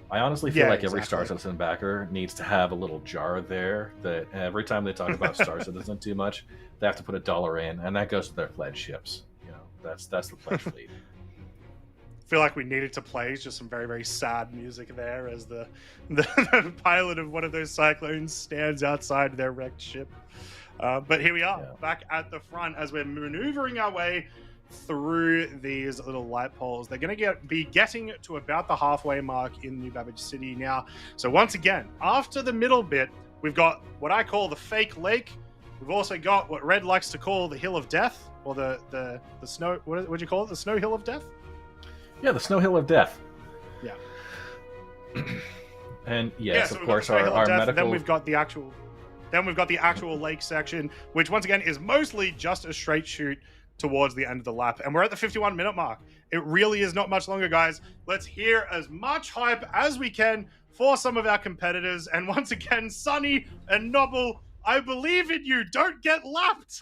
I honestly feel like every Star Citizen backer needs to have a little jar there that every time they talk about Star Citizen too much, they have to put $1 in, and that goes to their pledge ships. You know, that's the pledge fleet. Feel like we needed to play just some very, very sad music there as the pilot of one of those Cyclones stands outside their wrecked ship. But here we are, back at the front as we're maneuvering our way through these little light poles. They're going to be getting to about the halfway mark in New Babbage City now. So once again, after the middle bit, we've got what I call the fake lake. We've also got what Red likes to call the Hill of Death, or the snow. What would you call it? The Snow Hill of Death? Yeah, the Snow Hill of Death. Yeah. And yes, so of course, our medical. Then we've got the actual lake section, which once again is mostly just a straight shoot towards the end of the lap. And we're at the 51-minute mark. It really is not much longer, guys. Let's hear as much hype as we can for some of our competitors. And once again, Sunny and Noble, I believe in you. Don't get lapped.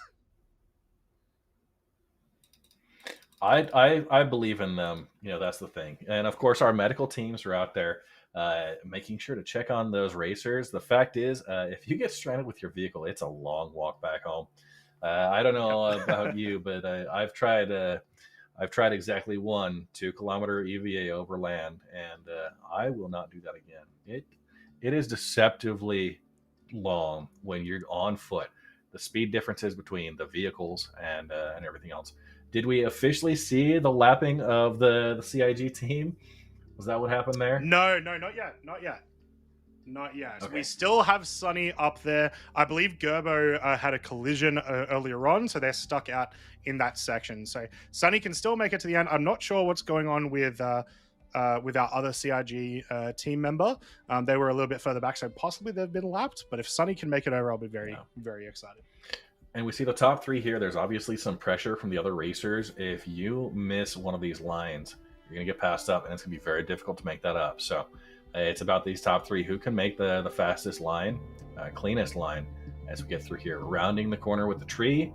I believe in them. You know, that's the thing. And of course, our medical teams are out there making sure to check on those racers. The fact is, if you get stranded with your vehicle, it's a long walk back home. I don't know about you, but I've tried exactly 2-kilometer EVA over land, and I will not do that again. It is deceptively long when you're on foot. The speed differences between the vehicles and everything else. Did we officially see the lapping of the CIG team? Was that what happened there? No, not yet. Not yet. Okay. We still have Sunny up there. I believe Gerbo had a collision earlier on, so they're stuck out in that section. So Sunny can still make it to the end. I'm not sure what's going on with our other CIG team member. They were a little bit further back, so possibly they've been lapped. But if Sunny can make it over, I'll be very, very excited. And we see the top 3 here. There's obviously some pressure from the other racers. If you miss one of these lines, you're going to get passed up, and it's going to be very difficult to make that up. So it's about these top 3 who can make the fastest line, cleanest line as we get through here, rounding the corner with the tree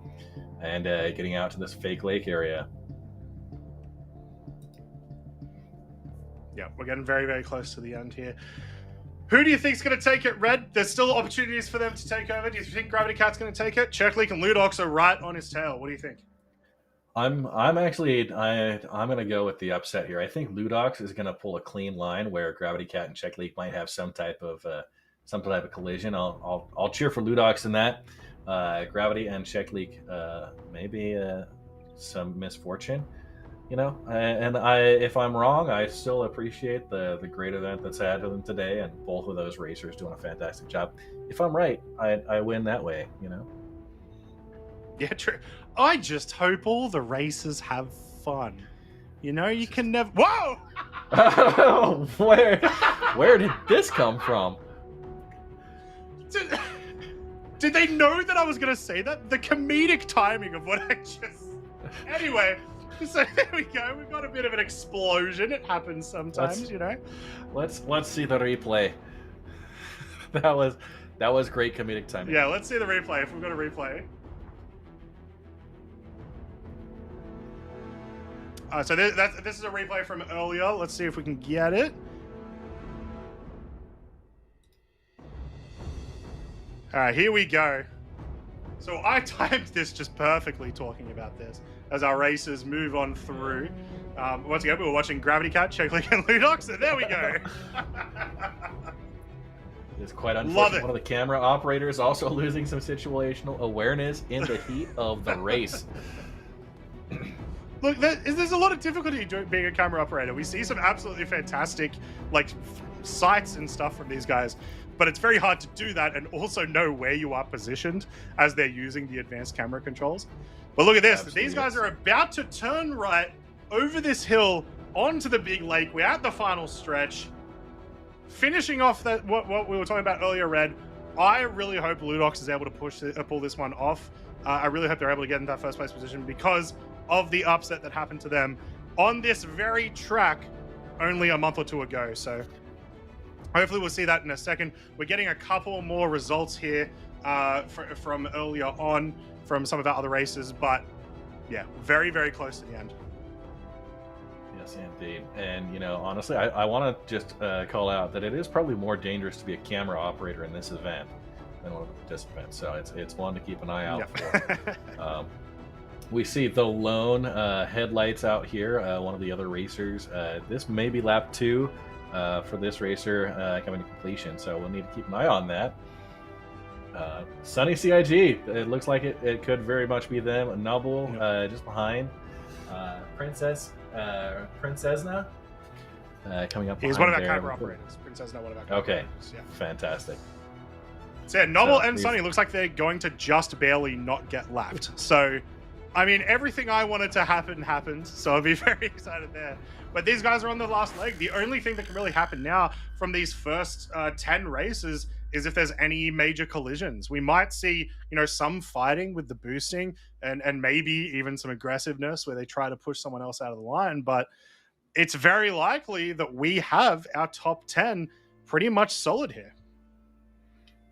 and getting out to this fake lake area. Yeah, we're getting very, very close to the end here. Who do you think's going to take it, Red? There's still opportunities for them to take over. Do you think Gravity Cat's going to take it? Checkleek and Ludox are right on his tail. What do you think? I'm going to go with the upset here. I think Ludox is going to pull a clean line where Gravity Cat and Checkleek might have some type of collision. I'll cheer for Ludox in that. Gravity and Checkleek maybe some misfortune. You know, and if I'm wrong, I still appreciate the great event that's happened today, and both of those racers doing a fantastic job. If I'm right, I win that way, you know? Yeah, true. I just hope all the racers have fun. You know, you can never... Whoa! Where did this come from? Did they know that I was going to say that? The comedic timing of what I just... Anyway... So there we go. We've got a bit of an explosion. It happens sometimes, you know. Let's see the replay. That was great comedic timing. Yeah, let's see the replay if we've got a replay. So this is a replay from earlier. Let's see if we can get it. All right, here we go. So I timed this just perfectly talking about this as our racers move on through. Once again, we were watching Gravity Cat, Checkleek, and Ludox, so there we go. It's quite unfortunate. One of the camera operators also losing some situational awareness in the heat of the race. Look, there's a lot of difficulty being a camera operator. We see some absolutely fantastic sights and stuff from these guys, but it's very hard to do that and also know where you are positioned as they're using the advanced camera controls. But look at this. Absolutely. These guys are about to turn right over this hill onto the big lake. We're at the final stretch. Finishing off what we were talking about earlier, Red. I really hope Ludox is able to pull this one off. I really hope they're able to get in that first place position because of the upset that happened to them on this very track only a month or two ago. So hopefully we'll see that in a second. We're getting a couple more results here from earlier on from some of our other races, but yeah, very, very close to the end. Yes, indeed. And, you know, honestly, I want to just call out that it is probably more dangerous to be a camera operator in this event than one of the participants. So it's one to keep an eye out for. We see the lone headlights out here, one of the other racers. This may be lap 2 for this racer coming to completion, so we'll need to keep an eye on that. Sunny CIG, it looks like it could very much be them. Noble just behind. Princessna coming up. He's one of our camera operators. Princessna, one of our camera operators. Yeah. Fantastic. So yeah, Noble and Sunny looks like they're going to just barely not get lapped. So, I mean, everything I wanted to happen happened. So I'll be very excited there. But these guys are on the last leg. The only thing that can really happen now from these first 10 races is if there's any major collisions. We might see, you know, some fighting with the boosting and maybe even some aggressiveness where they try to push someone else out of the line. But it's very likely that we have our top 10 pretty much solid here.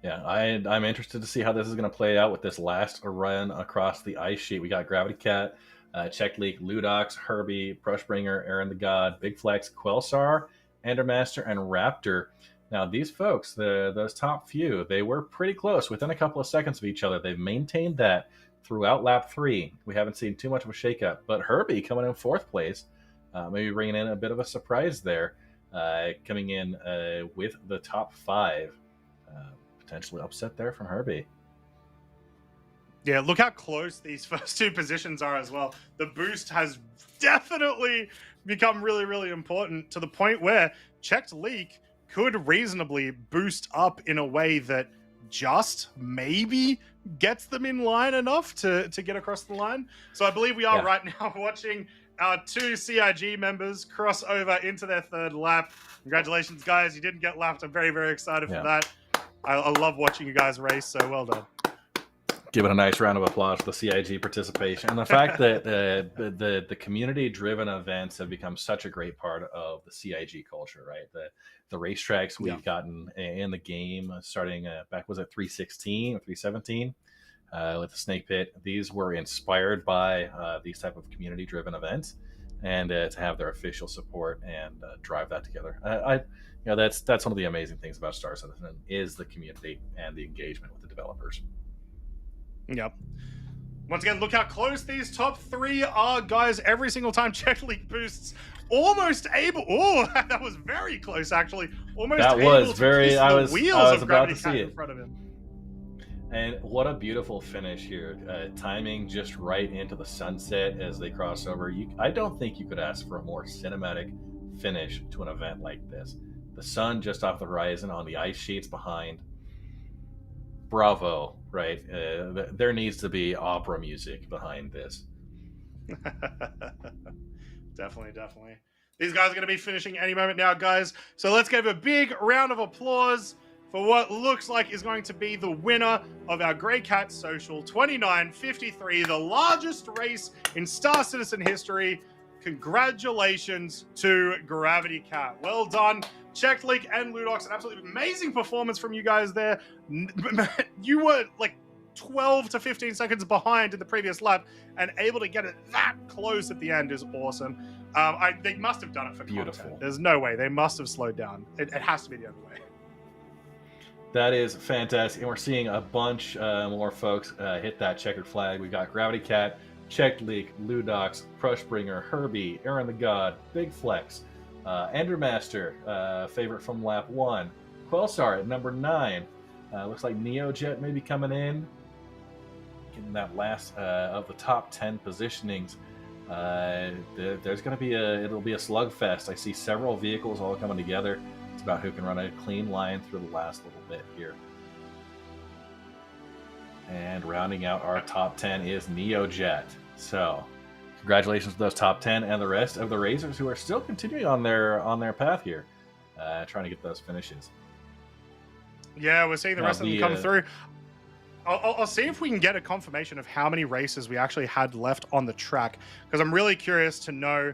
Yeah, I'm interested to see how this is going to play out with this last run across the ice sheet. We got Gravity Cat, Checkleek, Ludox, Herbie, Brushbringer, Aaron the God, Big Flex, Quelsar, Endermaster, and Raptor Now, these folks, those top few, they were pretty close, within a couple of seconds of each other. They've maintained that throughout lap 3. We haven't seen too much of a shakeup, but Herbie coming in 4th place, maybe bringing in a bit of a surprise there, coming in with the top 5. Potentially upset there from Herbie. Yeah, look how close these first 2 positions are as well. The boost has definitely become really, really important, to the point where Checked Leak could reasonably boost up in a way that just maybe gets them in line enough to get across the line. So I believe we are right now watching our 2 CIG members cross over into their 3rd lap. Congratulations, guys. You didn't get lapped. I'm very, very excited for that. I love watching you guys race, so well done. Give it a nice round of applause for the CIG participation. And the fact that the community-driven events have become such a great part of the CIG culture, right? The racetracks we've gotten in the game, starting back, was it 316 or 317 with the Snake Pit? These were inspired by these type of community-driven events, and to have their official support and drive that together. That's one of the amazing things about Star Citizen is the community and the engagement with the developers. Yep. Once again, look how close these top 3 are, guys. Every single time Checked Leak boosts, almost able. Oh, that was very close, actually. Almost that able was to very. kiss I the was wheels of about to Greycat see in it. front of him. And what a beautiful finish here. Timing just right into the sunset as they cross over. I don't think you could ask for a more cinematic finish to an event like this. The sun just off the horizon on the ice sheets behind. Bravo, right? There needs to be opera music behind this. Definitely. These guys are going to be finishing any moment now, guys. So let's give a big round of applause for what looks like is going to be the winner of our Greycat Social 2953, the largest race in Star Citizen history. Congratulations to Gravity Cat. Well done, Checked Leak and Ludox. An absolutely amazing performance from you guys there. You were like 12 to 15 seconds behind in the previous lap, and able to get it that close at the end is awesome. They must have done it for content. There's no way. They must have slowed down. It has to be the other way. That is fantastic. And we're seeing a bunch more folks hit that checkered flag. We got Gravity Cat, Checked Leak, Ludox, Crushbringer, Herbie, Aaron the God, Big Flex, Andrew Master, favorite from lap 1, Quelsar at number 9. Looks like NeoJet may be coming in, getting that last of the top 10 positionings. There's going to be it'll be a slugfest. I see several vehicles all coming together. It's about who can run a clean line through the last little bit here. And rounding out our top 10 is NeoJet. So, congratulations to those top 10 and the rest of the Razors who are still continuing on their path here, trying to get those finishes. Yeah, we're seeing the rest of them come through. I'll see if we can get a confirmation of how many races we actually had left on the track, because I'm really curious to know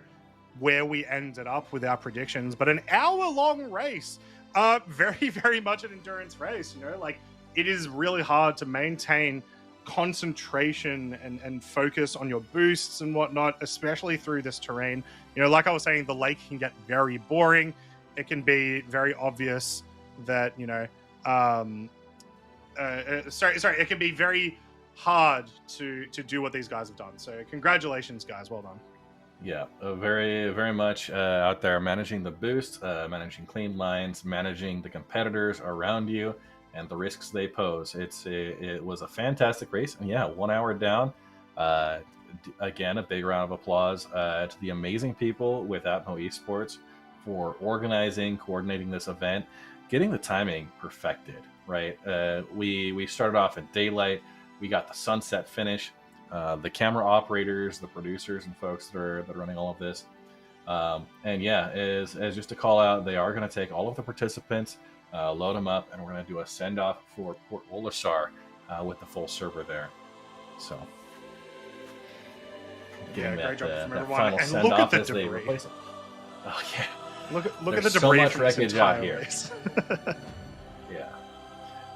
where we ended up with our predictions. But an hour-long race, very, very much an endurance race. You know, like, it is really hard to maintain concentration and focus on your boosts and whatnot, especially through this terrain. You know, like I was saying, the lake can get very boring. It can be very obvious that, you know, it can be very hard to do what these guys have done. So congratulations, guys. Well done. Yeah, very, very much out there managing the boost, managing clean lines, managing the competitors around you, and the risks they pose. It was a fantastic race. And yeah, 1 hour down. Again, a big round of applause to the amazing people with Atmo Esports for organizing, coordinating this event, getting the timing perfected, right? We started off at daylight. We got the sunset finish. The camera operators, the producers, and folks that are running all of this. And yeah, as just a call out, they are going to take all of the participants, load them up, and we're going to do a send-off for Port Olisar with the full server there. So, yeah, great job from everyone. Final And send look off at as the they debris. replace it. Oh yeah, Look at There's the so debris much from this wreckage out entire here. race. Yeah.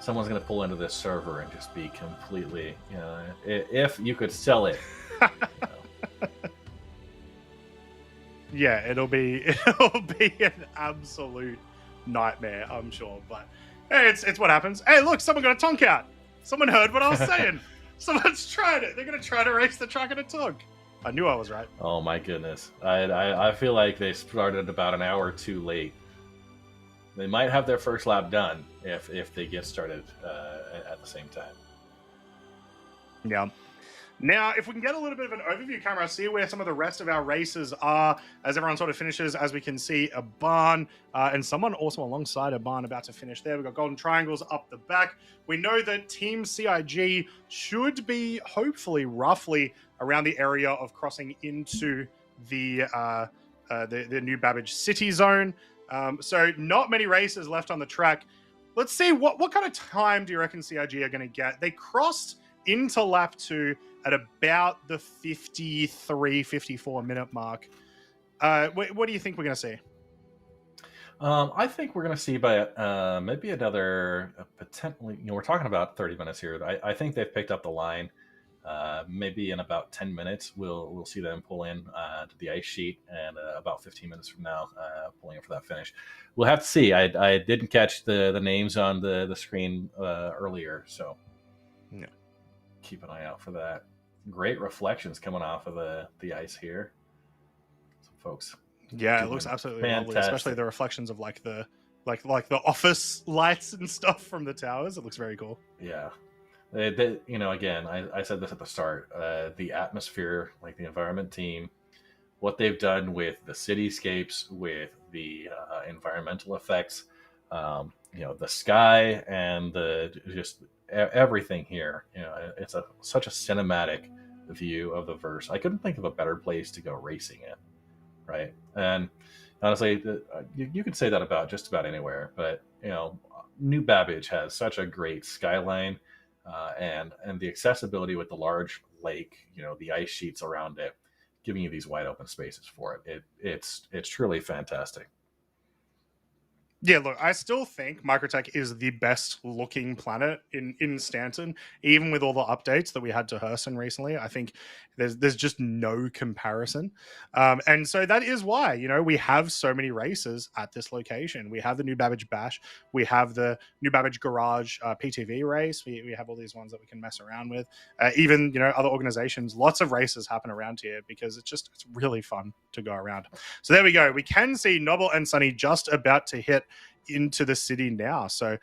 Someone's going to pull into this server and just be completely, you know, if you could sell it. Yeah, it'll be an absolute nightmare, I'm sure. But hey, it's what happens. Hey, look, someone got a tonk out. Someone heard what I was saying. Someone's tried it. They're going to try to race the track in a tonk. I knew I was right. Oh my goodness. I feel like they started about an hour too late. They might have their first lap done if they get started at the same time. Yeah. Now, if we can get a little bit of an overview camera, see where some of the rest of our races are as everyone sort of finishes. As we can see, a barn and someone also alongside a barn about to finish there. We've got golden triangles up the back. We know that Team CIG should be hopefully roughly around the area of crossing into the New Babbage City zone. So not many races left on the track. Let's see, what kind of time do you reckon CIG are going to get? They crossed into lap 2 at about the 53, 54 minute mark. What do you think we're going to see? I think we're going to see by maybe another potentially, we're talking about 30 minutes here. I think they've picked up the line. Maybe in about 10 minutes, we'll see them pull in to the ice sheet, and about 15 minutes from now, pulling in for that finish. We'll have to see. I didn't catch the names on the screen earlier, so yeah. Keep an eye out for that. Great reflections coming off of the ice here. Some folks. Yeah, it looks absolutely lovely, especially the reflections of like the office lights and stuff from the towers. It looks very cool. Yeah. Again, I said this at the start, the atmosphere, like the environment team, what they've done with the cityscapes, with the environmental effects, the sky and just everything here. It's such a cinematic view of the verse. I couldn't think of a better place to go racing in, right? And honestly, you could say that about just about anywhere, but New Babbage has such a great skyline. And the accessibility with the large lake, the ice sheets around it, giving you these wide open spaces for it. It's truly fantastic. Yeah, look, I still think Microtech is the best looking planet in Stanton, even with all the updates that we had to Hurston recently. I think there's just no comparison. And so that is why, we have so many races at this location. We have the New Babbage Bash. We have the New Babbage Garage PTV race. We have all these ones that we can mess around with. Even, other organizations, lots of races happen around here because it's really fun to go around. So there we go. We can see Noble and Sunny just about to hit into the city now. So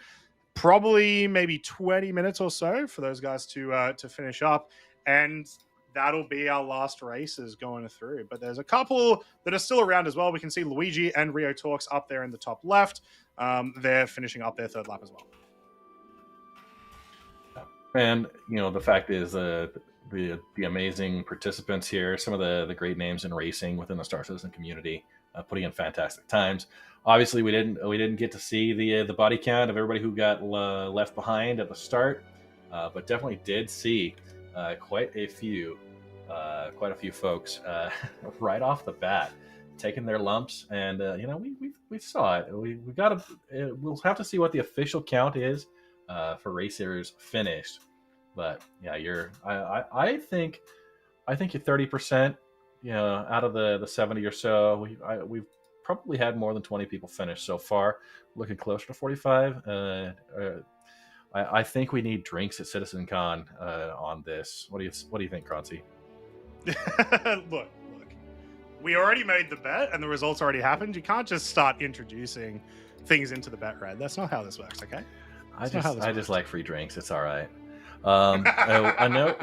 probably maybe 20 minutes or so for those guys to finish up. And that'll be our last races going through. But there's a couple that are still around as well. We can see Luigi and Rio Talks up there in the top left. They're finishing up their third lap as well. And, the fact is the amazing participants here, some of the great names in racing within the Star Citizen community, putting in fantastic times. Obviously, we didn't get to see the body count of everybody who got left behind at the start, but definitely did see quite a few folks right off the bat taking their lumps, and we saw it. We'll have to see what the official count is for racers finished, but yeah, I think you're 30%. Out of the 70 or so, we've probably had more than 20 people finish so far. Looking closer to 45. I think we need drinks at CitizenCon on this. What do you think, Kronzi? Look. We already made the bet, and the results already happened. You can't just start introducing things into the bet, Red. That's not how this works, okay? I just like free drinks. It's all right. I know,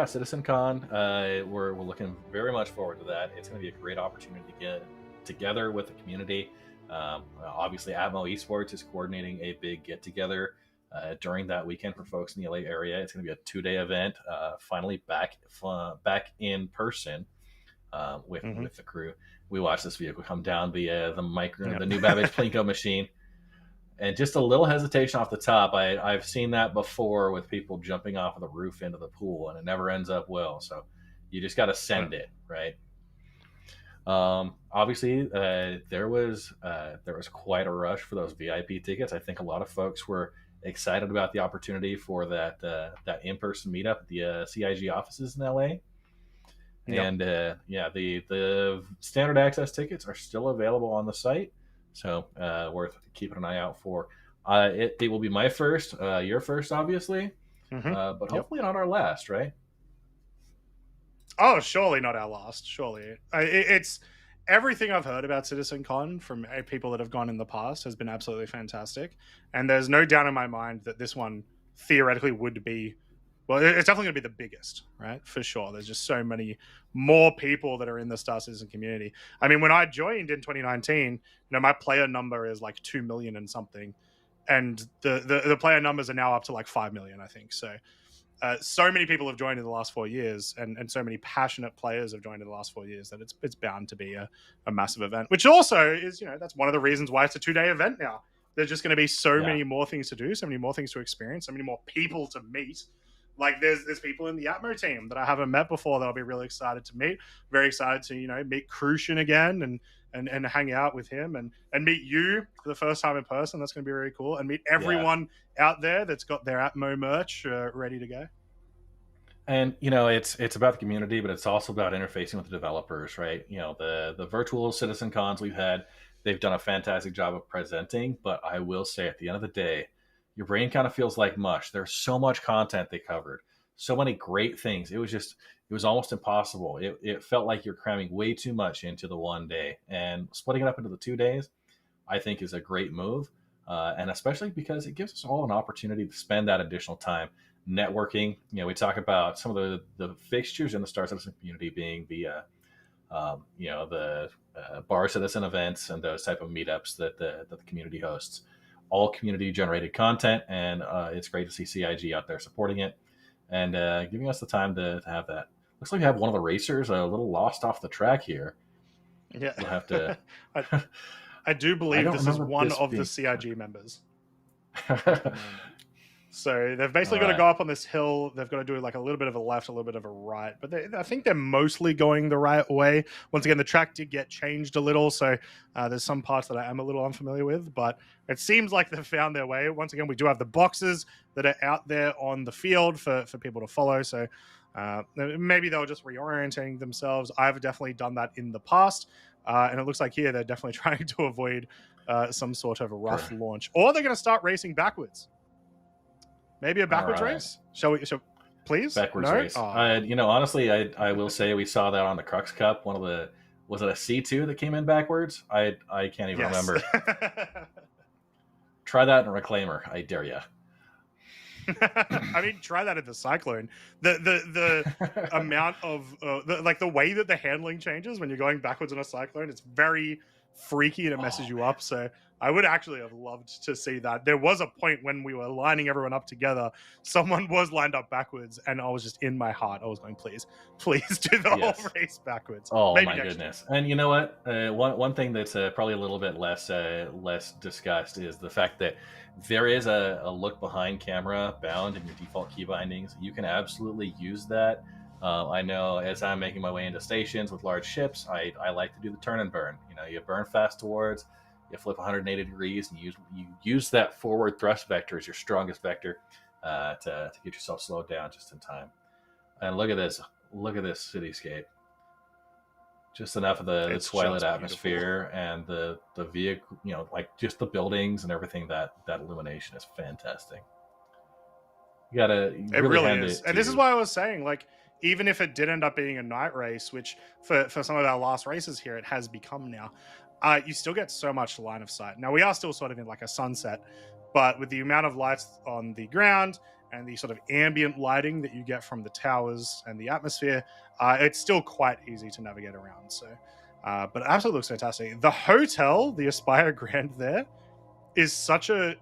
CitizenCon. We're looking very much forward to that. It's going to be a great opportunity to get together with the community. Obviously, Atmo Esports is coordinating a big get together during that weekend for folks in the LA area. It's going to be a 2-day event. Finally back in person with the crew. We watched this vehicle come down the New Babbage Plinko machine. And just a little hesitation off the top. I've seen that before with people jumping off of the roof into the pool, and it never ends up well. So you just got to send it, right? Obviously, there was quite a rush for those VIP tickets. I think a lot of folks were excited about the opportunity for that in-person meetup at the CIG offices in LA. Yep. And the standard access tickets are still available on the site. So worth keeping an eye out for. It will be my first, your first, obviously, but hopefully not our last, right? Oh, surely not our last. Surely, it's everything I've heard about CitizenCon from people that have gone in the past has been absolutely fantastic, and there's no doubt in my mind that this one theoretically would be. Well, it's definitely going to be the biggest, right? For sure. There's just so many more people that are in the Star Citizen community. I mean, when I joined in 2019, my player number is like 2 million and something, and the player numbers are now up to like 5 million, I think. So so many people have joined in the last 4 years, and so many passionate players have joined in the last 4 years that it's bound to be a massive event. Which also is, that's one of the reasons why it's a 2-day event now. There's just going to be so many more things to do, so many more things to experience, so many more people to meet. Like there's people in the Atmo team that I haven't met before that I'll be really excited to meet. Very excited to meet Crucian again and hang out with him and meet you for the first time in person. That's going to be really cool. And meet everyone out there that's got their Atmo merch ready to go. And it's about the community, but it's also about interfacing with the developers, right? The virtual Citizen Cons we've had, they've done a fantastic job of presenting. But I will say, at the end of the day, your brain kind of feels like mush. There's so much content they covered, so many great things. It was almost impossible. It felt like you're cramming way too much into the one day, and splitting it up into the 2 days, I think, is a great move. And especially because it gives us all an opportunity to spend that additional time networking. We talk about some of the fixtures in the Star Citizen community being the Bar Citizen events and those type of meetups that the community hosts. All community generated content, and it's great to see CIG out there supporting it and giving us the time to have that. Looks like we have one of the racers a little lost off the track here. Yeah, we'll have to. I do believe this is one of the CIG members. So they've basically got to go up on this hill. They've got to do like a little bit of a left, a little bit of a right. But I think they're mostly going the right way. Once again, the track did get changed a little. So there's some parts that I am a little unfamiliar with. But it seems like they've found their way. Once again, we do have the boxes that are out there on the field for people to follow. So maybe they're just reorienting themselves. I've definitely done that in the past. And it looks like here they're definitely trying to avoid some sort of a rough launch. Or they're going to start racing backwards. Maybe a backwards race? Shall we? Please? Backwards race. Honestly, I will say we saw that on the Crux Cup. Was it a C2 that came in backwards? I can't even remember. Try that in a Reclaimer. I dare you. I mean, try that in the Cyclone. The amount of the way that the handling changes when you're going backwards in a Cyclone, it's very freaky and it messes you up. So I would actually have loved to see that. There was a point when we were lining everyone up together, someone was lined up backwards, and I was just in my heart, I was going, please do the whole race backwards. Oh, maybe my goodness. Year. And you know what? One thing that's probably a little bit less discussed is the fact that there is a look behind camera bound in your default key bindings. You can absolutely use that. I know as I'm making my way into stations with large ships, I like to do the turn and burn. You burn fast towards, you flip 180 degrees, and you use that forward thrust vector as your strongest vector to get yourself slowed down just in time. And look at this cityscape. Just enough of the twilight atmosphere and the vehicle, like just the buildings and everything. That illumination is fantastic. It really is. And this is why I was saying, like, even if it did end up being a night race, which for some of our last races here, it has become now, you still get so much line of sight. Now, we are still sort of in like a sunset, but with the amount of lights on the ground and the sort of ambient lighting that you get from the towers and the atmosphere, it's still quite easy to navigate around. So, but it absolutely looks fantastic. The hotel, the Aspire Grand there, is such a...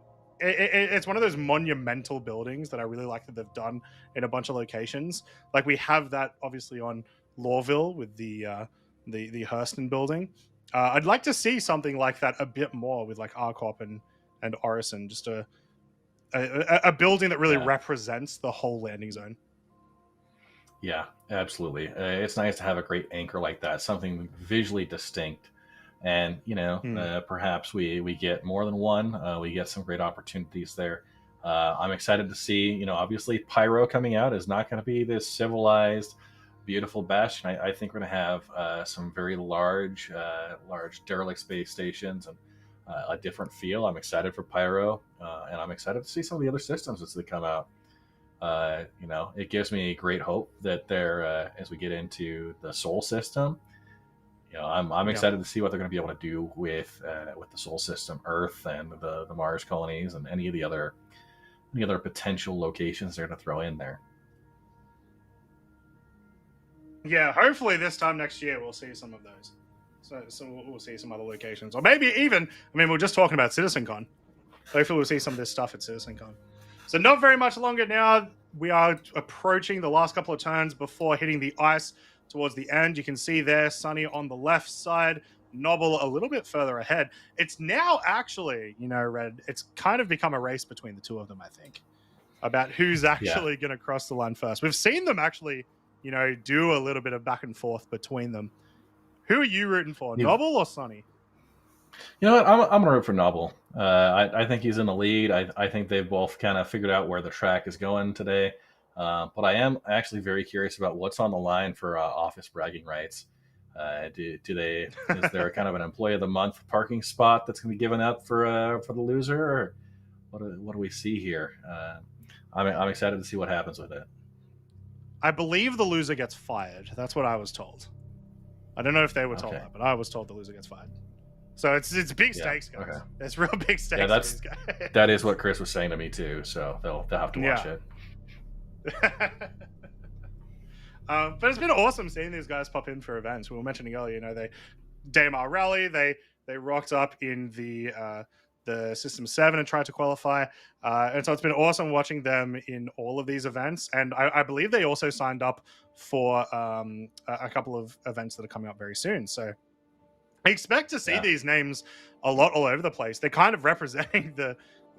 It's one of those monumental buildings that I really like that they've done in a bunch of locations. Like we have that obviously on Lorville with the Hurston building. I'd like to see something like that a bit more with like Arcop and Orison. Just a building that really represents the whole landing zone. Yeah, absolutely. It's nice to have a great anchor like that, something visually distinct. And, perhaps we get more than one. We get some great opportunities there. I'm excited to see, obviously Pyro coming out is not going to be this civilized, beautiful bastion. I think we're going to have some very large derelict space stations and a different feel. I'm excited for Pyro, and I'm excited to see some of the other systems as they come out. It gives me great hope that as we get into the Soul system, I'm excited to see what they're going to be able to do with the Soul system, Earth, and the Mars colonies, and any other potential locations they're going to throw in there. Yeah, hopefully this time next year we'll see some of those. So we'll see some other locations, or maybe even, we're just talking about CitizenCon. Hopefully we'll see some of this stuff at CitizenCon. So not very much longer now. We are approaching the last couple of turns before hitting the ice towards the end. You can see there, Sunny on the left side, Nobble a little bit further ahead. It's now actually, Red, it's kind of become a race between the two of them, I think, about who's actually going to cross the line first. We've seen them actually, do a little bit of back and forth between them. Who are you rooting for, Nobble or Sunny? You know what? I'm going to root for Nobble. I think he's in the lead. I think they've both kind of figured out where the track is going today. But I am actually very curious about what's on the line for office bragging rights. Is there kind of an employee of the month parking spot that's going to be given up for the loser? Or what do we see here? I'm excited to see what happens with it. I believe the loser gets fired. That's what I was told. I don't know if they were told that, but I was told the loser gets fired. So it's big stakes, guys. Okay. It's real big stakes. Yeah, that is what Chris was saying to me too. So they'll have to watch it. But it's been awesome seeing these guys pop in for events. We were mentioning earlier, they Daymar Rally, they rocked up in the System 7 and tried to qualify. And so it's been awesome watching them in all of these events. And I believe they also signed up for a couple of events that are coming up very soon. So I expect to see these names a lot all over the place. They're kind of representing the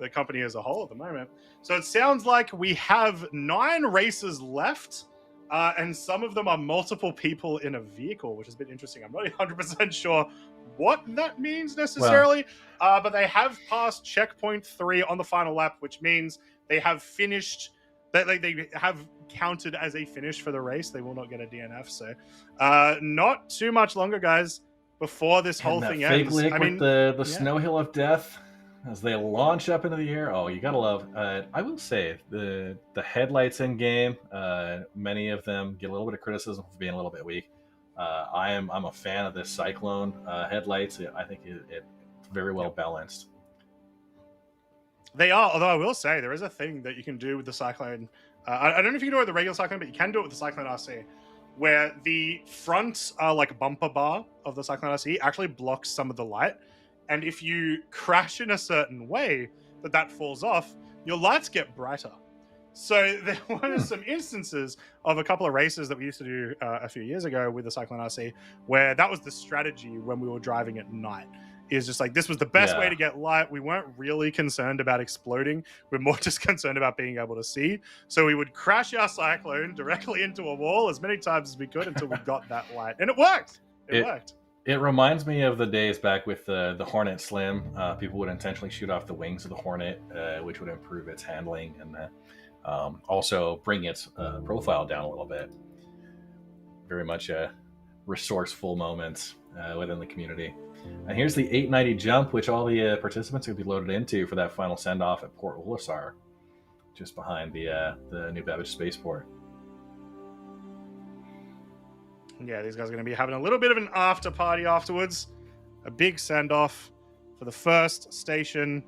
company as a whole at the moment. So it sounds like we have 9 races left. And some of them are multiple people in a vehicle, which has been interesting. I'm not 100% sure what that means necessarily, but they have passed checkpoint 3 on the final lap, which means they have finished. They have counted as a finish for the race. They will not get a DNF. So, not too much longer, guys, before this whole thing ends. Fake with the snow hill of death as they launch up into the air. Oh, you gotta love. I will say the headlights in game. Many of them get a little bit of criticism for being a little bit weak. I'm a fan of this Cyclone headlights. I think it's very well balanced. They are, although I will say there is a thing that you can do with the Cyclone. I don't know if you can do it with the regular Cyclone, but you can do it with the Cyclone RC, where the front bumper bar of the Cyclone RC actually blocks some of the light. And if you crash in a certain way that falls off, your lights get brighter. So there were some instances of a couple of races that we used to do a few years ago with the Cyclone RC, where that was the strategy when we were driving at night. Is just this was the best way to get light. We weren't really concerned about exploding. We're more just concerned about being able to see. So we would crash our Cyclone directly into a wall as many times as we could until we got that light. And it worked. It worked. It reminds me of the days back with the Hornet Slim. People would intentionally shoot off the wings of the Hornet, which would improve its handling and also bring its profile down a little bit. Very much resourceful moments within the community. And here's the 890 jump, which all the participants will be loaded into for that final send-off at Port Olisar, just behind the New Babbage Spaceport. Yeah, these guys are going to be having a little bit of an after party afterwards. A big send-off for the first station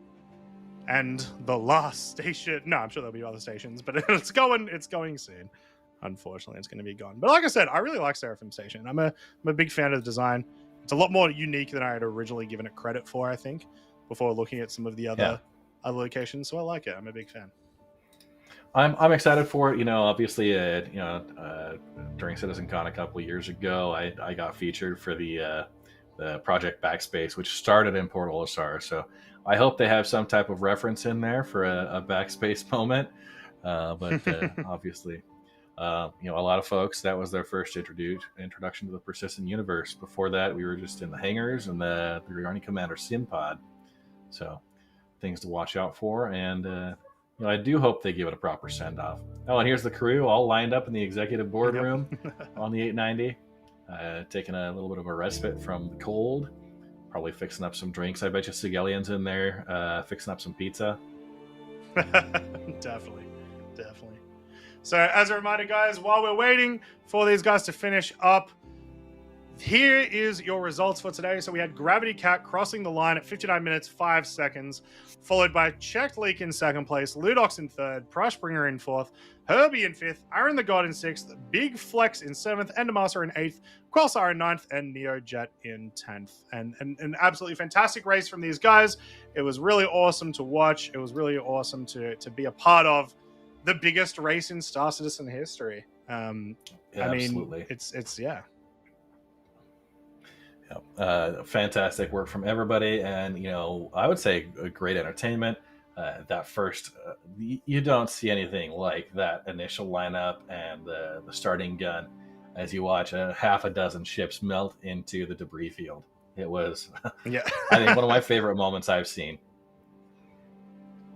and the last station. No, I'm sure there'll be other stations, but it's going soon. Unfortunately, it's going to be gone. But like I said, I really like Seraphim Station. I'm a big fan of the design. It's a lot more unique than I had originally given it credit for, I think, before looking at some of the other locations. So I like it. I'm a big fan. I'm excited for it. Obviously, during CitizenCon a couple of years ago, I got featured for the Project Backspace, which started in Port Olisar. So I hope they have some type of reference in there for a backspace moment. But obviously, a lot of folks, that was their first introduction to the Persistent universe. Before that, we were just in the hangars and the Army Commander Sim Pod. So things to watch out for. And I do hope they give it a proper send-off. Oh, and here's the crew all lined up in the executive boardroom on the 890, taking a little bit of a respite from the cold. probably fixing up some drinks. I bet you Sigelian's in there fixing up some pizza. Definitely. So as a reminder, guys, while we're waiting for these guys to finish up, here is your results for today. So we had Gravity Cat crossing the line at 59 minutes 5 seconds, followed by Checked Leak in second place, Ludox in third, Prushbringer in fourth, Herbie in fifth, Aaron the God in sixth, Big Flex in seventh, Endermaster in eighth, Quelsar in ninth, and Neo Jet in 10th. And an absolutely fantastic race from these guys. It was really awesome to watch. It was really awesome to be a part of the biggest race in Star Citizen history. I mean, absolutely. It's yeah. Fantastic work from everybody, and I would say a great entertainment. That first, you don't see anything like that initial lineup and the starting gun as you watch a half a dozen ships melt into the debris field. It was, yeah, I think one of my favorite moments I've seen.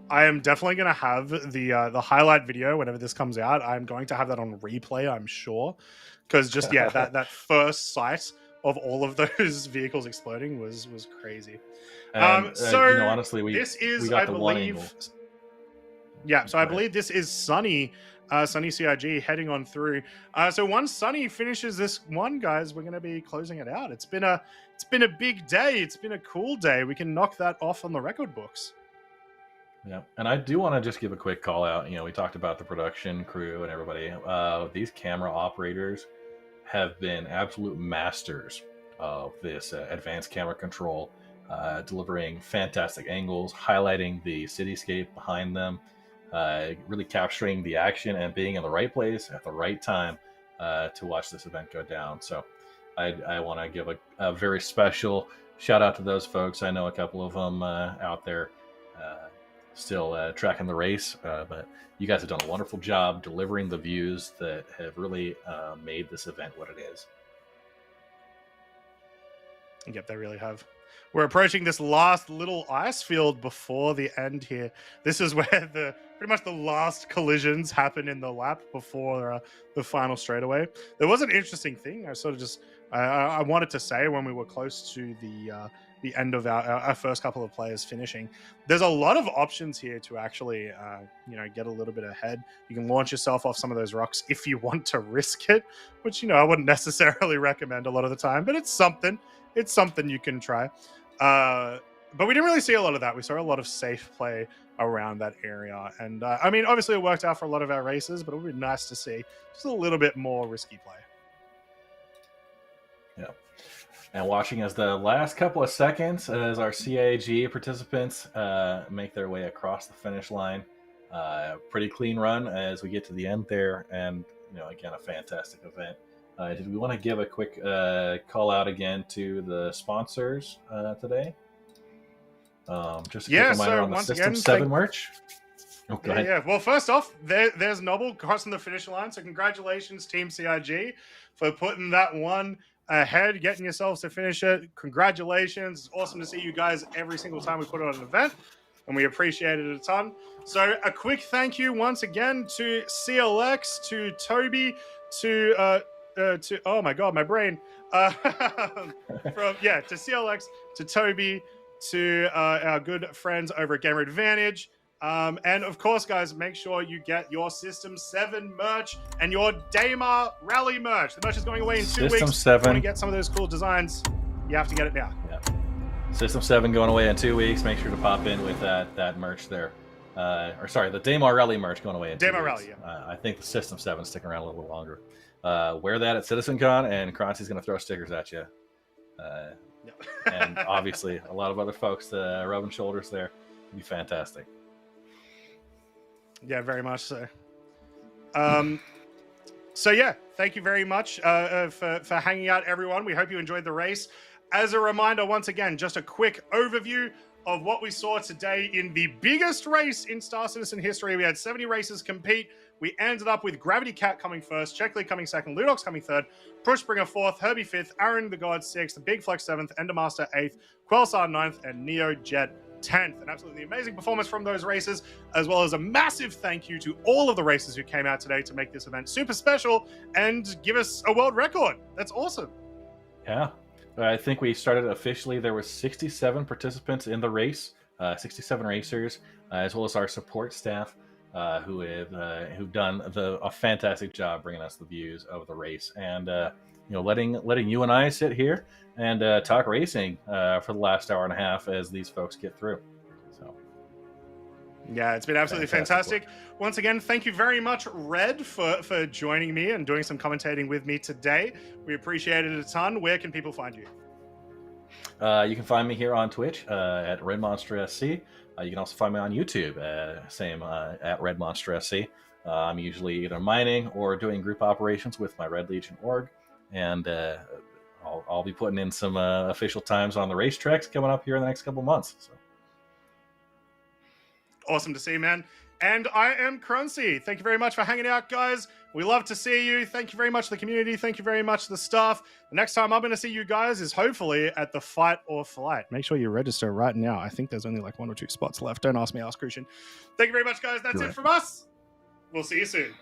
I am definitely going to have the highlight video whenever this comes out. I'm going to have that on replay, I'm sure, because just that first sight of all of those vehicles exploding was crazy. And, so honestly, we got the one angle. Yeah, so I believe this is Sunny CIG heading on through. So once Sunny finishes this one, guys, we're going to be closing it out. It's been a big day. It's been a cool day. We can knock that off on the record books. Yeah, and I do want to just give a quick call out. We talked about the production crew and everybody. These camera operators have been absolute masters of this advanced camera control, delivering fantastic angles, highlighting the cityscape behind them, really capturing the action and being in the right place at the right time to watch this event go down. So I want to give a very special shout out to those folks. I know a couple of them out there still tracking the race, but you guys have done a wonderful job delivering the views that have really made this event what it is. Yep, they really have. We're approaching this last little ice field before the end here. This is where pretty much the last collisions happen in the lap before the final straightaway. There was an interesting thing I sort of just I wanted to say when we were close to the end of our first couple of players finishing. There's a lot of options here to actually get a little bit ahead. You can launch yourself off some of those rocks if you want to risk it, which I wouldn't necessarily recommend a lot of the time, but it's something you can try. But we didn't really see a lot of that. We saw a lot of safe play around that area, and I mean, obviously it worked out for a lot of our races, but it would be nice to see just a little bit more risky play. Yeah. And watching as the last couple of seconds as our CIG participants make their way across the finish line. Pretty clean run as we get to the end there. And, again, a fantastic event. Did we want to give a quick call out again to the sponsors today? Just a quick reminder on the System 7 merch. Oh, go ahead. Yeah. Well, first off, there's Noble crossing the finish line. So congratulations, Team CIG, for putting that one ahead, getting yourselves to finish it. Congratulations. It's awesome to see you guys every single time we put on an event, and we appreciate it a ton. So a quick thank you once again to CLX, to Toby, to oh my god, my brain. To CLX, to Toby, to our good friends over at Gamer Advantage. And of course, guys, make sure you get your System 7 merch and your Daymar Rally merch. The merch is going away in 2 weeks. System 7. If you want to get some of those cool designs, you have to get it now. Yeah. System 7 going away in 2 weeks. Make sure to pop in with that merch there. The Daymar Rally merch going away in 2 weeks. Daymar Rally, yeah. I think the System 7 is sticking around a little bit longer. Wear that at CitizenCon, and Croncy's going to throw stickers at you. And obviously, a lot of other folks rubbing shoulders there. It'd be fantastic. Yeah, very much so. So yeah, thank you very much for hanging out, everyone. We hope you enjoyed the race. As a reminder, once again, just a quick overview of what we saw today in the biggest race in Star Citizen history. We had 70 races compete. We ended up with Gravity Cat coming first, Checkly coming second, Ludox coming third, Prushbringer fourth, Herbie fifth, Aaron the God sixth, Big Flex seventh, Endermaster eighth, Quelsar ninth, and Neo Jet 10th. An absolutely amazing performance from those races, as well as a massive thank you to all of the racers who came out today to make this event super special and give us a world record. That's awesome. Yeah. I think we started officially. There were 67 participants in the race, 67 racers, as well as our support staff, who've done a fantastic job bringing us the views of the race, and letting you and I sit here and talk racing for the last hour and a half as these folks get through. So. Yeah, it's been absolutely fantastic. Once again, thank you very much, Red, for joining me and doing some commentating with me today. We appreciate it a ton. Where can people find you? You can find me here on Twitch at Red Monster SC. You can also find me on YouTube, at Red Monster SC. I'm usually either mining or doing group operations with my Red Legion org, and I'll be putting in some official times on the racetracks coming up here in the next couple months. So. Awesome to see you, man. And I am Crunchy. Thank you very much for hanging out, guys. We love to see you. Thank you very much to the community. Thank you very much to the staff. The next time I'm going to see you guys is hopefully at the Fight or Flight. Make sure you register right now. I think there's only like 1 or 2 spots left. Don't ask me, ask Crucian. Thank you very much, guys. That's it from us. We'll see you soon.